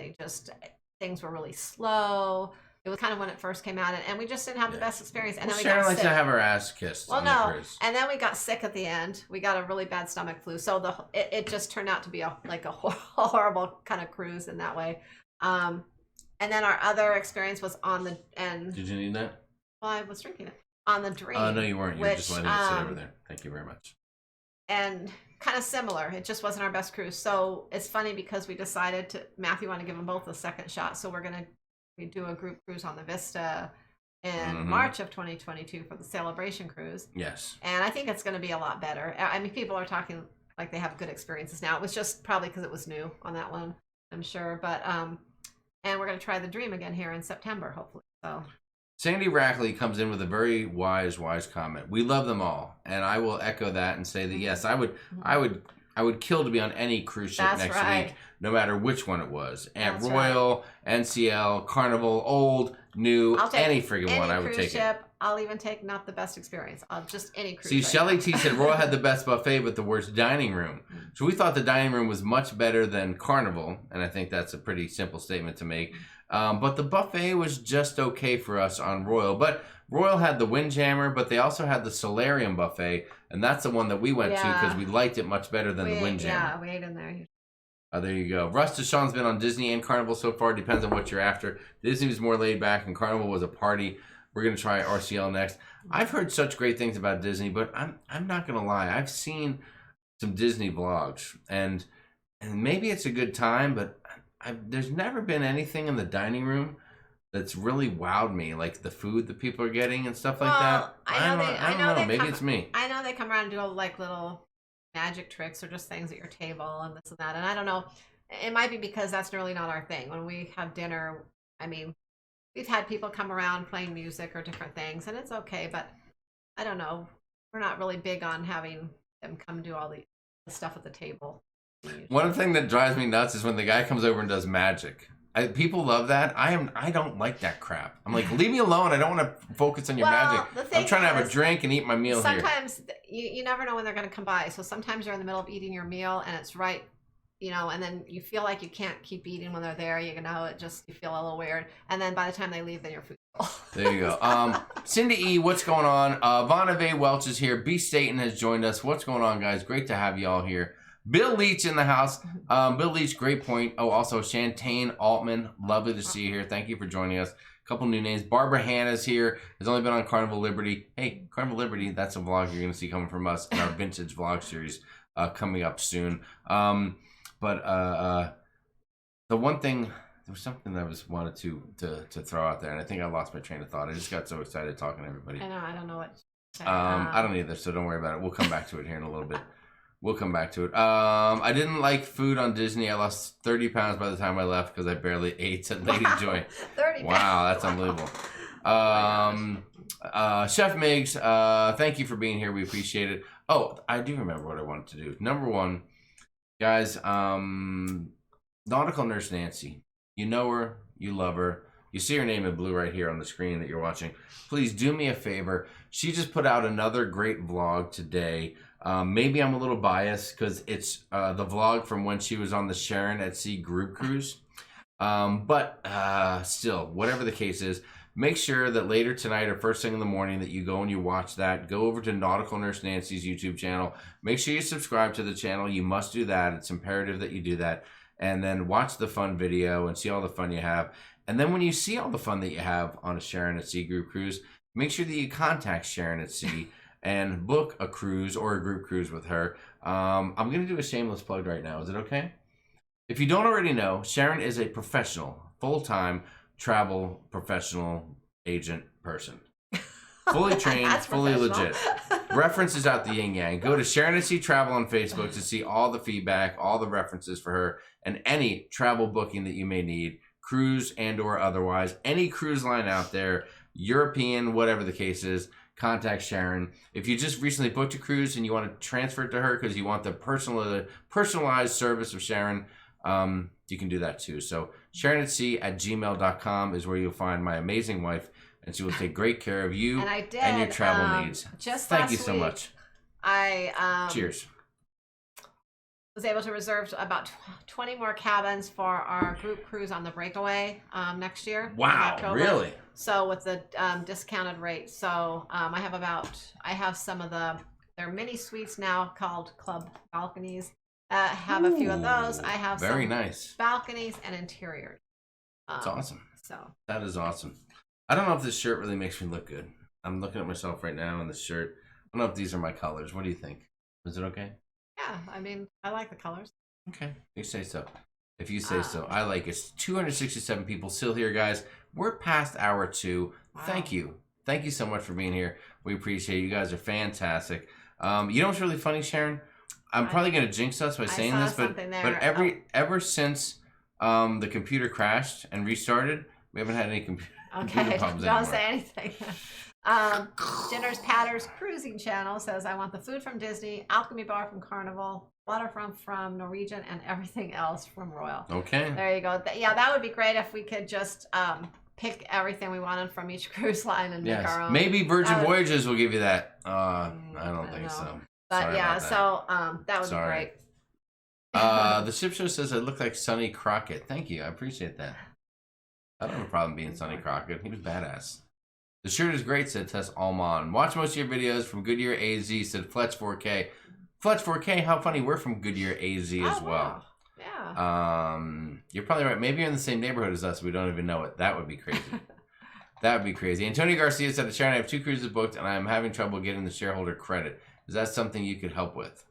D: things were really slow. It was kind of when it first came out, and we just didn't have the best experience. And then we
B: Sharon
D: got
B: likes
D: sick.
B: to have her ass kissed.
D: Well,
B: on the cruise.
D: And then we got sick at the end. We got a really bad stomach flu, so it just turned out to be a horrible kind of cruise in that way. And then our other experience was on the end.
B: Did you need that?
D: Well, I was drinking it on the Dream.
B: Oh no, you weren't. You were just letting it sit over there. Thank you very much.
D: And kind of similar. It just wasn't our best cruise. So it's funny because we decided Matthew wanted to give them both a second shot. So we do a group cruise on the Vista in March of 2022 for the Celebration Cruise.
B: Yes.
D: And I think it's going to be a lot better. I mean, people are talking like they have good experiences now. It was just probably because it was new on that one, I'm sure. But and we're going to try the Dream again here in September, hopefully. So.
B: Sandy Rackley comes in with a very wise comment. We love them all, and I will echo that and say that yes, I would kill to be on any cruise ship next week, no matter which one it was. And Royal, NCL, Carnival, old, new, any friggin' one, I would take it.
D: I'll even take not the best experience. Just any cruise.
B: See, Shelly T said Royal had the best buffet but the worst dining room. So we thought the dining room was much better than Carnival, and I think that's a pretty simple statement to make. But the buffet was just okay for us on Royal. But Royal had the Windjammer, but they also had the Solarium buffet, and that's the one that we went to because we liked it much better than the Windjammer.
D: Yeah, we ate in there.
B: There you go. Russ Deshawn's been on Disney and Carnival so far. Depends on what you're after. Disney was more laid back, and Carnival was a party. We're going to try RCL next. I've heard such great things about Disney, but I'm not going to lie. I've seen some Disney vlogs, and maybe it's a good time, but there's never been anything in the dining room that's really wowed me, like the food that people are getting and stuff like that. I don't know. Maybe it's me.
D: I know they come around and do like little magic tricks or just things at your table and this and that. And I don't know. It might be because that's really not our thing. When we have dinner, I mean, we've had people come around playing music or different things, and it's okay. But I don't know. We're not really big on having them come do all the stuff at the table.
B: One thing that drives me nuts is when the guy comes over and does magic. People love that. I don't like that crap. I'm like, leave me alone. I don't want to focus on your magic. I'm trying to have a drink and eat my meal here.
D: Sometimes you never know when they're going to come by. So sometimes you're in the middle of eating your meal and it's right, you know, and then you feel like you can't keep eating when they're there. You know, you feel a little weird. And then by the time they leave, then your food's full.
B: There you go. Cindy E, what's going on? Vonnevae Welch is here. B. Staten has joined us. What's going on, guys? Great to have you all here. Bill Leach in the house. Bill Leach, great point. Oh, also Shantae Altman, lovely to see you here. Thank you for joining us. A couple new names. Barbara Hanna's here. Has only been on Carnival Liberty. Hey, Carnival Liberty, that's a vlog you're going to see coming from us in our vintage vlog series coming up soon. But the one thing, there was something that I wanted to throw out there, and I think I lost my train of thought. I just got so excited talking to everybody.
D: I know, I don't know what to say.
B: I don't either, so don't worry about it. We'll come back to it here in a little bit. We'll come back to it. I didn't like food on Disney. I lost 30 pounds by the time I left because I barely ate at Lady Joy.
D: 30 pounds.
B: Wow, that's unbelievable. Chef Miggs, thank you for being here. We appreciate it. Oh, I do remember what I wanted to do. Number one, guys, Nautical Nurse Nancy. You know her. You love her. You see her name in blue right here on the screen that you're watching. Please do me a favor. She just put out another great vlog today. Maybe I'm a little biased because it's the vlog from when she was on the Sharon at Sea group cruise. But still, whatever the case is, make sure that later tonight or first thing in the morning that you go and you watch that. Go over to Nautical Nurse Nancy's YouTube channel. Make sure you subscribe to the channel. You must do that. It's imperative that you do that. And then watch the fun video and see all the fun you have. And then when you see all the fun that you have on a Sharon at Sea group cruise, make sure that you contact Sharon at Sea and book a cruise or a group cruise with her. I'm going to do a shameless plug right now. Is it okay? If you don't already know, Sharon is a professional, full-time travel professional agent person. Fully trained, fully legit. References out the yin yang. Go to Sharon at Sea Travel on Facebook to see all the feedback, all the references for her, and any travel booking that you may need, cruise and or otherwise. Any cruise line out there, European, whatever the case is, contact Sharon. If you just recently booked a cruise and you want to transfer it to her because you want the personalized service of Sharon, you can do that too. So sharonatsea@gmail.com is where you'll find my amazing wife, and she will take great care of you and your travel needs. Thank you so much. Cheers.
D: Was able to reserve about 20 more cabins for our group cruise on the Breakaway next year.
B: Wow, really?
D: So with the discounted rate. So I have some of their mini suites now called Club Balconies. Have a few of those. I have
B: very
D: some
B: nice
D: balconies and interiors.
B: That's awesome.
D: So
B: that is awesome. I don't know if this shirt really makes me look good. I'm looking at myself right now in this shirt. I don't know if these are my colors. What do you think? Is it okay?
D: Yeah, I mean, I like the colors.
B: Okay, you say so. If you say so. I like it. 267 people still here, guys. We're past hour 2. Wow. Thank you. Thank you so much for being here. We appreciate it. You guys are fantastic. You know what's really funny, Sharon? I'm probably going to jinx us by saying this, but ever since the computer crashed and restarted, we haven't had any computer problems anymore.
D: Don't say anything. Jenner's Patters Cruising Channel says, I want the food from Disney, Alchemy Bar from Carnival, waterfront from Norwegian, and everything else from Royal.
B: Okay.
D: There you go. Yeah, that would be great if we could just pick everything we wanted from each cruise line and make our own.
B: Maybe Virgin Voyages will give you that. I don't think so.
D: But
B: sorry
D: yeah,
B: so
D: that would be great.
B: The ship show says I look like Sonny Crockett. Thank you. I appreciate that. I don't have a problem being Sonny Crockett. He was badass. The shirt is great, said Tess Almon. Watch most of your videos from Goodyear AZ, said Fletch 4K. Fletch 4K, how funny. We're from Goodyear AZ as well.
D: Wow. Yeah.
B: You're probably right. Maybe you're in the same neighborhood as us. We don't even know it. That would be crazy. That would be crazy. Antonio Garcia said, Sharon, I have 2 cruises booked and I'm having trouble getting the shareholder credit. Is that something you could help with?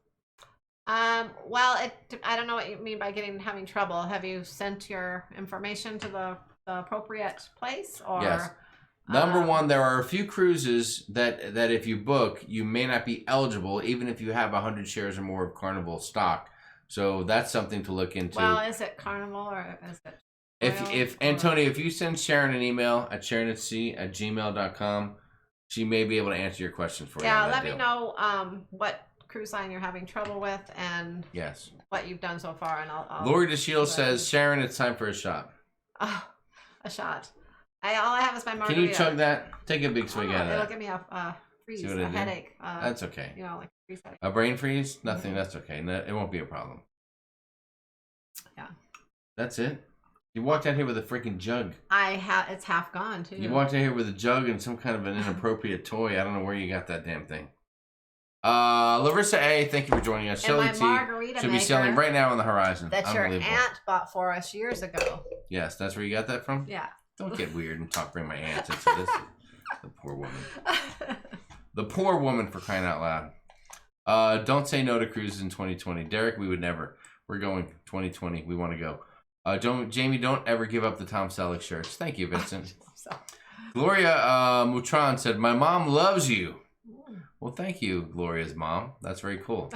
D: Well, I don't know what you mean by having trouble. Have you sent your information to the appropriate place, or?
B: Yes. Number one, there are a few cruises that if you book, you may not be eligible, even if you have 100 shares or more of Carnival stock. So that's something to look into.
D: Well, is it Carnival or is it?
B: If Antonio, if you send Sharon an email at sharonatsea@gmail.com, she may be able to answer your question for you.
D: Yeah, let me know what cruise line you're having trouble with and
B: yes,
D: what you've done so far, and I'll
B: Lori DeShield says, Sharon, it's time for a shot.
D: Oh, a shot. All I have is my margarita.
B: Can you chug that? Take a big swig out of that.
D: It'll give me a freeze, a headache.
B: That's okay.
D: You know, like a freeze headache.
B: A brain freeze? Nothing. That's okay. No, it won't be a problem.
D: Yeah.
B: That's it. You walked out here with a freaking jug.
D: It's half gone too.
B: You walked out here with a jug and some kind of an inappropriate toy. I don't know where you got that damn thing. Larissa A, thank you for joining us. Shelly T should be selling right now on the horizon.
D: That your aunt bought for us years ago.
B: Yes, that's where you got that from?
D: Yeah.
B: Don't get weird and bring my aunt into this. The poor woman. The poor woman, for crying out loud. Don't say no to cruises in 2020. Derek, we would never. We're going 2020. We want to go. Jamie, don't ever give up the Tom Selleck shirts. Thank you, Vincent. Gloria Mutron said, my mom loves you. Well, thank you, Gloria's mom. That's very cool.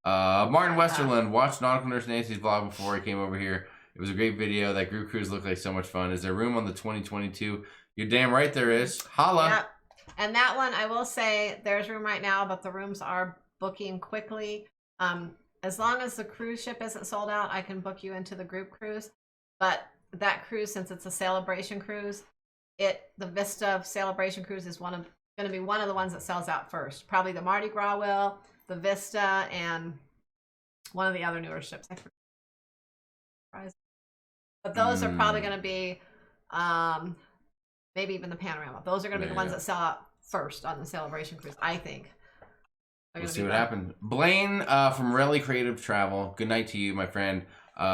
B: Martin Westerland watched Nautical Nurse Nancy's vlog before I came over here. It was a great video. That group cruise looked like so much fun. Is there room on the 2022? You're damn right there is. Holla.
D: Yep. And that one, I will say, there's room right now, but the rooms are booking quickly. As long as the cruise ship isn't sold out, I can book you into the group cruise. But that cruise, since it's a celebration cruise, the Vista celebration cruise is going to be one of the ones that sells out first. Probably the Mardi Gras will, the Vista, and one of the other newer ships. But those are probably going to be, maybe even the Panorama. Those are going to be the ones that sell out first on the celebration cruise, I think.
B: We'll see what happens. Blaine from Rally Creative Travel. Good night to you, my friend.
D: Good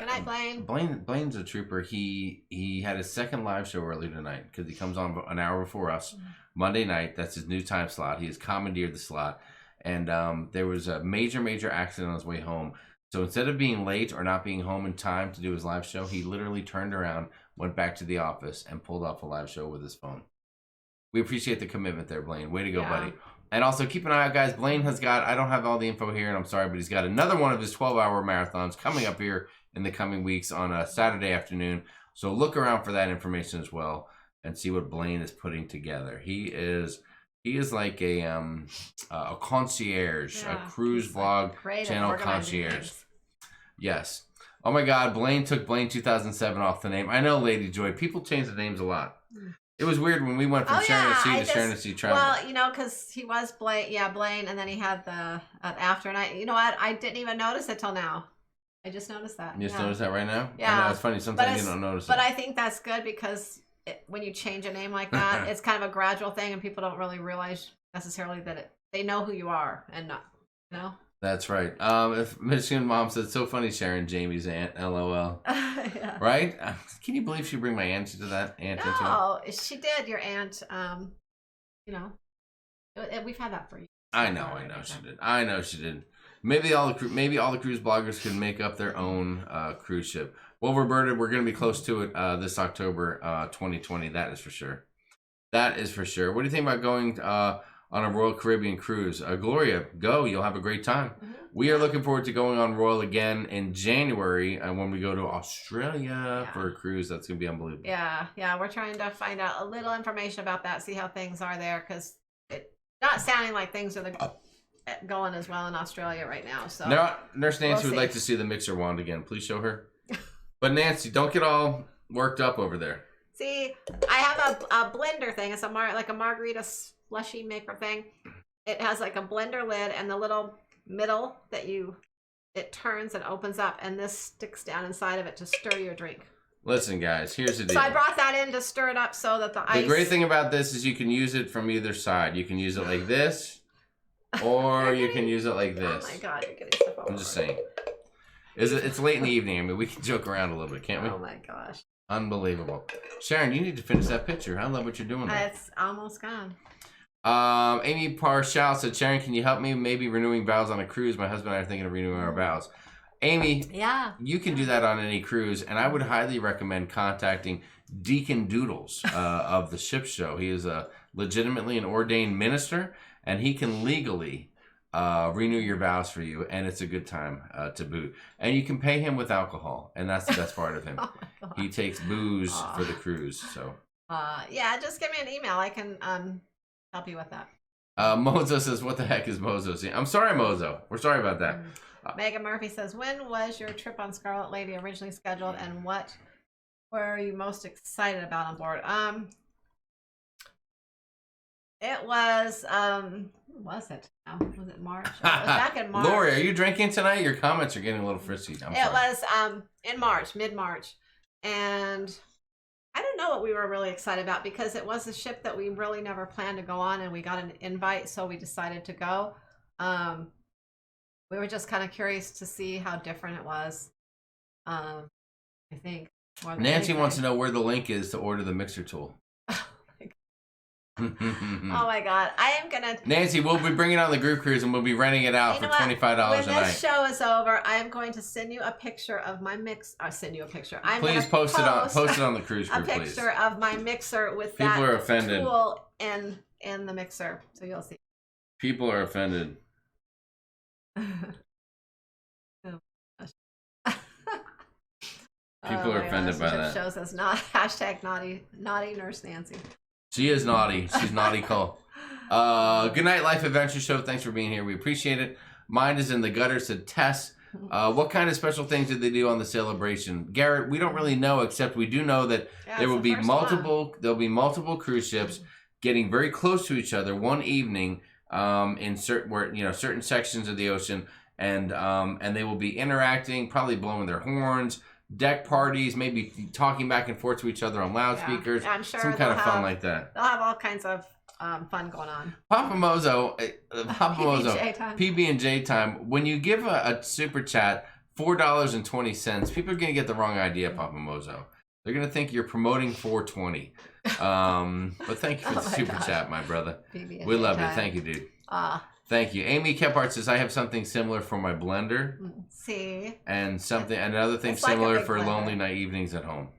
D: night, Blaine.
B: Blaine's a trooper. He had his second live show earlier tonight because he comes on an hour before us, Monday night. That's his new time slot. He has commandeered the slot, and there was a major accident on his way home. So instead of being late or not being home in time to do his live show, he literally turned around, went back to the office, and pulled off a live show with his phone. We appreciate the commitment there, Blaine. Way to go, buddy. And also keep an eye out, guys. Blaine has got, I don't have all the info here, and I'm sorry, but he's got another one of his 12-hour marathons coming up here in the coming weeks on a Saturday afternoon. So look around for that information as well and see what Blaine is putting together. He is like a concierge, a cruise vlog channel concierge. Yes. Oh my God, Blaine took Blaine 2007 off the name. I know, Lady Joy. People change the names a lot. It was weird when we went from Sharonatsea to Sharonatsea Travel.
D: Well, you know, because he was Blaine, and then he had the after, and you know what? I didn't even notice it till now. I just noticed that.
B: You just noticed that right now?
D: Yeah.
B: I know, it's funny. Sometimes you don't notice it.
D: But I think that's good because when you change a name like that, it's kind of a gradual thing, and people don't really realize necessarily that they know who you are and not, you know?
B: That's right. If Michigan Mom said, so funny, Sharon, Jamie's aunt, LOL. Yeah. Right? Can you believe she bring my aunt into that?
D: No, she did, your aunt. You know, we've had that for you.
B: I know she did. Maybe all the cruise bloggers could make up their own cruise ship. Well, Roberta, we're going to be close to it this October 2020. That is for sure. What do you think about going on a Royal Caribbean cruise? Gloria, go. You'll have a great time. Mm-hmm. We are looking forward to going on Royal again in January when we go to Australia for a cruise. That's going to be unbelievable.
D: Yeah. We're trying to find out a little information about that, see how things are there, because it's not sounding like things are going as well in Australia right now. So
B: Nurse Nancy would like to see the mixer wand again. Please show her. But Nancy, don't get all worked up over there.
D: See, I have a blender thing. It's like a margarita slushy maker thing. It has like a blender lid and the little middle that it turns and opens up, and this sticks down inside of it to stir your drink.
B: Listen, guys, here's the deal.
D: So I brought that in to stir it up so that the ice...
B: The great thing about this is you can use it from either side. You can use it like this, or you can use it like this.
D: Oh my God, you're getting stuff over.
B: I'm just saying. It's late in the evening. I mean, we can joke around a little bit, can't we?
D: Oh my gosh.
B: Unbelievable. Sharon, you need to finish that picture. I love what you're doing there.
D: It's almost gone.
B: Amy Parshall said, Sharon, can you help me? Maybe renewing vows on a cruise. My husband and I are thinking of renewing our vows. Amy,
D: Yeah.
B: you can do that on any cruise, and I would highly recommend contacting Deacon Doodles of the Ship Show. He is legitimately an ordained minister, and he can legally renew your vows for you, and it's a good time to boot. And you can pay him with alcohol, and that's the best part of him.
D: Oh
B: He takes booze for the cruise. So
D: yeah, just give me an email. I can help you with that.
B: Mozo says, what the heck is Mozo? I'm sorry, Mozo. We're sorry about that.
D: Megan Murphy says, when was your trip on Scarlet Lady originally scheduled, and what were you most excited about on board? It was was it? Was it March? It was back in March.
B: Lori, are you drinking tonight? Your comments are getting a little frisky.
D: It was in March, mid-March, and I don't know what we were really excited about because it was a ship that we really never planned to go on, and we got an invite, so we decided to go. We were just kind of curious to see how different it was. I think.
B: Nancy wants to know where the link is to order the mixer tool.
D: Oh my God. I am going to...
B: Nancy, we'll be bringing it on the group cruise and we'll be renting it out for $25 a night.
D: When this show is over, I am going to send you a picture of my mix. I'll send you a picture.
B: Please post it on the cruise group,
D: please. A picture of my mixer with
B: People
D: that
B: are offended.
D: tool in the mixer. So you'll see.
B: People are offended. People are offended by that.
D: Shows us not hashtag naughty nurse Nancy.
B: She is naughty. She's naughty Cole. Good night, Life Adventure Show. Thanks for being here. We appreciate it. Mine is in the gutter, said Tess. What kind of special things did they do on the celebration? Garrett, we don't really know, except we do know that there will be multiple cruise ships getting very close to each other one evening in certain sections of the ocean, and they will be interacting, probably blowing their horns. Deck parties, maybe talking back and forth to each other on loudspeakers.
D: Yeah, I'm sure
B: some kind of fun like that.
D: They'll have all kinds of fun going on.
B: Papa Mozo, PB&J time. When you give a super chat $4.20, people are gonna get the wrong idea, Papa Mozo. They're gonna think you're promoting 420. But thank you for the super chat, my brother.
D: PB&J
B: we love
D: time.
B: you. Thank you, dude. Thank you. Amy Kephart says, I have something similar for my blender.
D: See?
B: And another thing
D: It's like
B: similar
D: a
B: for
D: big blender.
B: lonely night evenings at home.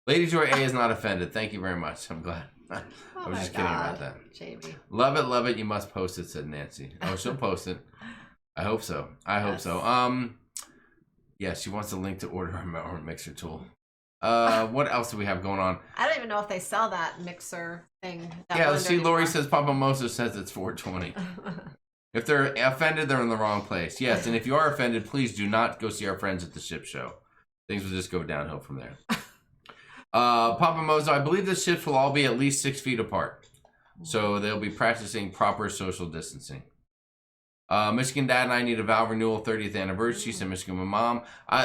B: Lady Joy A is not offended. Thank you very much. I'm glad. I was just kidding about that.
D: Jamie.
B: Love it, love it. You must post it, said Nancy. Oh, she'll post it. I hope so. I hope so. Yeah, she wants a link to order our mixer tool. What else do we have going on?
D: I don't even know if they sell that mixer thing.
B: Yeah, see, Lori says Papa Mozo says it's 420. If they're offended, they're in the wrong place. Yes, and if you are offended, please do not go see our friends at the Ship Show. Things will just go downhill from there. Papa Mozo, I believe the ships will all be at least 6 feet apart. So they'll be practicing proper social distancing. Michigan Dad and I need a vow renewal 30th anniversary, said Michigan Mom.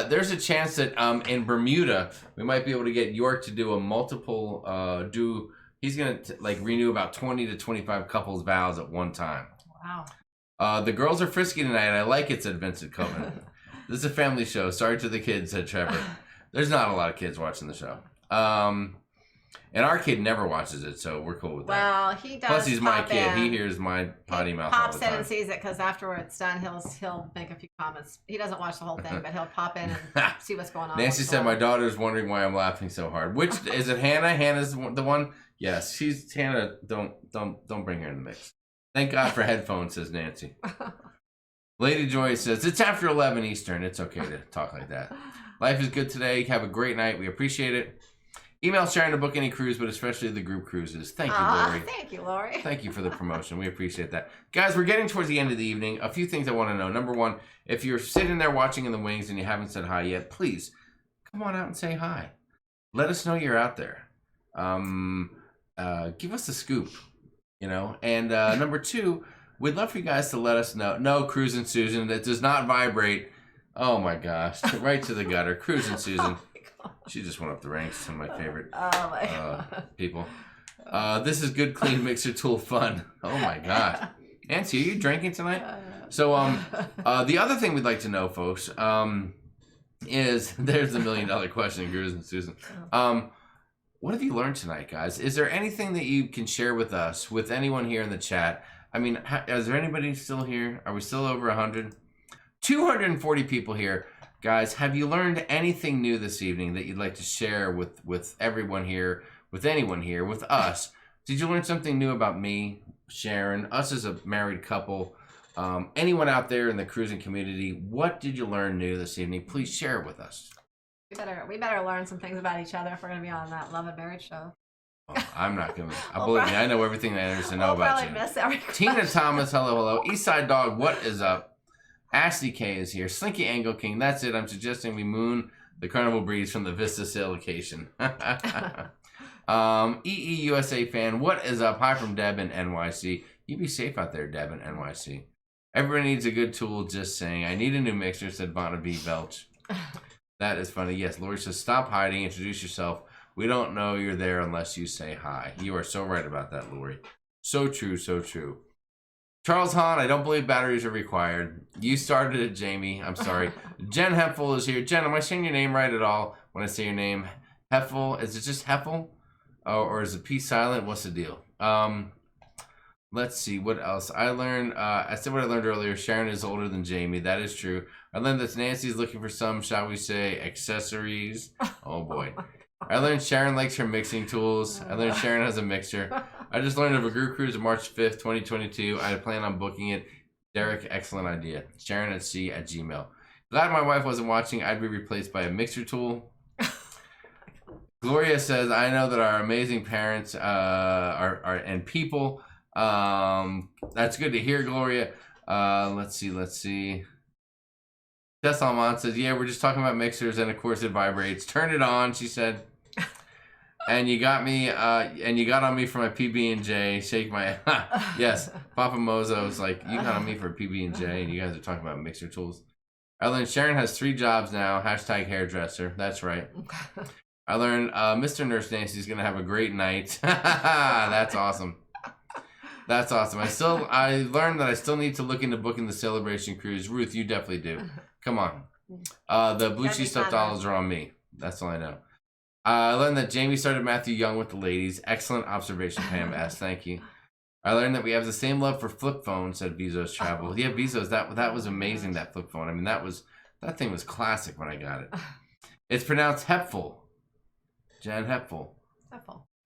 B: There's a chance that in Bermuda, we might be able to get York to do a multiple, he's going to renew about 20 to 25 couples vows at one time.
D: Wow.
B: The girls are frisky tonight. I like it, said Vincent Coven. This is a family show. Sorry to the kids, said Trevor. There's not a lot of kids watching the show. And our kid never watches it, so we're cool with that.
D: Well, he does.
B: Plus, he's my kid.
D: In.
B: He hears my potty mouth all the
D: Pops
B: time.
D: in and sees it because after it's done, he'll make a few comments. He doesn't watch the whole thing, but he'll pop in and see what's going on.
B: Nancy said, "My daughter's wondering why I'm laughing so hard." Which is it? Hannah? Hannah's the one. Yes, she's Hannah. Don't bring her in the mix. Thank God for headphones, says Nancy. Lady Joy says, it's after 11 Eastern. It's okay to talk like that. Life is good today. Have a great night. We appreciate it. Email Sharon to book any cruise, but especially the group cruises. Thank you, Lori.
D: Thank you, Lori.
B: Thank you for the promotion. We appreciate that. Guys, we're getting towards the end of the evening. A few things I want to know. Number one, if you're sitting there watching in the wings and you haven't said hi yet, please come on out and say hi. Let us know you're out there. Give us the scoop, And number two, we'd love for you guys to let us know. No, Cruisin' Susan, that does not vibrate. Oh my gosh, right to the gutter. Cruisin' Susan. She just went up the ranks. Some of my favorite people. This is good, clean mixer tool fun. Oh my god. Nancy, are you drinking tonight? So the other thing we'd like to know, folks, is there's the $1 million question, Cruisin' Susan. what have you learned tonight, guys? Is there anything that you can share with us, with anyone here in the chat? I mean, is there anybody still here? Are we still over 100? 240 people here. Guys, have you learned anything new this evening that you'd like to share with everyone here, with anyone here, with us? Did you learn something new about me, Sharon, us as a married couple, anyone out there in the cruising community? What did you learn new this evening? Please share it with us.
D: We better learn some things about each other if we're going to be on that Love and Marriage show.
B: Oh, I'm not going to. Believe me, I know everything there is to know about you.
D: Miss every
B: Tina Thomas, hello. Eastside Dog, what is up? Ashley K is here. Slinky Angle King, that's it. I'm suggesting we moon the Carnival Breeze from the Vista sail location. EE USA fan, what is up? Hi from Deb in NYC. You be safe out there, Deb in NYC. Everybody needs a good tool, just saying. I need a new mixer, said Bonavie Belch. That is funny. Yes, Lori says, stop hiding, introduce yourself. We don't know you're there unless you say hi. You are so right about that, Lori. So true, so true. Charles Hahn, I don't believe batteries are required. You started it, Jamie. I'm sorry. Jen Heffel is here. Jen, am I saying your name right at all when I say your name? Heffel, is it just Heffel? Or is the P silent? What's the deal? Let's see, what else? I learned, I said what I learned earlier. Sharon is older than Jamie. That is true. I learned that Nancy's looking for some, shall we say, accessories. Oh, boy. I learned Sharon likes her mixing tools. I learned Sharon has a mixer. I just learned of a group cruise on March 5th, 2022. I plan on booking it. Derek, excellent idea. sharonatsea@gmail.com. Glad my wife wasn't watching. I'd be replaced by a mixer tool. Gloria says, I know that our amazing parents are and people. That's good to hear, Gloria. Let's see. Tess Almond says, yeah, we're just talking about mixers, and of course it vibrates. Turn it on, she said. And you got me, and you got on me for my PB&J. Shake my, yes. Papa Mozo was like, you got on me for PB&J, and you guys are talking about mixer tools. I learned Sharon has 3 jobs now. # hairdresser. That's right. I learned Mr. Nurse Nancy's gonna have a great night. That's awesome. That's awesome. I learned that I still need to look into booking the Celebration Cruise. Ruth, you definitely do. Come on. The Blue Cheese Stuffed Olives are on me. That's all I know. I learned that Jamie started Matthew Young with the ladies. Excellent observation, Pam S. Thank you. I learned that we have the same love for flip phones, said Bezos Travel. Yeah, Bezos, that was amazing, that flip phone. I mean, that thing was classic when I got it. It's pronounced Hepful. Jan Hepful.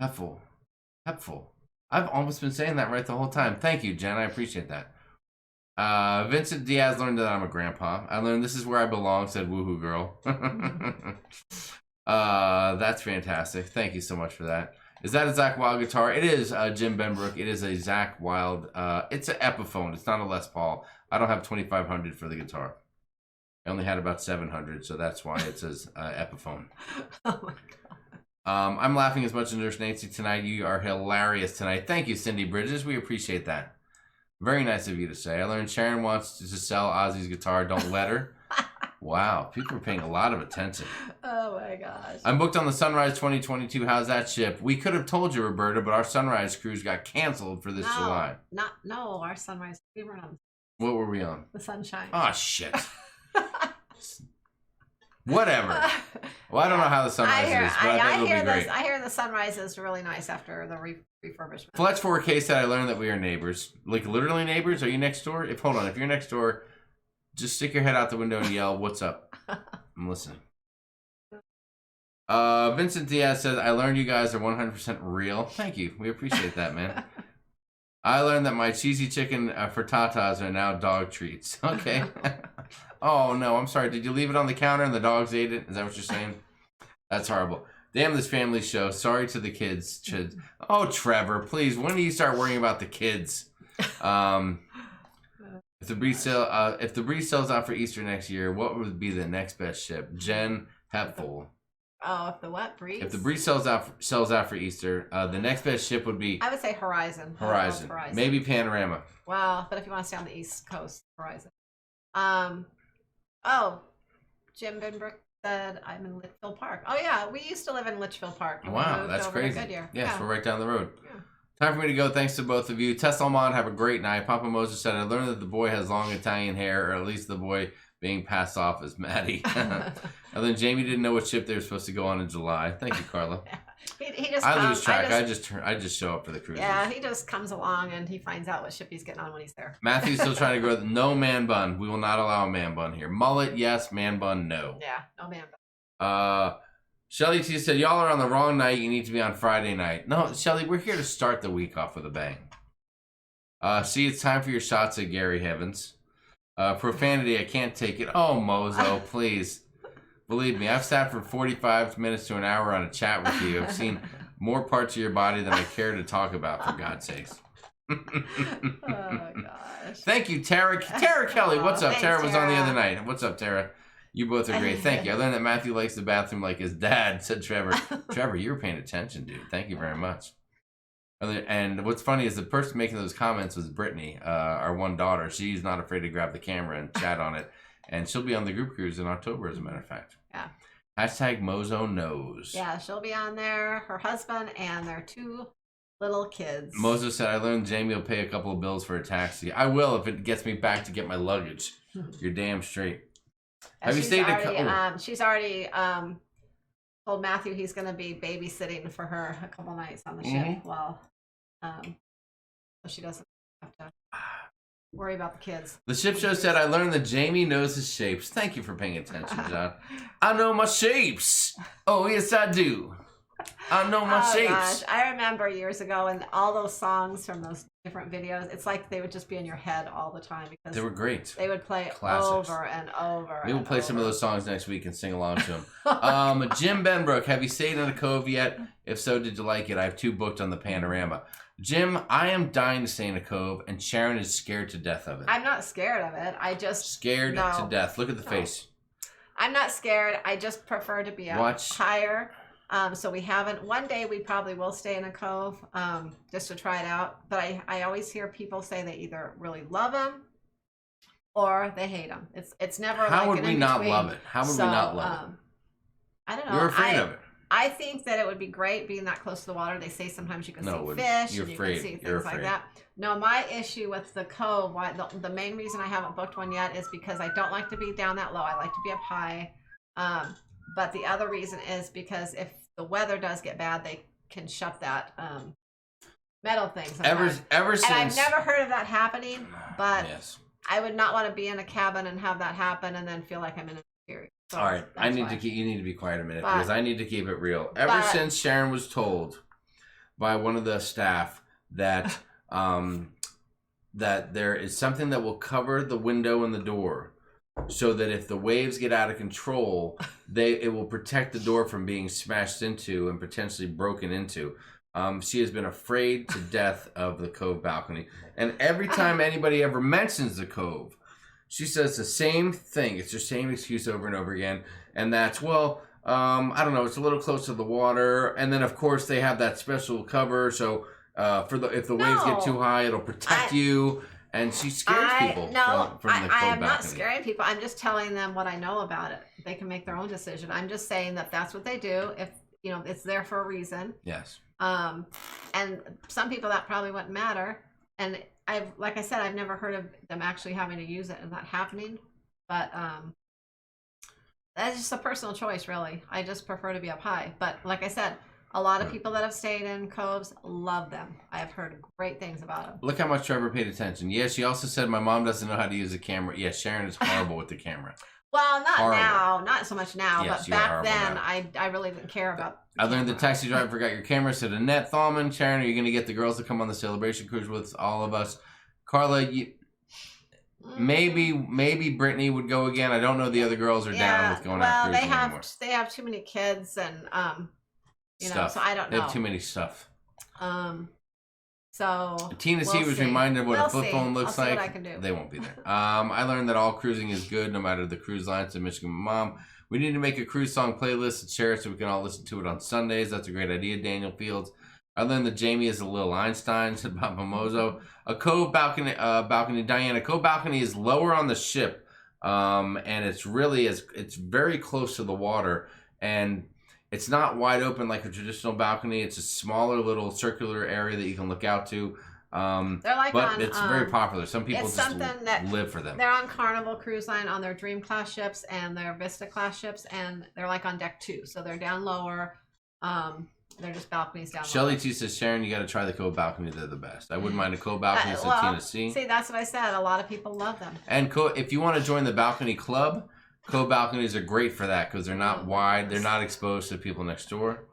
B: Hepful. I've almost been saying that right the whole time. Thank you, Jen. I appreciate that. Vincent Diaz learned that I'm a grandpa. I learned this is where I belong, said Woohoo Girl. That's fantastic. Thank you so much for that. Is that a Zach Wild guitar? It is, Jim Benbrook. It is a Zach Wild. It's an Epiphone. It's not a Les Paul. I don't have 2,500 for the guitar. I only had about 700, so that's why it says Epiphone.
D: Oh my God.
B: I'm laughing as much as Nurse Nancy tonight. You are hilarious tonight. Thank you, Cindy Bridges. We appreciate that. Very nice of you to say. I learned Sharon wants to sell Ozzy's guitar. Don't let her. Wow, people are paying a lot of attention.
D: Oh my gosh.
B: I'm booked on the Sunrise 2022. How's that ship? We could have told you, Roberta, but our Sunrise cruise got canceled for this July.
D: No, our Sunrise. We were on.
B: What were we on?
D: The Sunshine.
B: Oh, shit. Whatever. Well, I don't know how the Sunrise is, but I think it'll be great.
D: I hear the Sunrise is really nice after the refurbishment.
B: Fletch 4K said, I learned that we are neighbors. Like, literally neighbors? Are you next door? Hold on. If you're next door, just stick your head out the window and yell, what's up? I'm listening. Vincent Diaz says, I learned you guys are 100% real. Thank you. We appreciate that, man. I learned that my cheesy chicken frittatas are now dog treats. Okay. Oh, no, I'm sorry. Did you leave it on the counter and the dogs ate it? Is that what you're saying? That's horrible. Damn this family show. Sorry to the kids. Oh, Trevor, please. When do you start worrying about the kids? If the breeze sells out for Easter next year, what would be the next best ship? Jen Hepful.
D: Oh, if the what? Breeze?
B: If the breeze sells out for Easter, the next best ship would be...
D: I would say Horizon.
B: Horizon. Maybe Panorama.
D: Well, but if you want to stay on the East Coast, Horizon. Jim Benbrook said I'm in Litchfield Park. Oh yeah, we used to live in Litchfield Park.
B: Wow, that's crazy. Yes, we're right down the road.
D: Yeah.
B: Time for me to go. Thanks to both of you. Tess Almond, have a great night. Papa Moses said, I learned that the boy has long Italian hair, or at least the boy being passed off as Maddie. And then Jamie didn't know what ship they were supposed to go on in July. Thank you, Carla.
D: he just
B: I
D: comes.
B: lose track. I just show up for the cruises.
D: Yeah, he just comes along and he finds out what ship he's getting on when he's there.
B: Matthew's still trying to grow. No man bun. We will not allow a man bun here. Mullet, yes. Man bun, no.
D: Yeah, no man.
B: Shelly T said, y'all are on the wrong night. You need to be on Friday night. No, Shelly, we're here to start the week off with a bang. See, it's time for your shots at Gary Heavens. Profanity, I can't take it. Oh, Mozo, please. Believe me, I've sat for 45 minutes to an hour on a chat with you. I've seen more parts of your body than I care to talk about, for God's sakes.
D: Oh, gosh.
B: Thank you, Tara. Tara Kelly, what's up?
D: Thanks,
B: Tara was on the
D: Tara.
B: other night. What's up, Tara? You both are great. Thank you. I learned that Matthew likes the bathroom like his dad, said Trevor. Trevor, you were paying attention, dude. Thank you very much. And what's funny is the person making those comments was Brittany, our one daughter. She's not afraid to grab the camera and chat on it. And she'll be on the group cruise in October, as a matter of fact.
D: Yeah.
B: Hashtag Mozo knows.
D: Yeah, she'll be on there, her husband, and their 2 little kids.
B: Mozo said, I learned Jamie will pay a couple of bills for a taxi. I will if it gets me back to get my luggage. You're damn straight. Have you stayed
D: She's already told Matthew he's going to be babysitting for her a couple nights on the ship while so she doesn't have to worry about the kids.
B: The ship show said, I learned that Jamie knows his shapes. Thank you for paying attention, John. I know my shapes. Oh, yes, I do. I know my shapes.
D: Gosh. I remember years ago and all those songs from those different videos, it's like they would just be in your head all the time because
B: they were great.
D: They would play
B: Classics.
D: over and over.
B: Maybe we'll play some of those songs next week and sing along to them. Jim Benbrook, have you stayed in a cove yet? If so, did you like it? I have 2 booked on the Panorama. Jim, I am dying to stay in a cove, and Sharon is scared to death of it.
D: I'm not scared of it. I just...
B: Scared to death. Look at the face. I'm
D: not scared. I just prefer to be up higher. So we haven't. One day we probably will stay in a cove just to try it out. But I always hear people say they either really love them or they hate them. It's never
B: How
D: like
B: would
D: an
B: we not love it? How would we not love it?
D: I don't know.
B: You're afraid of it.
D: I think that it would be great being that close to the water. They say sometimes you can see fish and you can see things like that. No, my issue with the cove, the main reason I haven't booked one yet is because I don't like to be down that low. I like to be up high. But the other reason is because if the weather does get bad, they can shut that metal thing sometimes.
B: Ever since...
D: And I've never heard of that happening, but I would not want to be in a cabin and have that happen and then feel like I'm in a period. So
B: all right, you need to be quiet a minute because I need to keep it real. Ever since Sharon was told by one of the staff that that there is something that will cover the window and the door, so that if the waves get out of control, it will protect the door from being smashed into and potentially broken into. She has been afraid to death of the cove balcony, and every time anybody ever mentions the cove, she says the same thing. It's the same excuse over and over again. And that's, well, I don't know, it's a little close to the water. And then, of course, they have that special cover. So if the waves get too high, it'll protect you. And she scares people from the cove balcony.
D: I'm not scaring people. I'm just telling them what I know about it. They can make their own decision. I'm just saying that that's what they do. If, it's there for a reason.
B: Yes.
D: And some people that probably wouldn't matter. And like I said, I've never heard of them actually having to use it and that happening. But that's just a personal choice, really. I just prefer to be up high. But like I said, a lot of people that have stayed in coves love them. I have heard great things about them.
B: Look how much Trevor paid attention. Yes, she also said my mom doesn't know how to use a camera. Yes, Sharon is horrible with the camera.
D: Well, not so much now, yes, but back then I really didn't care about
B: I learned the taxi driver forgot your camera, said Annette Thalman. Sharon, are you going to get the girls to come on the celebration cruise with all of us? Carla, maybe Brittany would go again. I don't know the other girls are down with going out cruising anymore.
D: They have too many kids and
B: stuff.
D: So I don't know.
B: They have too many stuff.
D: So
B: Tina C was reminded of what a flip phone looks like.
D: What I can do.
B: They won't be there. I learned that all cruising is good, no matter the cruise lines in Michigan. Mom, we need to make a cruise song playlist and share it so we can all listen to it on Sundays. That's a great idea, Daniel Fields. I learned that Jamie is a little Einstein, said Papa Mozo. A cove balcony, Diana. Cove balcony is lower on the ship, and it's very close to the water, and it's not wide open like a traditional balcony. It's a smaller little circular area that you can look out to. It's very popular. Some people just live for them.
D: They're on Carnival Cruise Line on their Dream class ships and their Vista class ships, and they're like on deck 2, so they're down lower. they're just balconies down.
B: Shelly T says, Sharon, you got to try the Cove balcony. They're the best. I wouldn't mind a Cove balcony.
D: Well,
B: Tina C.
D: See, that's what I said. A lot of people love them.
B: And if you want to join the balcony club, Cove balconies are great for that because they're not wide. They're not exposed to people next door.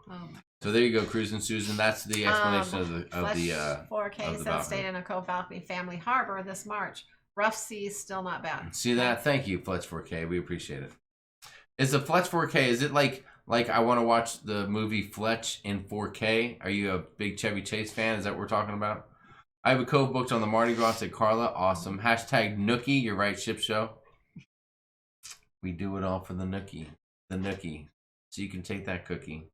B: So there you go, Cruising Susan. That's the explanation of the
D: 4K said stayed in a Cove balcony, Family Harbor this March. Rough seas, still not bad.
B: See that? Thank you, Fletch 4K. We appreciate it. Is the Fletch 4K? Is it like I want to watch the movie Fletch in 4K? Are you a big Chevy Chase fan? Is that what we're talking about? I have a Cove booked on the Mardi Gras. Said Carla. Awesome. Hashtag Nookie. You're right, Ship Show. We do it all for the Nookie. The Nookie. So you can take that cookie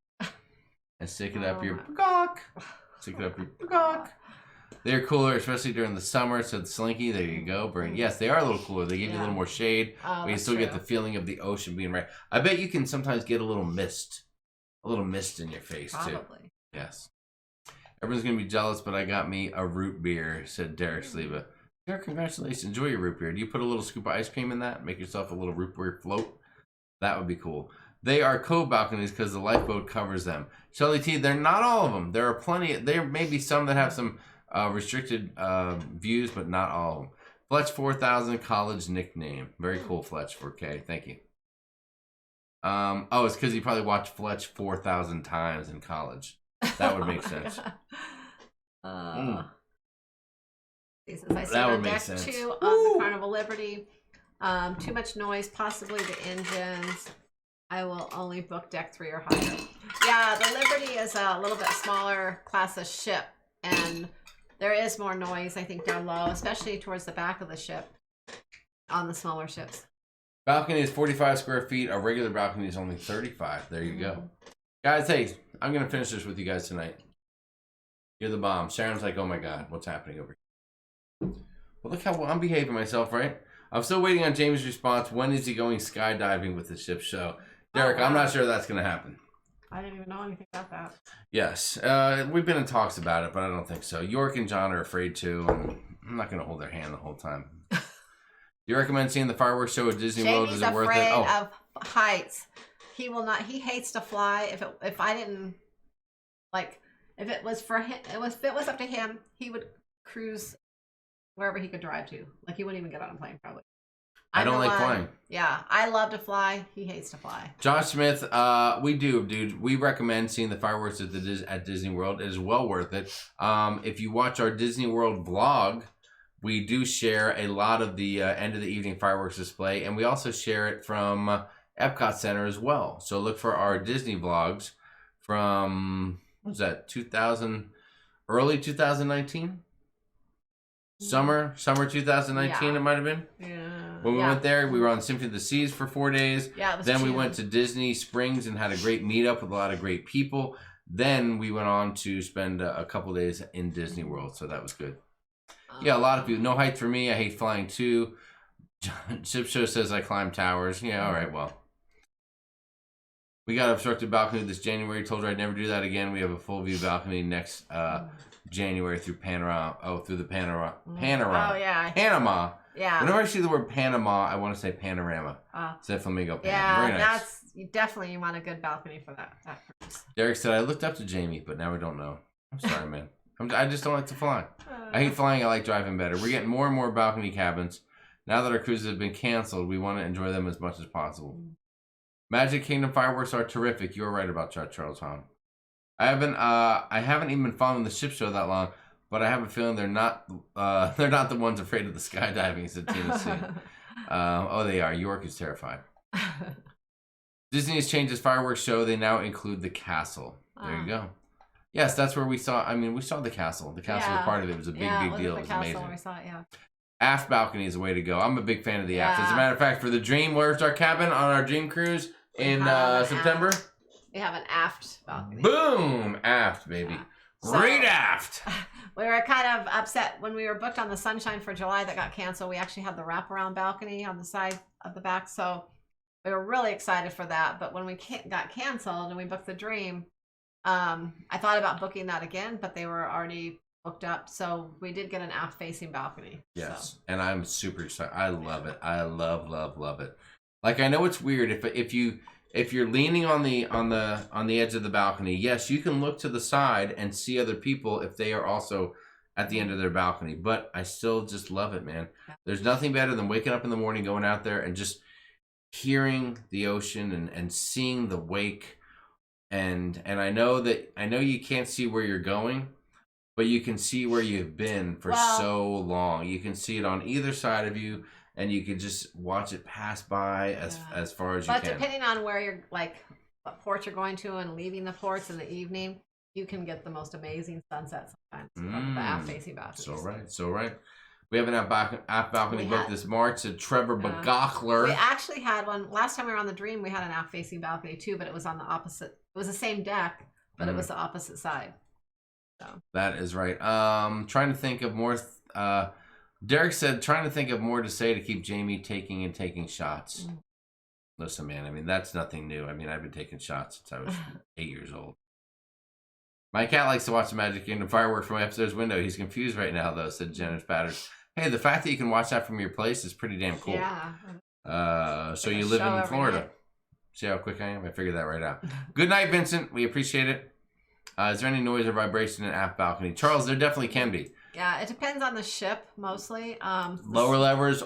B: and stick it up your gawk. Stick it up your gawk. They're cooler, especially during the summer. So the Slinky, there you go. Yes, they are a little cooler. They give you a little more shade. But you still get the feeling of the ocean being right. I bet you can sometimes get a little mist in your face too. Yes. Everyone's gonna be jealous, but I got me a root beer, said Derek Sleva. Derek, congratulations. Enjoy your root beer. Do you put a little scoop of ice cream in that? Make yourself a little root beer float? That would be cool. They are Cove balconies because the lifeboat covers them. Shelly T, they're not all of them. There are plenty. There may be some that have some restricted views, but not all of them. Fletch 4000 college nickname. Very cool, Fletch 4K. Thank you. It's because you probably watched Fletch 4,000 times in college. That would make sense.
D: I
B: That would make sense.
D: 2 of the Carnival Liberty. Too much noise, possibly the engines. I will only book deck 3 or higher. Yeah, the Liberty is a little bit smaller class of ship, and there is more noise, I think, down low, especially towards the back of the ship on the smaller ships.
B: Balcony is 45 square feet. A regular balcony is only 35. There you go. Guys, hey, I'm going to finish this with you guys tonight. You're the bomb. Sharon's like, oh my God, what's happening over here? Well, look how well I'm behaving myself, right? I'm still waiting on James' response. When is he going skydiving with the ship show? Derek, I'm not sure that's going to happen.
D: I didn't even know anything about that.
B: Yes. We've been in talks about it, but I don't think so. York and John are afraid to, and I'm not going to hold their hand the whole time. Do you recommend seeing the fireworks show at Disney World? Is it worth it?
D: Jamie's afraid of heights. He will not. He hates to fly. If I didn't, like, if it was for him, if it was up to him, he would cruise wherever he could drive to. Like, he wouldn't even get on a plane, probably.
B: I don't like flying.
D: Yeah, I love to fly. He hates to fly.
B: Josh Smith, we do, dude. We recommend seeing the fireworks at Disney World. It is well worth it. If you watch our Disney World vlog, we do share a lot of the end of the evening fireworks display, and we also share it from Epcot Center as well. So look for our Disney vlogs from, what was that, early 2019? Summer 2019 it might have been.
D: Yeah.
B: When we went there, we were on Symphony of the Seas for 4 days.
D: Yeah, it was
B: then we
D: June.
B: went to Disney Springs and had a great meetup with a lot of great people. Then we went on to spend a couple days in Disney World, so that was good. Yeah, a lot of people. No height for me. I hate flying too. Ship Show says I climb towers. Yeah, all right, well. We got obstructed balcony this January. Told her I'd never do that again. We have a full view balcony next January through Panorama. Oh, through the Panorama.
D: Oh, yeah.
B: Panama.
D: Yeah.
B: Whenever I see the word Panama, I want to say panorama. Said Flamingo Panama.
D: Yeah,
B: very nice.
D: that's definitely, you want a good balcony for that cruise.
B: Derek said I looked up to Jamie, but now I don't know. I'm sorry, man. I just don't like to fly. I hate flying. I like driving better. We're getting more and more balcony cabins. Now that our cruises have been canceled, we want to enjoy them as much as possible. Magic Kingdom fireworks are terrific. You're right about Charles Hahn. I haven't even been following the ship show that long, but I have a feeling they're not the ones afraid of the skydiving, said Tina C. They are. York is terrified. Disney has changed its fireworks show. They now include the castle. There you go. Yes, that's where we saw the castle. The castle was part of it. It was a big deal. It was amazing.
D: We saw it, yeah.
B: Aft balcony is the way to go. I'm a big fan of the aft. As a matter of fact, for the Dream, where's our cabin on our Dream cruise in September?
D: We have an aft balcony.
B: Boom! Aft, baby.
D: So,
B: Great aft!
D: We were kind of upset when we were booked on the Sunshine for July that got canceled. We actually had the wraparound balcony on the side of the back, so we were really excited for that. But when we got canceled and we booked the Dream, I thought about booking that again, but they were already booked up. So we did get an aft-facing balcony.
B: Yes, and I'm super excited. I love it. I love it. Like, I know it's weird if if you're leaning on the edge of the balcony, yes, you can look to the side and see other people if they are also at the end of their balcony. But I still just love it, man. There's nothing better than waking up in the morning, going out there and just hearing the ocean and seeing the wake. And I know you can't see where you're going, but you can see where you've been for so long. You can see it on either side of you, and you can just watch it pass by as far as you can.
D: But depending on where you're, like, what port you're going to and leaving the ports in the evening, you can get the most amazing sunset sometimes from the aft-facing balconies.
B: So right. We have an aft balcony booked this March at Trevor Bagachler.
D: We actually had one. Last time we were on the Dream, we had an aft-facing balcony too, but it was on the opposite. It was the same deck, but it was the opposite side. So. That
B: is right. Trying to think of more. Derek said, trying to think of more to say to keep Jamie taking shots. Listen, man, I mean, that's nothing new. I mean, I've been taking shots since I was 8 years old. My cat likes to watch the Magic Kingdom fireworks from my upstairs window. He's confused right now, though, said Jennifer Patters. Hey, the fact that you can watch that from your place is pretty damn cool.
D: Yeah.
B: So you live in Florida. See how quick I am? I figured that right out. Good night, Vincent. We appreciate it. Is there any noise or vibration in an aft balcony? Charles, there definitely can be.
D: Yeah, it depends on the ship, mostly.
B: Lower levels,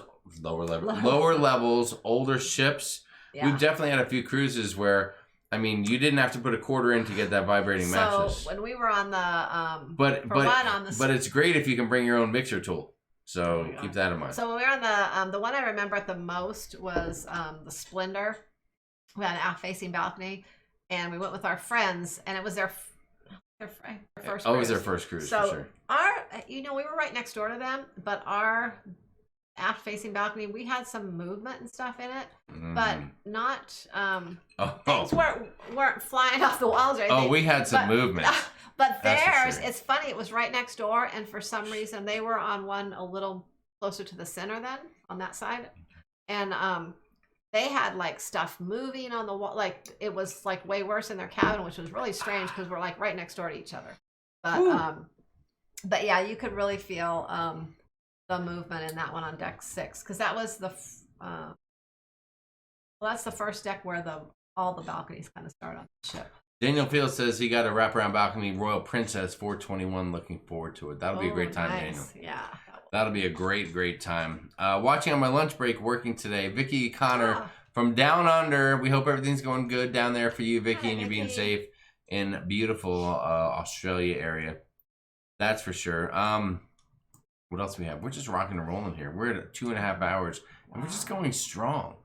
B: older ships. Yeah. We've definitely had a few cruises where, I mean, you didn't have to put a quarter in to get that vibrating mattress.
D: So when we were on the,
B: but it's great if you can bring your own mixer tool. So keep that in mind.
D: So when we were on the one I remember at the most was the Splendor. We had an aft-facing balcony, and we went with our friends, and it was their first cruise.
B: Oh, it was their first cruise,
D: so
B: for sure.
D: We were right next door to them, but our aft-facing balcony, we had some movement and stuff in it, but not things weren't flying off the walls or anything.
B: Oh, we had some movement.
D: But theirs, it's funny, it was right next door, and for some reason they were on one a little closer to the center then, on that side. And they had like stuff moving on the wall, like it was like way worse in their cabin, which was really strange because we're like right next door to each other. But yeah, you could really feel the movement in that one on deck 6, because that was that's the first deck where all the balconies kind of start on the ship.
B: Daniel Field says he got a wraparound balcony Royal Princess 421. Looking forward to it. That'll be a great time,
D: nice.
B: Daniel.
D: Yeah.
B: That'll be a great time. Watching on my lunch break, working today. Vicky Connor from Down Under. We hope everything's going good down there for you, Vicky, and you're being safe in beautiful Australia area. That's for sure. What else do we have? We're just rocking and rolling here. We're at 2.5 hours, and we're just going strong.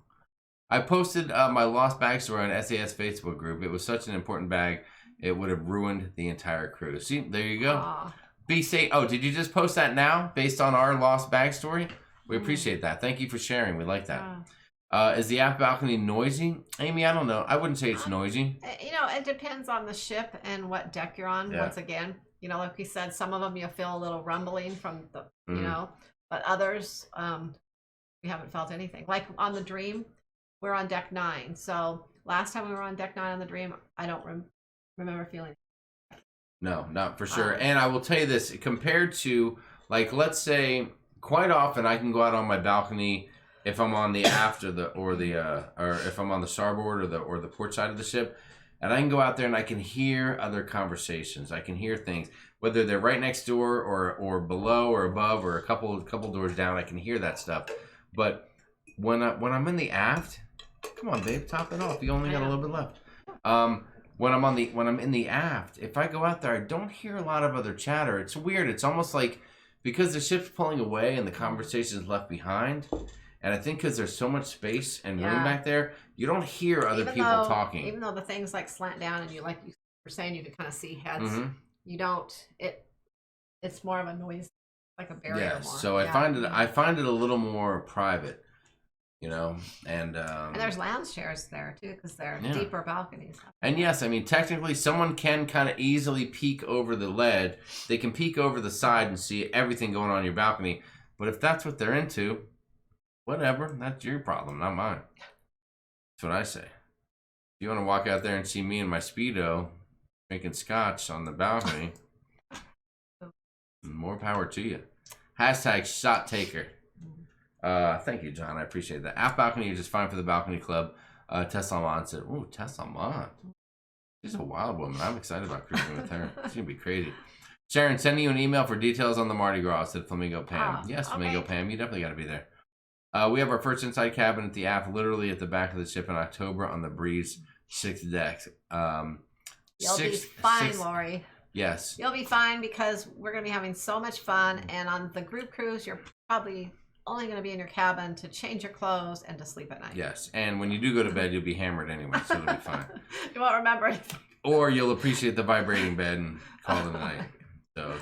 B: I posted my lost bag story on SAS Facebook group. It was such an important bag, it would have ruined the entire cruise. See, there you go. Be safe. Oh, did you just post that now based on our lost bag story? We appreciate that. Thank you for sharing. We like that. Is the aft balcony noisy? Amy, I don't know. I wouldn't say it's noisy.
D: It depends on the ship and what deck you're on. Once again, like we said, some of them you'll feel a little rumbling from the, but others, we haven't felt anything. Like on the Dream, we're on deck 9. So last time we were on deck 9 on the Dream, I don't remember feeling.
B: No, not for sure. And I will tell you this, compared to, like, let's say, quite often I can go out on my balcony if I'm on the aft or if I'm on the starboard or the port side of the ship, and I can go out there and I can hear other conversations. I can hear things, whether they're right next door or below or above or a couple doors down. I can hear that stuff. But when I'm in the aft, come on, babe, top it off. You only got a little bit left. When I'm in the aft, if I go out there, I don't hear a lot of other chatter. It's weird. It's almost like because the ship's pulling away and the conversation is left behind, and I think because there's so much space and room back there, you don't hear other people talking.
D: Even though the things like slant down and you were saying, you can kind of see heads. You don't. It's more of a noise, like a barrier.
B: Yeah. So I find it a little more private. And
D: there's lounge chairs there too, because they're deeper balconies.
B: And yes, I mean, technically someone can kind of easily peek over the ledge. They can peek over the side and see everything going on in your balcony. But if that's what they're into, whatever, that's your problem, not mine. That's what I say. If you want to walk out there and see me in my Speedo drinking scotch on the balcony, more power to you. Hashtag shot taker. Thank you, John. I appreciate that. Aft balcony is just fine for the balcony club. Tessa Lamont said, "Ooh, Tessa Lamont. She's a wild woman. I'm excited about cruising with her. She's gonna be crazy." Sharon, sending you an email for details on the Mardi Gras, said Flamingo Pam. Yes, Flamingo Pam, you definitely got to be there. We have our first inside cabin at the aft, literally at the back of the ship in October on the Breeze 6th deck.
D: You'll be fine, Lori.
B: Yes.
D: You'll be fine because we're going to be having so much fun. And on the group cruise, you're probably only going to be in your cabin to change your clothes and to sleep at night.
B: Yes. And when you do go to bed, you'll be hammered anyway, so it'll be fine.
D: You won't remember anything.
B: Or you'll appreciate the vibrating bed and call it a night. So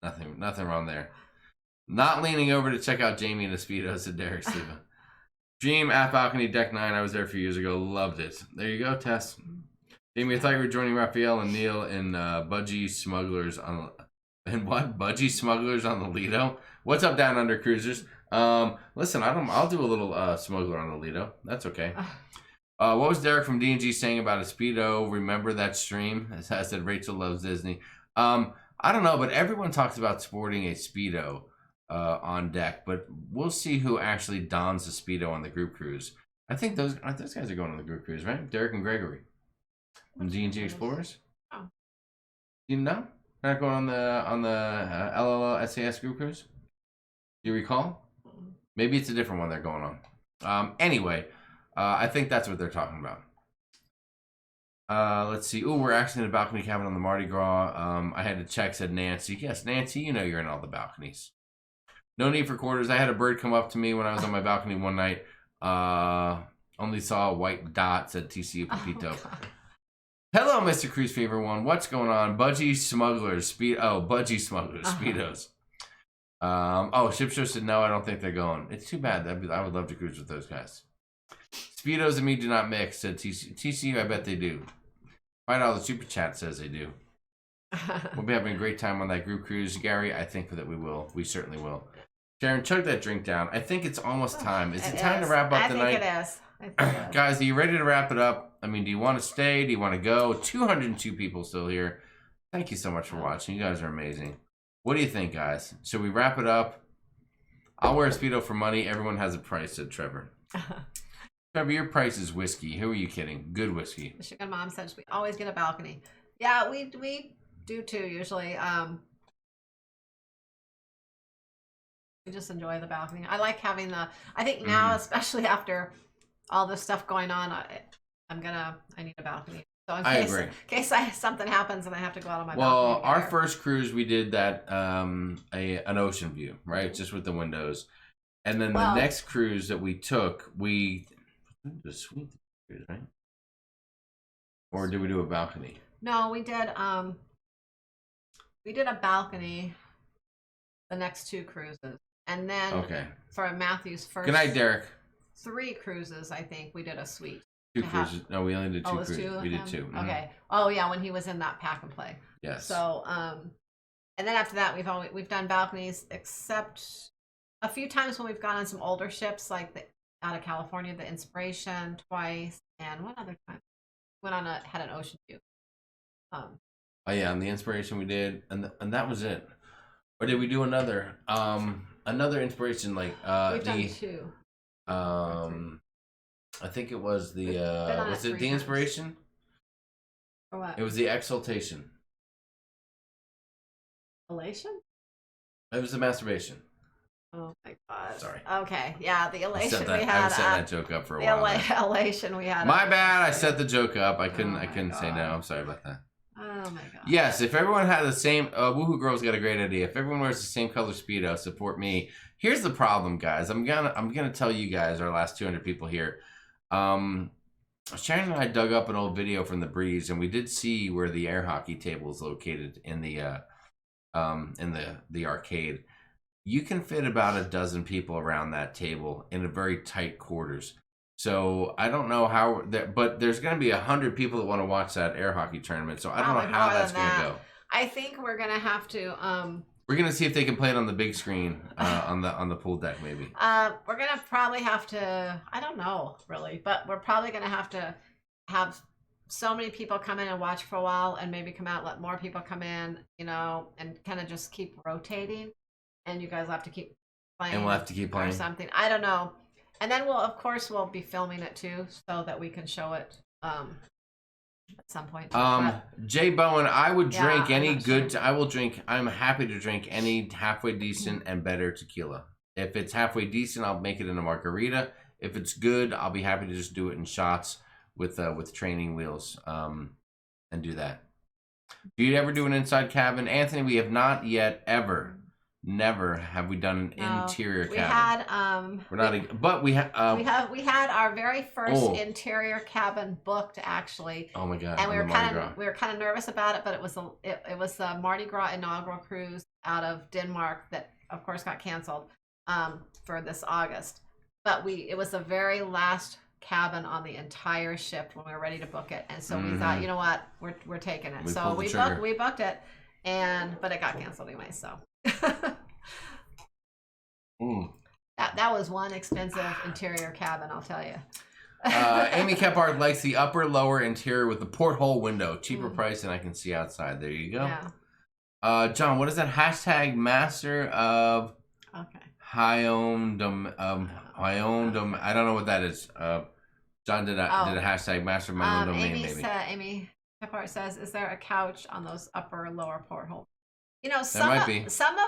B: nothing wrong there. Not leaning over to check out Jamie and the Speedos, said Derek Silva. Dream aft balcony deck 9. I was there a few years ago. Loved it. There you go, Tess. Jamie, I thought you were joining Raphael and Neil in Budgie Smugglers on Budgie Smugglers on the Lido. What's up, Down Under Cruisers? Listen, I'll do a little smuggler on the Lido. That's okay. What was Derek from D&G saying about a Speedo? Remember that stream? As I said, Rachel loves Disney. I don't know, but everyone talks about sporting a Speedo on deck, but we'll see who actually dons a Speedo on the group cruise. I think those guys are going on the group cruise, right? Derek and Gregory from D&G Explorers.
D: Oh,
B: You know, they're not going on the LLL SAS group cruise. Do you recall? Maybe it's a different one they're going on. Anyway, I think that's what they're talking about. Let's see. Oh, we're actually in a balcony cabin on the Mardi Gras. I had to check, said Nancy. Yes, Nancy, you know you're in all the balconies. No need for quarters. I had a bird come up to me when I was on my balcony one night. Only saw a white dot, said TCU Pepito. Hello, Mr. Cruise Fever 1. What's going on? Budgie Smugglers. Budgie Smugglers. Speedos. Ship Show said no, I don't think they're going. It's too bad. I would love to cruise with those guys. Speedos and me do not mix, said TCU. I bet they do. $5 super chat says they do. We'll be having a great time on that group cruise, Gary. I think that we will. We certainly will. Sharon, chug that drink down. I think it's almost time. Is it time to wrap up the night?
D: I think it is.
B: Guys, are you ready to wrap it up? I mean, do you want to stay? Do you want to go? 202 people still here. Thank you so much for watching. You guys are amazing. What do you think, guys? Should we wrap it up? I'll wear a Speedo for money. Everyone has a price, said Trevor. Trevor, your price is whiskey. Who are you kidding? Good whiskey.
D: Michigan Mom says we always get a balcony. Yeah, we do too, usually. We just enjoy the balcony. I like having I think now, especially after all this stuff going on, I need a balcony. So in case something happens and I have to go out on my balcony.
B: Well, our first cruise, we did that, an ocean view, right? Just with the windows. And then the next cruise that we took, the suite cruise, right? Or did we do a balcony?
D: No, we did a balcony the next 2 cruises. And then for Matthew's first
B: Good night, Derek.
D: 3 cruises, I think we did a suite.
B: 2 cruises. No, we only did 2 cruises. We did 2. Mm-hmm.
D: Okay. Oh yeah, when he was in that pack and play.
B: Yes.
D: So and then after that we've done balconies, except a few times when we've gone on some older ships like out of California, the Inspiration twice, and one other time went on had an ocean view.
B: Oh yeah, on the Inspiration we did, and that was it. Or did we do another Inspiration like
D: we've done 2.
B: I think it was the was it the Inspiration?
D: Or what?
B: It was the Exaltation.
D: Elation?
B: It was the Masturbation.
D: Oh my god.
B: Sorry.
D: Okay. Yeah, the Elation we had.
B: I set that joke up for a while.
D: The Elation we had.
B: My bad. I set the joke up. I couldn't say no. I'm sorry about that.
D: Oh my god.
B: Yes, if everyone had the same, Woohoo Girl's got a great idea. If everyone wears the same color Speedo, support me. Here's the problem, guys. I'm gonna tell you guys, our last 200 people here. Sharon and I dug up an old video from the Breeze, and we did see where the air hockey table is located in the arcade. You can fit about a dozen people around that table in a very tight quarters. So I don't know how that, but there's going to be 100 people that want to watch that air hockey tournament. So I don't know how that's going to go.
D: I think we're going to have to.
B: We're going to see if they can play it on the big screen on the pool deck, maybe.
D: We're going to probably have to. I don't know really, but we're probably going to have so many people come in and watch for a while, and maybe come out, let more people come in, and kind of just keep rotating. And you guys will have to keep playing.
B: And we'll have to keep playing
D: or something. I don't know. And then we'll be filming it too, so that we can show it at some point.
B: Jay Bowen, I would drink any good.
D: Sure.
B: I will drink. I'm happy to drink any halfway decent and better tequila. If it's halfway decent, I'll make it in a margarita. If it's good, I'll be happy to just do it in shots with training wheels, and do that. Do you ever do an inside cabin, Anthony? We have not yet ever. Never have we done an interior cabin.
D: We had
B: we're not, but we had
D: we had our very first interior cabin booked actually.
B: Oh my god!
D: And we were kind of nervous about it, but it was the Mardi Gras inaugural cruise out of Denmark that of course got canceled for this August. But it was the very last cabin on the entire ship when we were ready to book it, and so we thought, you know what, we're taking it. So we booked it, but it got canceled anyway. So. That was one expensive interior cabin, I'll tell you.
B: Amy Kephart likes the upper lower interior with the porthole window, cheaper price, and I can see outside. There you go.
D: Yeah.
B: John, what is that hashtag? Master of Hyondom. Hyondom. I don't know what that is. John did a hashtag master of my own domain.
D: Amy Kephart says, "Is there a couch on those upper lower portholes?" You know, some of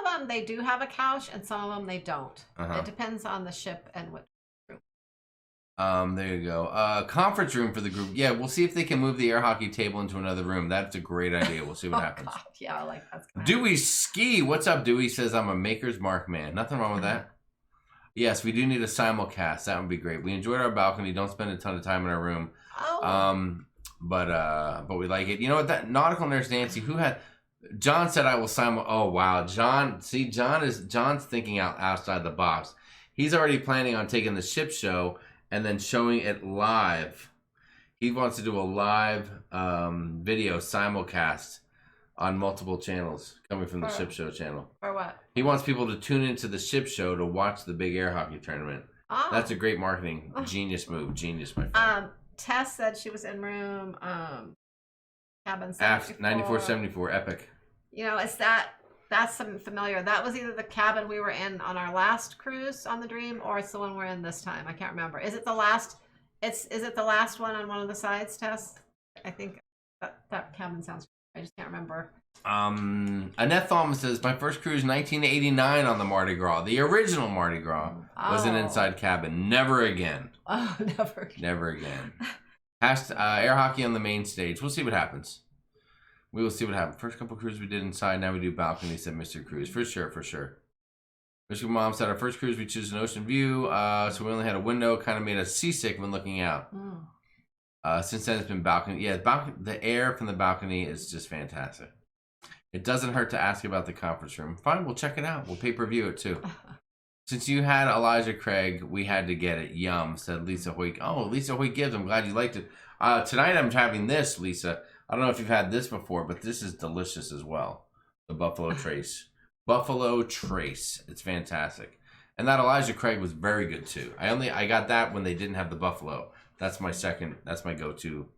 D: them they do have a couch, and some of them they don't. It depends on the ship and what room.
B: There you go. Conference room for the group. Yeah, we'll see if they can move the air hockey table into another room. That's a great idea. We'll see what happens.
D: God. Yeah, I like that.
B: Dewey Ski. What's up, Dewey? Says, I'm a Maker's Mark man. Nothing wrong with that. Yes, we do need a simulcast. That would be great. We enjoyed our balcony. Don't spend a ton of time in our room. But we like it. You know what? That Nautical Nurse Nancy, who had... John said I will sign. Oh wow, John! See, John's thinking outside the box. He's already planning on taking the ship show and then showing it live. He wants to do a live video simulcast on multiple channels coming from the ship show channel.
D: For what?
B: He wants people to tune into the ship show to watch the big air hockey tournament. Oh. That's a great marketing genius move. Genius, my friend.
D: Tess said she was in room cabin
B: 9474 epic.
D: You know, that's something familiar. That was either the cabin we were in on our last cruise on the Dream, or it's the one we're in this time. I can't remember. Is it the last? Is it the last one on one of the sides, Tess? I think that cabin sounds. I just can't remember.
B: Annette Thalman says, my first cruise 1989 on the Mardi Gras. The original Mardi Gras was an inside cabin. Never again.
D: Oh, never again.
B: Never again. Air hockey on the main stage. We'll see what happens. We will see what happens. First couple cruises we did inside. Now we do balcony, said Mr. Cruise. For sure, for sure. Michigan Mom said our first cruise we choose an ocean view. So we only had a window. Kind of made us seasick when looking out. Since then it's been balcony. Yeah, the air from the balcony is just fantastic. It doesn't hurt to ask about the conference room. Fine, we'll check it out. We'll pay-per-view it too. Since you had Elijah Craig, we had to get it. Yum, said Lisa Hoyt. Oh, Lisa Hoyt Gibbs, I'm glad you liked it. Tonight I'm having this, Lisa. I don't know if you've had this before, but this is delicious as well. The Buffalo Trace. Buffalo Trace. It's fantastic. And that Elijah Craig was very good too. I got that when they didn't have the Buffalo. That's my go-to.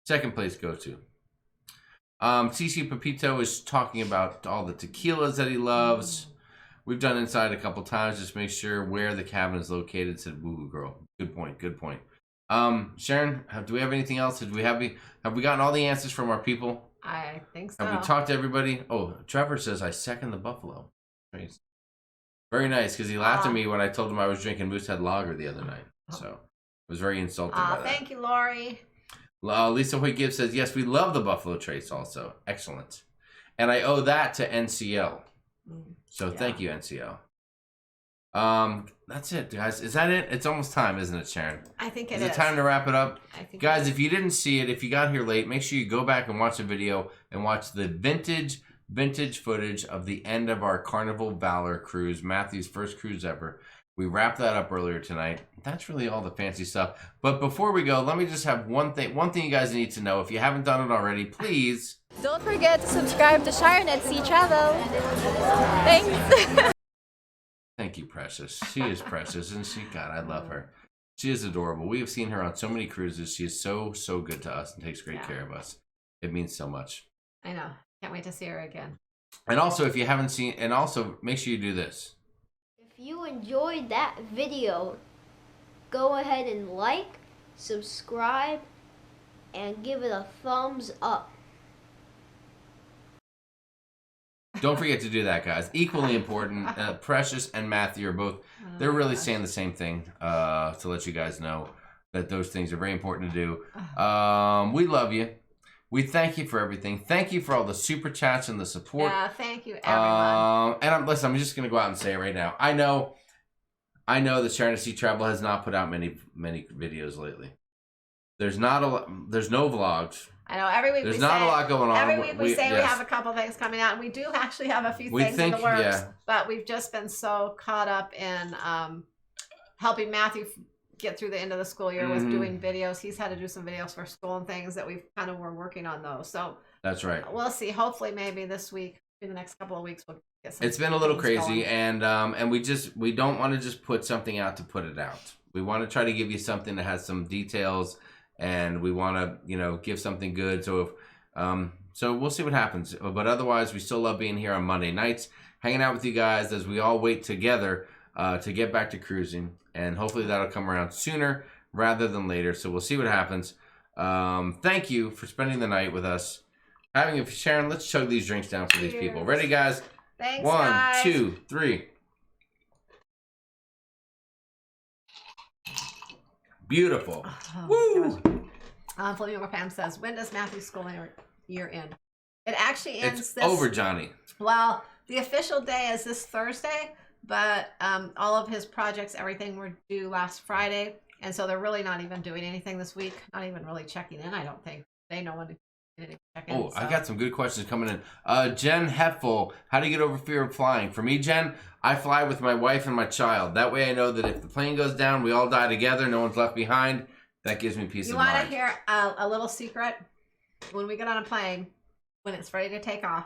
B: Second place go-to. CC Pepito is talking about all the tequilas that he loves. We've done inside a couple times. Just make sure where the cabin is located. Said Woo Girl. Good point. Good point. Sharon, do we have anything else? Have we gotten all the answers from our people?
D: I think so.
B: Have we talked to everybody? Oh, Trevor says I second the Buffalo. Very nice, because he laughed at me when I told him I was drinking Moosehead Lager the other night. So I was very insulted by that.
D: Thank you, Lori.
B: Lisa Hoyt Gibbs says, yes, we love the Buffalo Trace also. Excellent. And I owe that to NCL. So thank you, NCL. That's it, guys. Is that it? It's almost time, isn't it, Sharon?
D: I think it is.
B: Is it time to wrap it up? I think guys, if you didn't see it, if you got here late, make sure you go back and watch the video and watch the vintage footage of the end of our Carnival Valor cruise, Matthew's first cruise ever. We wrapped that up earlier tonight. That's really all the fancy stuff. But before we go, let me just have one thing you guys need to know. If you haven't done it already, please
H: don't forget to subscribe to Sharonatsea Travel. Thanks.
B: Thank you, Precious. She is precious, isn't she? God, I love her. She is adorable. We have seen her on so many cruises. She is so good to us and takes great care of us. It means so much.
D: I know. Can't wait to see her again.
B: And also, if you haven't seen, and also make sure you do this.
C: If you enjoyed that video, go ahead and like, subscribe, and give it a thumbs up.
B: Don't forget to do that, guys. Equally important, Precious and Matthew are both, they're really saying the same thing to let you guys know that those things are very important to do. We love you. We thank you for everything. Thank you for all the super chats and the support.
D: Yeah, thank you, everyone.
B: Listen, I'm just going to go out and say it right now. I know that Sharonatsea Travel has not put out many videos lately. There's no vlogs.
D: I know every week
B: there's not a lot going on.
D: Every week we say we have a couple things coming out, and we do actually have a few things in the works. But we've just been so caught up in helping Matthew get through the end of the school year with doing videos. He's had to do some videos for school and things that we've kind of were working on those. So
B: that's right.
D: We'll see. Hopefully, maybe this week, in the next couple of weeks, we'll get some.
B: It's been a little crazy,
D: going.
B: and we don't want to just put something out to put it out. We want to try to give you something that has some details. And we want to, give something good. So, so we'll see what happens. But otherwise, we still love being here on Monday nights, hanging out with you guys as we all wait together to get back to cruising. And hopefully that'll come around sooner rather than later. So we'll see what happens. Thank you for spending the night with us. Sharon, let's chug these drinks down for these people. Ready, guys?
D: Thanks,
B: 1,
D: guys.
B: 2, 3. Beautiful. Woo!
D: Flamingo Pam says, when does Matthew's school year end? It actually ends
B: It's
D: this...
B: over, Johnny.
D: Well, the official day is this Thursday, but all of his projects, everything were due last Friday. And so they're really not even doing anything this week. Not even really checking in, I don't think. They know when to check in.
B: Oh, so. I got some good questions coming in. Jen Heffel, how do you get over fear of flying? For me, Jen, I fly with my wife and my child. That way I know that if the plane goes down, we all die together. No one's left behind. That gives me peace of mind.
D: You want to hear a little secret? When we get on a plane, when it's ready to take off,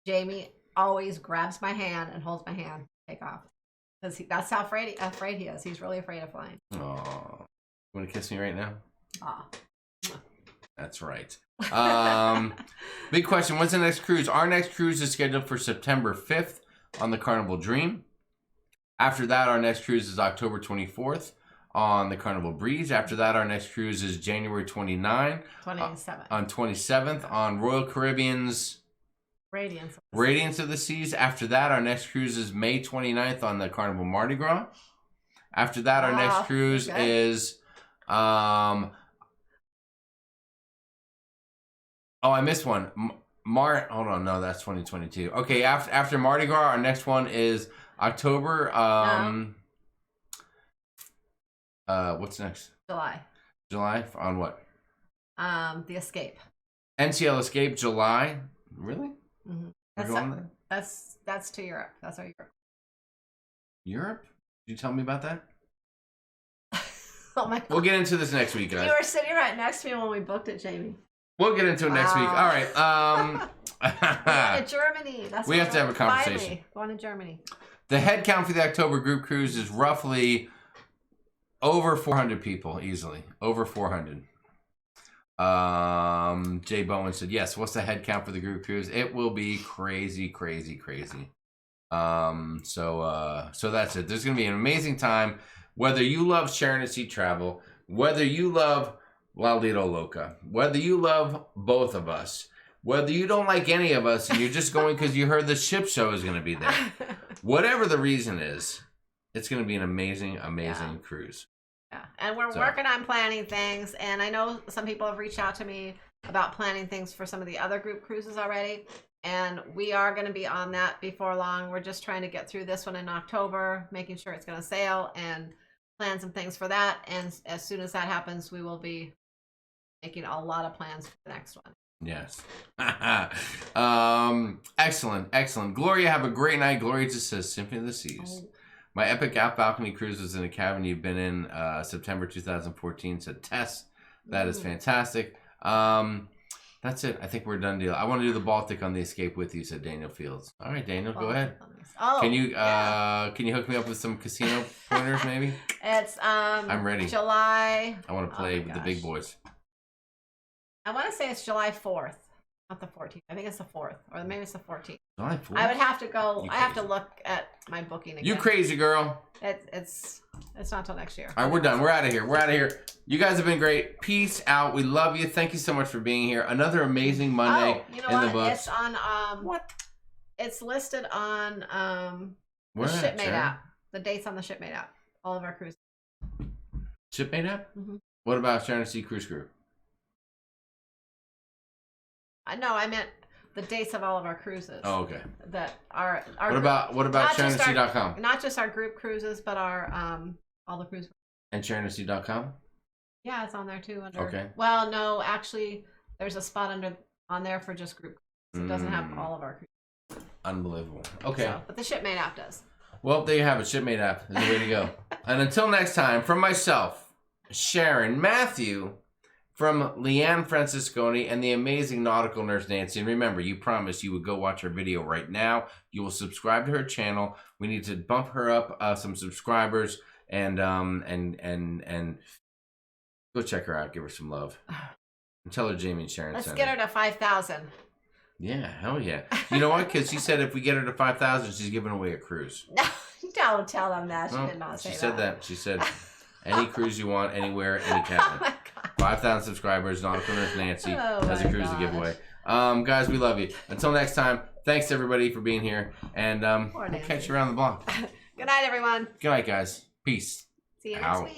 D: Jamie always grabs my hand and holds my hand to take off. Because that's how afraid he is. He's really afraid of flying.
B: Oh, you want to kiss me right now?
D: Aw.
B: That's right. Big question. When's the next cruise? Our next cruise is scheduled for September 5th on the Carnival Dream. After that, our next cruise is October 24th on the Carnival Breeze. After that, our next cruise is January 27th on 27th on Royal Caribbean's Radiance of the Seas. After that, our next cruise is May 29th on the Carnival Mardi Gras. After that, our next cruise is oh, I missed one. Hold on, no, that's 2022. Okay, after Mardi Gras, our next one is October. What's next? July on what?
D: The Escape.
B: NCL Escape, July. Really?
D: Mm-hmm. That's to Europe. That's our Europe.
B: Europe? Did you tell me about that?
D: Oh my God.
B: We'll get into this next week, guys.
D: You were sitting right next to me when we booked it, Jamie.
B: We'll get into it next week. All right.
D: Going to Germany.
B: We have to have a conversation.
D: Finally, going to Germany.
B: The head count for the October group cruise is roughly over 400 people, easily. Over 400. Jay Bowen said, yes, what's the head count for the group cruise? It will be crazy, crazy, crazy. So that's it. There's going to be an amazing time. Whether you love Sharonatsea Travel, whether you love La Lido Loca, whether you love both of us, whether you don't like any of us and you're just going because you heard the ship show is going to be there. Whatever the reason is, it's going to be an amazing, amazing cruise.
D: Yeah, and we're working on planning things, and I know some people have reached out to me about planning things for some of the other group cruises already, and we are going to be on that before long. We're just trying to get through this one in October, making sure it's going to sail, and plan some things for that, and as soon as that happens, we will be making a lot of plans for the next one.
B: Yes. Excellent. Gloria, have a great night. Gloria just says, Symphony of the Seas. My epic app balcony cruise was in a cabin you've been in September 2014, said Tess. That is fantastic. That's it. I think we're done deal. I want to do the Baltic on the Escape with you, said Daniel Fields. All right, Daniel, go ahead. Can you hook me up with some casino pointers maybe?
D: It's
B: I'm ready.
D: July.
B: I want to play with the big boys.
D: I want to say it's July 4th, not the 14th. I think it's the 4th, or maybe it's the 14th.
B: July 4th?
D: I would have to go. I have to look at my booking again.
B: You crazy girl.
D: It's It's not till next year.
B: All right, we're done. We're out of here. We're out of here. You guys have been great. Peace out. We love you. Thank you so much for being here. Another amazing Monday
D: you know
B: in
D: what?
B: the books.
D: It's on what? It's listed on the
B: Where at,
D: Shipmate
B: Sharon?
D: app. The dates on the Shipmate app. All of our cruises.
B: Shipmate app?
D: Mhm.
B: What about Sharonatsea Cruise Group?
D: No, I meant the dates of all of our cruises.
B: Oh, okay.
D: That are
B: What about sharonatsea.com?
D: Not just our group cruises, but our all the cruises.
B: And sharonatsea.com?
D: Yeah, it's on there too. Under,
B: Okay.
D: Well, no, actually, there's a spot on there for just group cruises. It doesn't have all of our cruises.
B: Unbelievable. Okay.
D: So, but the Shipmate app does.
B: Well, there you have it. Shipmate app is the way to go. And until next time, from myself, Sharon, Matthew, from Leanne Francisconi, and the amazing nautical nurse Nancy. And remember, you promised you would go watch her video right now. You will subscribe to her channel. We need to bump her up some subscribers and go check her out. Give her some love. And tell her Jamie and Sharon
D: Let's
B: sent
D: get her to 5,000.
B: Yeah, hell yeah. You know what? Because she said if we get her to 5,000, she's giving away a cruise.
D: No, don't tell them that. She
B: Well,
D: did not say that.
B: She said that. She said any cruise you want, anywhere, any cabin.
D: Oh my God.
B: 5,000 subscribers, Nautical Nurse Nancy
D: Oh
B: has a
D: my
B: cruise to give
D: gosh.
B: away. Guys, we love you. Until next time, thanks everybody for being here. And
D: Poor
B: we'll
D: Nancy.
B: catch you around the block.
D: Good night, everyone.
B: Good night, guys. Peace.
D: See you next
B: Out.
D: week.